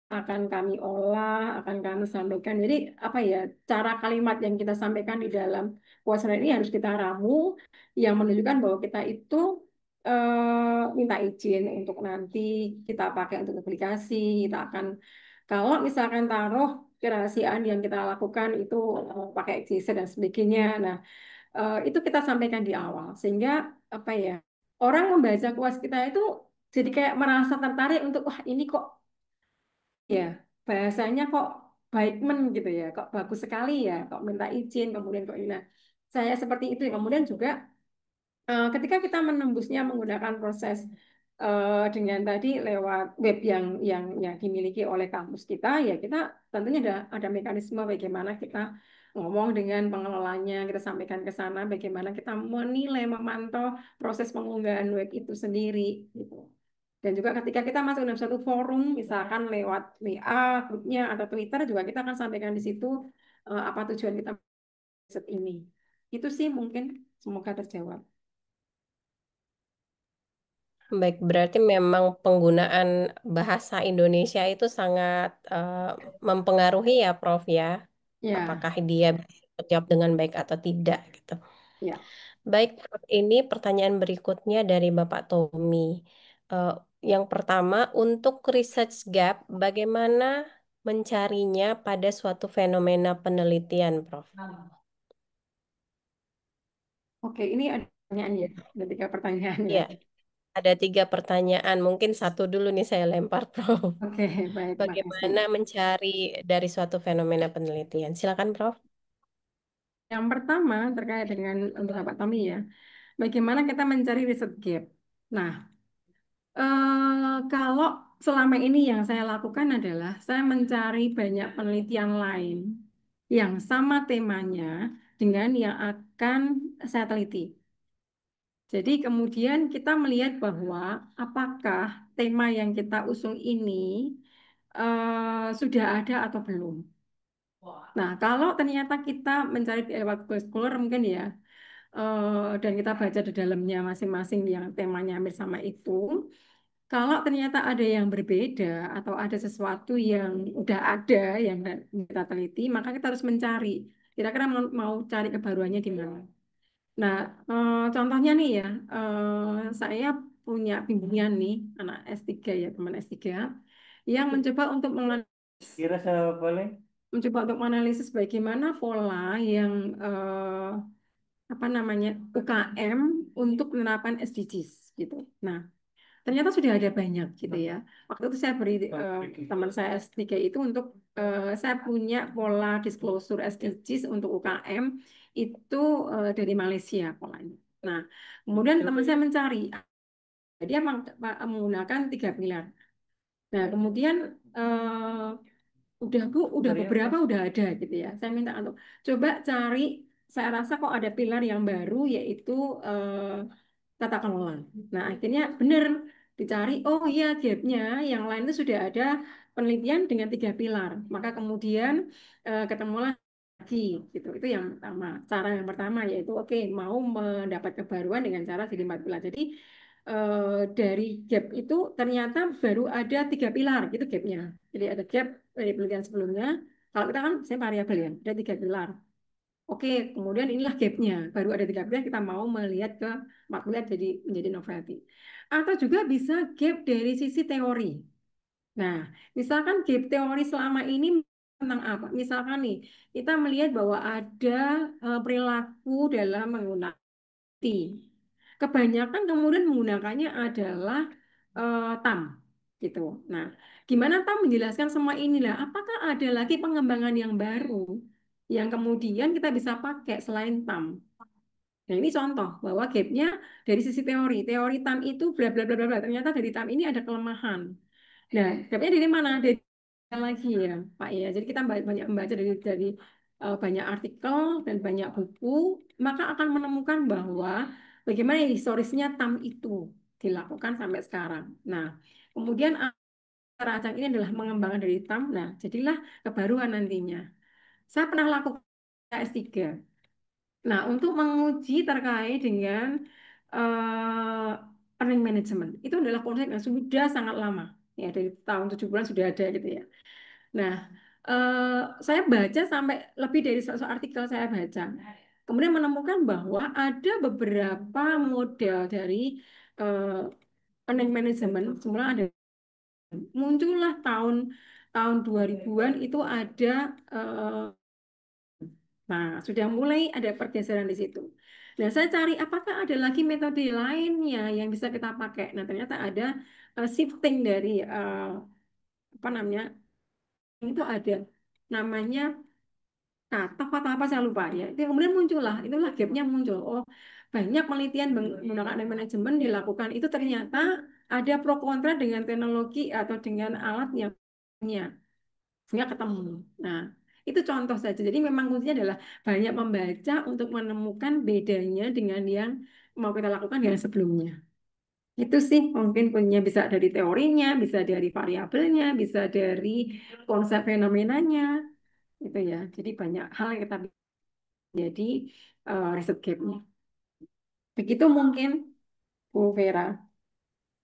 Speaker 6: akan kami olah, akan kami sampaikan. Jadi apa ya, cara kalimat yang kita sampaikan di dalam kuesioner ini harus kita ramu, yang menunjukkan bahwa kita itu minta izin untuk nanti kita pakai untuk publikasi. Kita akan, kalau misalkan taruh kerahasiaan yang kita lakukan itu pakai XYZ dan sebagainya. Nah, itu kita sampaikan di awal sehingga apa ya, orang membaca kuas kita itu jadi kayak merasa tertarik untuk wah ini kok ya bahasanya kok baik gitu ya, kok bagus sekali ya, kok minta izin kemudian kok ini. Nah, saya seperti itu. Kemudian juga ketika kita menembusnya menggunakan proses dengan tadi lewat web yang dimiliki oleh kampus kita, ya kita tentunya ada mekanisme bagaimana kita ngomong dengan pengelolanya, kita sampaikan ke sana bagaimana kita menilai, memantau proses pengunggahan web itu sendiri gitu. Dan juga ketika kita masuk dalam satu forum, misalkan lewat WA, grupnya atau Twitter, juga kita akan sampaikan di situ apa tujuan kita riset ini. Itu sih mungkin, semoga terjawab.
Speaker 4: Baik, berarti memang penggunaan bahasa Indonesia itu sangat mempengaruhi ya, Prof ya.
Speaker 6: Ya,
Speaker 4: Apakah dia bisa terjawab dengan baik atau tidak gitu.
Speaker 6: ya.
Speaker 4: Baik, Prof, ini pertanyaan berikutnya dari Bapak Tommy. Eh, yang pertama, untuk research gap, bagaimana mencarinya pada suatu fenomena penelitian, Prof?
Speaker 6: Oke, ini ada pertanyaan ya, ada 3 pertanyaan ya.
Speaker 4: Ya, ada 3 pertanyaan. Mungkin satu dulu nih saya lempar, Prof.
Speaker 6: Oke, baik, makasih.
Speaker 4: Bagaimana mencari dari suatu fenomena penelitian? Silakan, Prof.
Speaker 6: Yang pertama terkait dengan untuk Pak Tommy ya, bagaimana kita mencari riset gap. Nah, kalau selama ini yang saya lakukan adalah saya mencari banyak penelitian lain yang sama temanya dengan yang akan saya teliti. Jadi kemudian kita melihat bahwa apakah tema yang kita usung ini sudah ada atau belum. Nah, kalau ternyata kita mencari lewat Google Scholar mungkin ya, dan kita baca di dalamnya masing-masing yang temanya hampir sama itu, kalau ternyata ada yang berbeda atau ada sesuatu yang udah ada yang kita teliti, maka kita harus mencari. Kira-kira mau cari kebaruannya di mana. Nah, contohnya nih ya, saya punya bimbingan nih, anak S3 ya, teman S3, yang
Speaker 11: Kira saya boleh?
Speaker 6: mencoba untuk menganalisis bagaimana pola yang apa namanya UKM untuk penerapan SDGs gitu. Nah, ternyata sudah ada banyak gitu ya. Waktu itu saya beri teman saya S3 itu untuk saya punya pola disclosure SDGs untuk UKM itu dari Malaysia polanya. Nah, kemudian teman saya mencari, dia menggunakan 3 pilar. Nah, kemudian udah Bu, udah beberapa udah ada gitu ya. Saya minta untuk coba cari, saya rasa kok ada pilar yang baru yaitu tata kelola. Nah, akhirnya benar dicari, oh iya gapnya yang lain itu sudah ada penelitian dengan 3 pilar. Maka kemudian ketemulah lagi gitu. Itu yang pertama. Cara yang pertama yaitu oke, mau mendapat kebaruan dengan cara jadi 4 pilar. Jadi dari gap itu ternyata baru ada 3 pilar gitu gapnya. Jadi ada gap dari penelitian sebelumnya. Kalau kita kan saya variabel ya, ada 3 pilar. Oke, kemudian inilah gapnya. Baru ada 3 pilar, kita mau melihat ke 4 pilar jadi menjadi novelty. Atau juga bisa gap dari sisi teori. Nah, misalkan gap teori selama ini tentang apa? Misalkan nih, kita melihat bahwa ada perilaku dalam menggunakan IT. Kebanyakan kemudian menggunakannya adalah TAM gitu. Nah, gimana TAM menjelaskan semua inilah? Apakah ada lagi pengembangan yang baru yang kemudian kita bisa pakai selain TAM? Nah, ini contoh bahwa gapnya dari sisi teori. Teori TAM itu bla bla bla bla bla. Ternyata dari TAM ini ada kelemahan. Nah, gapnya dari mana? Dari lagi ya, Pak ya. Jadi kita banyak membaca dari banyak artikel dan banyak buku, maka akan menemukan bahwa bagaimana historisnya TAM itu dilakukan sampai sekarang. Nah, kemudian Rancang ini adalah mengembangkan dari TAM. Nah, jadilah kebaruan nantinya. Saya pernah lakukan S3. Nah, untuk menguji terkait dengan eh earning management, itu adalah konsep yang sudah sangat lama. Ya, dari tahun 70-an sudah ada gitu ya. Nah, saya baca sampai lebih dari 100 artikel saya baca. Kemudian menemukan bahwa ada beberapa model dari earning management, semula ada muncullah tahun tahun 2000-an itu ada nah, sudah mulai ada pergeseran di situ. Nah, saya cari apakah ada lagi metode lainnya yang bisa kita pakai. Nah, ternyata ada shifting dari apa namanya? Itu ada namanya kata apa saya lupa ya. Itu kemudian muncullah, itulah gapnya muncul. Oh, banyak penelitian menggunakan manajemen dilakukan itu ternyata ada pro kontra dengan teknologi atau dengan alat yang sehingga ketemu. Nah, itu contoh saja. Jadi memang kuncinya adalah banyak membaca untuk menemukan bedanya dengan yang mau kita lakukan yang sebelumnya. Itu sih mungkin punya bisa dari teorinya, bisa dari variabelnya, bisa dari konsep fenomenanya, gitu ya. Jadi banyak hal yang kita jadi riset gapnya. Begitu mungkin Bu Vera.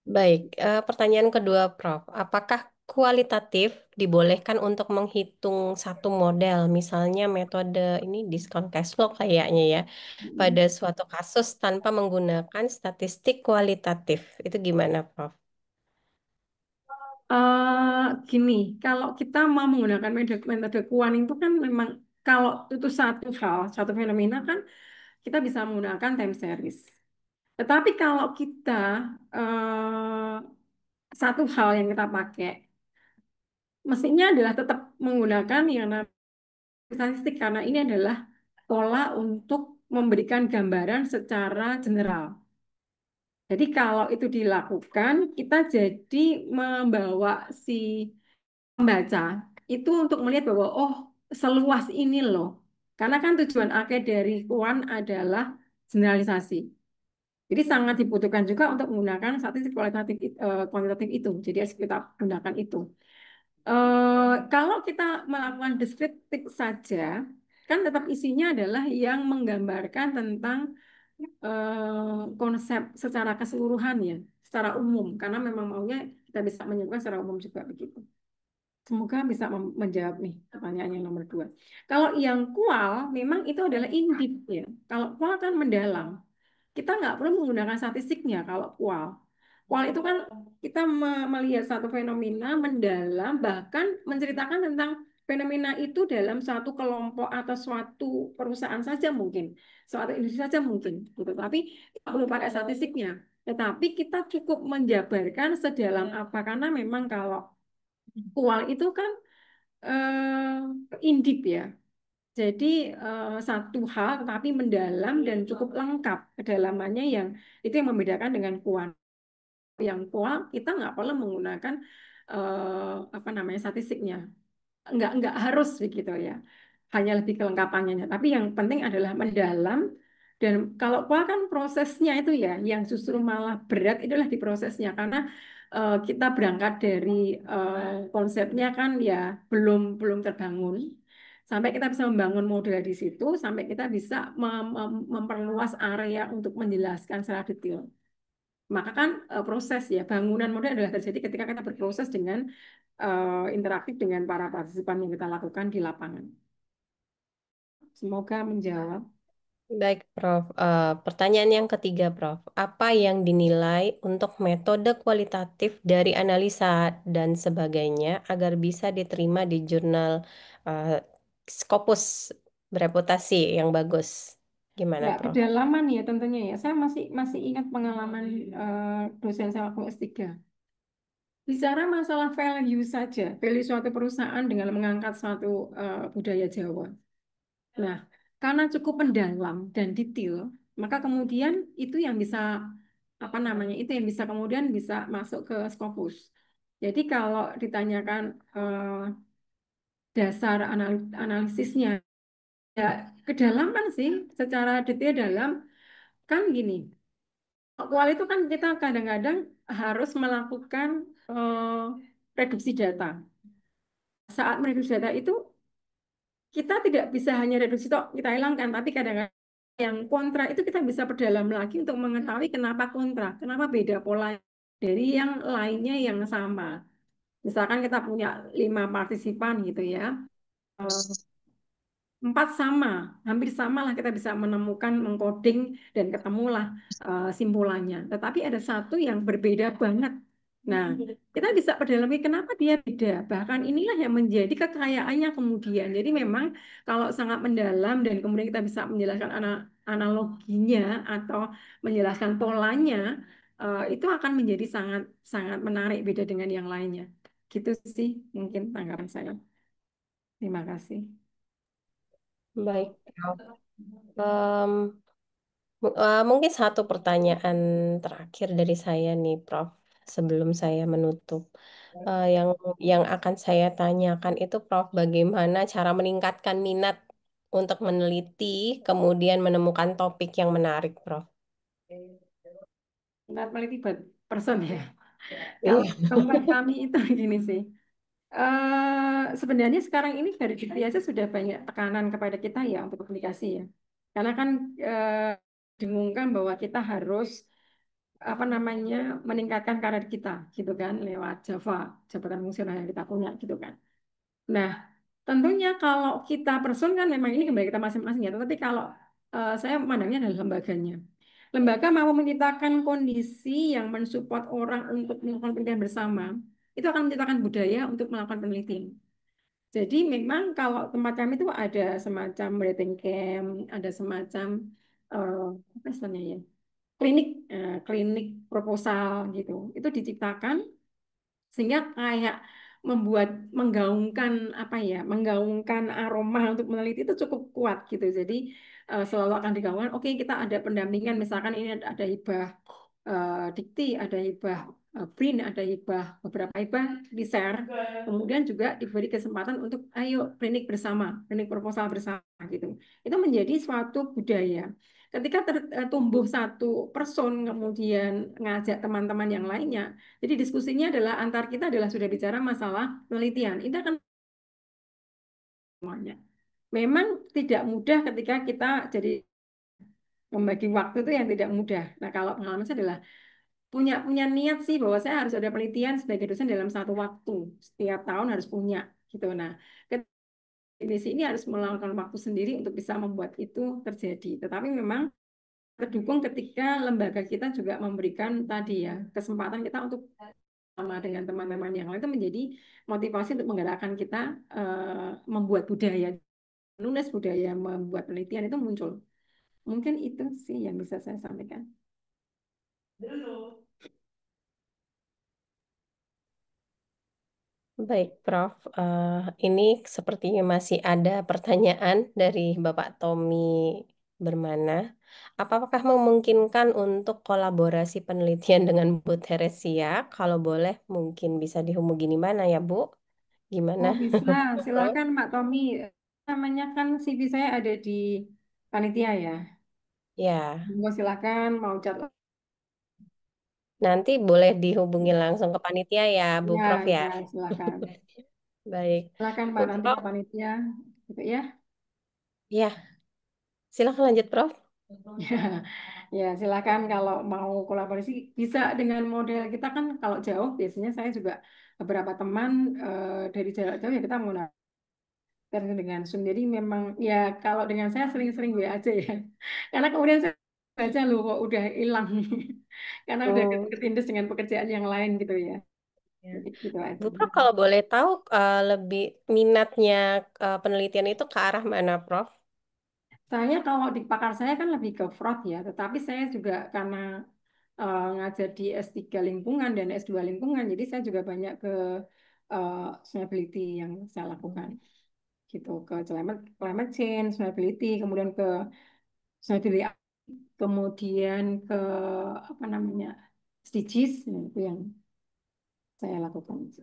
Speaker 4: Baik, pertanyaan kedua, Prof. Apakah kualitatif dibolehkan untuk menghitung satu model, misalnya metode ini discount cash flow kayaknya ya, pada suatu kasus tanpa menggunakan statistik kualitatif? Itu gimana, Prof?
Speaker 6: Gini, kalau kita mau menggunakan metode kuan itu kan memang kalau itu satu hal, satu fenomena kan kita bisa menggunakan time series. Tetapi kalau kita satu hal yang kita pakai, mestinya adalah tetap menggunakan yang namanya statistik karena ini adalah pola untuk memberikan gambaran secara general. Jadi kalau itu dilakukan, kita jadi membawa si membaca itu untuk melihat bahwa oh seluas ini loh. Karena kan tujuan akhir dari kuan adalah generalisasi. Jadi sangat dibutuhkan juga untuk menggunakan statistik kuantitatif itu. Jadi harus kita gunakan itu. Kalau kita melakukan deskriptif saja, kan tetap isinya adalah yang menggambarkan tentang konsep secara keseluruhan ya, secara umum. Karena memang maunya kita bisa menyebutkan secara umum juga begitu. Semoga bisa menjawab nih pertanyaan yang nomor 2. Kalau yang kual memang itu adalah indip ya. Kalau kual kan mendalam. Kita nggak perlu menggunakan statistiknya kalau kual. Kual itu kan kita melihat satu fenomena mendalam, bahkan menceritakan tentang fenomena itu dalam suatu kelompok atau suatu perusahaan saja mungkin, suatu industri saja mungkin, gitu. Tapi tidak perlu pakai statistiknya. Tetapi kita cukup menjabarkan sedalam apa karena memang kalau kual itu kan indip ya. Jadi satu hal tetapi mendalam dan cukup lengkap kedalamannya yang itu yang membedakan dengan kuan. Yang kual kita nggak perlu menggunakan apa namanya statistiknya. Nggak harus begitu ya. Hanya lebih kelengkapannya. Tapi yang penting adalah mendalam dan kalau kual kan prosesnya itu ya yang justru malah berat itulah di prosesnya karena kita berangkat dari konsepnya kan ya belum terbangun sampai kita bisa membangun model di situ sampai kita bisa memperluas area untuk menjelaskan secara detail. Maka kan proses ya bangunan model adalah terjadi ketika kita berproses dengan interaktif dengan para partisipan yang kita lakukan di lapangan. Semoga menjawab.
Speaker 4: Baik, Prof. Pertanyaan yang ketiga, Prof. Apa yang dinilai untuk metode kualitatif dari analisa dan sebagainya agar bisa diterima di jurnal eh, Scopus bereputasi yang bagus? Gimana,
Speaker 6: Ya,
Speaker 4: Prof?
Speaker 6: kedalaman ya tentunya ya. Saya masih ingat pengalaman dosen saya waktu S3. Bicara masalah value saja, value suatu perusahaan dengan mengangkat suatu budaya Jawa. Nah, karena cukup mendalam dan detail, maka kemudian itu yang bisa apa namanya? Itu yang bisa kemudian bisa masuk ke Scopus. Jadi kalau ditanyakan dasar analisisnya, ya kedalaman sih, secara detail dalam kan gini. Kual itu kan kita kadang-kadang harus melakukan reduksi data. Saat mereduksi data itu kita tidak bisa hanya reduksi tok kita hilangkan, tapi kadang-kadang yang kontra itu kita bisa perdalam lagi untuk mengetahui kenapa kontra, kenapa beda pola dari yang lainnya yang sama. Misalkan kita punya 5 partisipan gitu ya, empat sama, hampir sama lah kita bisa menemukan, mengcoding dan ketemulah simpulannya. Tetapi ada satu yang berbeda banget. Nah, kita bisa perdalami kenapa dia beda. Bahkan inilah yang menjadi kekayaannya kemudian. Jadi memang kalau sangat mendalam dan kemudian kita bisa menjelaskan analoginya atau menjelaskan polanya, itu akan menjadi sangat sangat menarik beda dengan yang lainnya. Gitu sih mungkin tanggapan saya. Terima kasih.
Speaker 4: Baik, Prof. Em, mungkin satu pertanyaan terakhir dari saya nih, Prof. Sebelum saya menutup. Yang akan saya tanyakan itu, Prof, bagaimana cara meningkatkan minat untuk meneliti, kemudian menemukan topik yang menarik, Prof.
Speaker 6: Minat meliti person ya. Kalau
Speaker 4: Iya.
Speaker 6: tempat kami itu gini sih. Sebenarnya sekarang ini dari diri aja sudah banyak tekanan kepada kita ya untuk publikasi ya. Karena kan dengungkan bahwa kita harus apa namanya meningkatkan karir kita gitu kan lewat jabatan fungsional yang kita punya gitu kan. Nah, tentunya kalau kita person kan memang ini kembali kita masing-masing ya. Tetapi kalau saya memandangnya adalah lembaganya. Lembaga mau menciptakan kondisi yang mensupport orang untuk melakukan penelitian bersama, itu akan menciptakan budaya untuk melakukan penelitian. Jadi memang kalau tempat kami itu ada semacam breathing camp, ada semacam eh, apa istilahnya ya, klinik proposal gitu. Itu diciptakan sehingga kayak menggaungkan apa ya, menggaungkan aroma untuk meneliti itu cukup kuat gitu. Jadi selalu akan digaungkan. Oke, kita ada pendampingan, misalkan ini ada hibah dikti, ada hibah BRIN, ada hibah beberapa hibah di share. Kemudian juga diberi kesempatan untuk ayo klinik bersama, klinik proposal bersama gitu. Itu menjadi suatu budaya. Ketika tumbuh satu person kemudian ngajak teman-teman yang lainnya, jadi diskusinya adalah antar kita adalah sudah bicara masalah penelitian. Itu akan semuanya. Memang tidak mudah ketika kita jadi membagi waktu itu yang tidak mudah. Nah, kalau pengalaman saya adalah punya niat sih bahwa saya harus ada penelitian sebagai dosen dalam satu waktu. Setiap tahun harus punya gitu. Nah, di sini harus melakukan waktu sendiri untuk bisa membuat itu terjadi. Tetapi memang terdukung ketika lembaga kita juga memberikan tadi ya kesempatan kita untuk sama dengan teman-teman yang lain itu menjadi motivasi untuk menggerakkan kita membuat budaya menulis budaya membuat penelitian itu muncul. Mungkin itu sih yang bisa saya sampaikan.
Speaker 4: Baik, Prof. Ini sepertinya masih ada pertanyaan dari Bapak Tommy Bermana. Apakah memungkinkan untuk kolaborasi penelitian dengan Bu Teresia? Kalau boleh, mungkin bisa dihubungi mana ya, Bu? Gimana,
Speaker 6: Oh bisa,
Speaker 4: Prof?
Speaker 6: silakan Mbak Tommy. Namanya kan CV saya ada di panitia ya.
Speaker 4: Ya,
Speaker 6: Monggo silakan mau chat.
Speaker 4: nanti boleh dihubungi langsung ke panitia ya, Bu
Speaker 6: Ya,
Speaker 4: Prof ya.
Speaker 6: ya silakan.
Speaker 4: Baik,
Speaker 6: Silakan
Speaker 4: Bu
Speaker 6: Mbak nanti
Speaker 4: Prof.
Speaker 6: ke panitia gitu ya.
Speaker 4: Ya, silakan lanjut, Prof.
Speaker 6: Ya, ya silakan kalau mau kolaborasi bisa dengan model kita kan kalau jauh biasanya saya juga beberapa teman dari jarak jauh ya kita menggunakan dengan Zoom. Jadi memang ya kalau dengan saya sering-sering WA aja ya. Karena kemudian saya baca loh kok udah hilang. Karena udah
Speaker 4: Hmm.
Speaker 6: ketindas dengan pekerjaan yang lain gitu ya.
Speaker 4: Ya.
Speaker 6: Jadi gitu
Speaker 4: Bu
Speaker 6: aja.
Speaker 4: Prof, kalau boleh tahu lebih minatnya penelitian itu ke arah mana, Prof?
Speaker 6: Saya kalau di pakar saya kan lebih ke fraud ya, tetapi saya juga karena ngajar di S3 lingkungan dan S2 lingkungan, jadi saya juga banyak ke uh, sustainability yang saya lakukan gitu, ke climate change, sustainability, kemudian ke sustainability, kemudian ke apa namanya SDGs, ya, itu yang saya lakukan itu.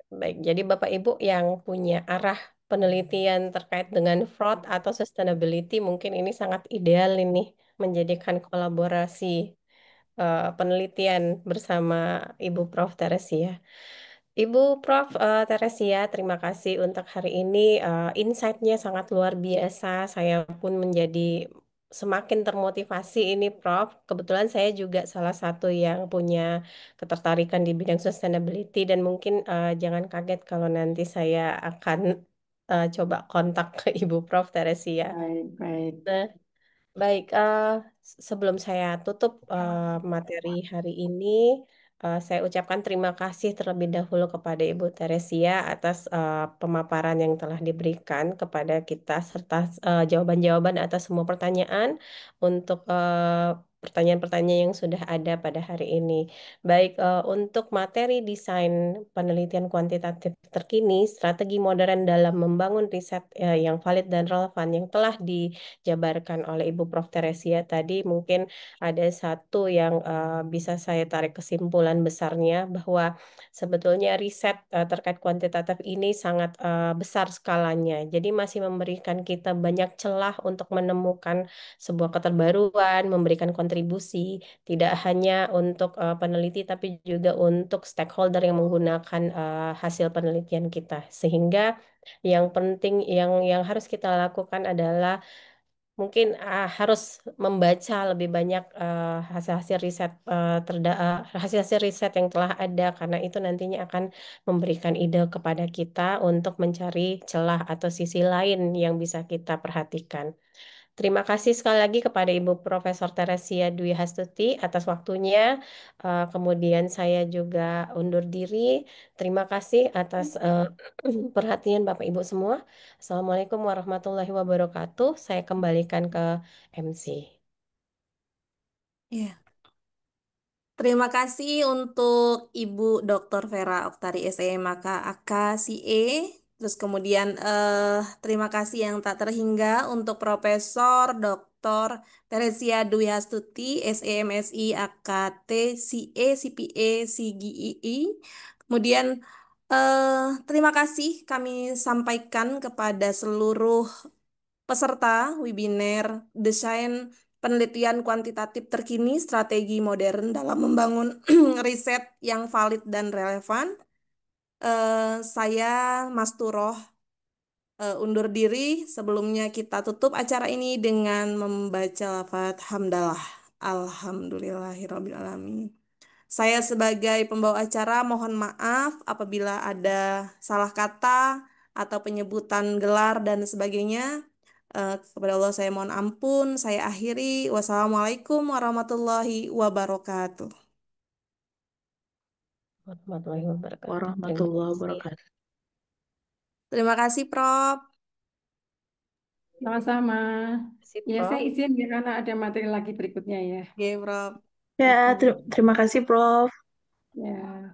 Speaker 4: Baik, jadi Bapak Ibu yang punya arah penelitian terkait dengan fraud atau sustainability mungkin ini sangat ideal ini menjadikan kolaborasi penelitian bersama Ibu Prof. Teresia. Ibu Prof. Teresia, terima kasih untuk hari ini. Insight-nya sangat luar biasa. Saya pun menjadi semakin termotivasi ini, Prof. Kebetulan saya juga salah satu yang punya ketertarikan di bidang sustainability dan mungkin jangan kaget kalau nanti saya akan coba kontak ke Ibu Prof. Teresia.
Speaker 6: Baik, baik.
Speaker 4: Nah, baik, sebelum saya tutup materi hari ini, saya ucapkan terima kasih terlebih dahulu kepada Ibu Teresia atas pemaparan yang telah diberikan kepada kita serta jawaban-jawaban atas semua pertanyaan untuk pertanyaan-pertanyaan yang sudah ada pada hari ini. Baik, untuk materi desain penelitian kuantitatif terkini, strategi modern dalam membangun riset yang valid dan relevan yang telah dijabarkan oleh Ibu Prof. Teresia tadi, mungkin ada satu yang bisa saya tarik kesimpulan besarnya bahwa sebetulnya riset terkait kuantitatif ini sangat besar skalanya. Jadi masih memberikan kita banyak celah untuk menemukan sebuah keterbaruan, memberikan kontribusi tidak hanya untuk peneliti tapi juga untuk stakeholder yang menggunakan hasil penelitian kita. Sehingga yang penting yang harus kita lakukan adalah mungkin harus membaca lebih banyak hasil-hasil riset hasil-hasil riset yang telah ada karena itu nantinya akan memberikan ide kepada kita untuk mencari celah atau sisi lain yang bisa kita perhatikan. Terima kasih sekali lagi kepada Ibu Profesor Teresia Dwi Hastuti atas waktunya. Kemudian saya juga undur diri. Terima kasih atas perhatian Bapak Ibu semua. Assalamualaikum warahmatullahi wabarakatuh. Saya kembalikan ke MC.
Speaker 1: Ya. Terima kasih untuk Ibu Dr. Vera Oktari SEMAK AK CE. Terus kemudian terima kasih yang tak terhingga untuk Profesor Dr. Teresia Dwi Astuti SEMSI AKT CE CPA CGII. Kemudian terima kasih kami sampaikan kepada seluruh peserta webinar Desain Penelitian Kuantitatif Terkini Strategi Modern dalam Membangun Riset yang Valid dan Relevan. Saya Mas Turoh undur diri. Sebelumnya kita tutup acara ini dengan membaca lafaz hamdalah. Alhamdulillahirrabbilalamin. Saya sebagai pembawa acara mohon maaf apabila ada salah kata atau penyebutan gelar dan sebagainya. Kepada Allah saya mohon ampun. Saya akhiri. Wassalamualaikum warahmatullahi wabarakatuh.
Speaker 4: Warahmatullahi wabarakatuh. Terima
Speaker 8: Warahmatullahi
Speaker 4: kasih.
Speaker 8: wabarakatuh.
Speaker 1: Terima kasih, Prof.
Speaker 6: Sama-sama.
Speaker 4: Terima kasih,
Speaker 6: Ya,
Speaker 4: Prof.
Speaker 6: saya izin ya karena ada materi lagi berikutnya ya.
Speaker 1: Oke, Prof.
Speaker 8: Ya, terima kasih, Prof.
Speaker 6: Ya.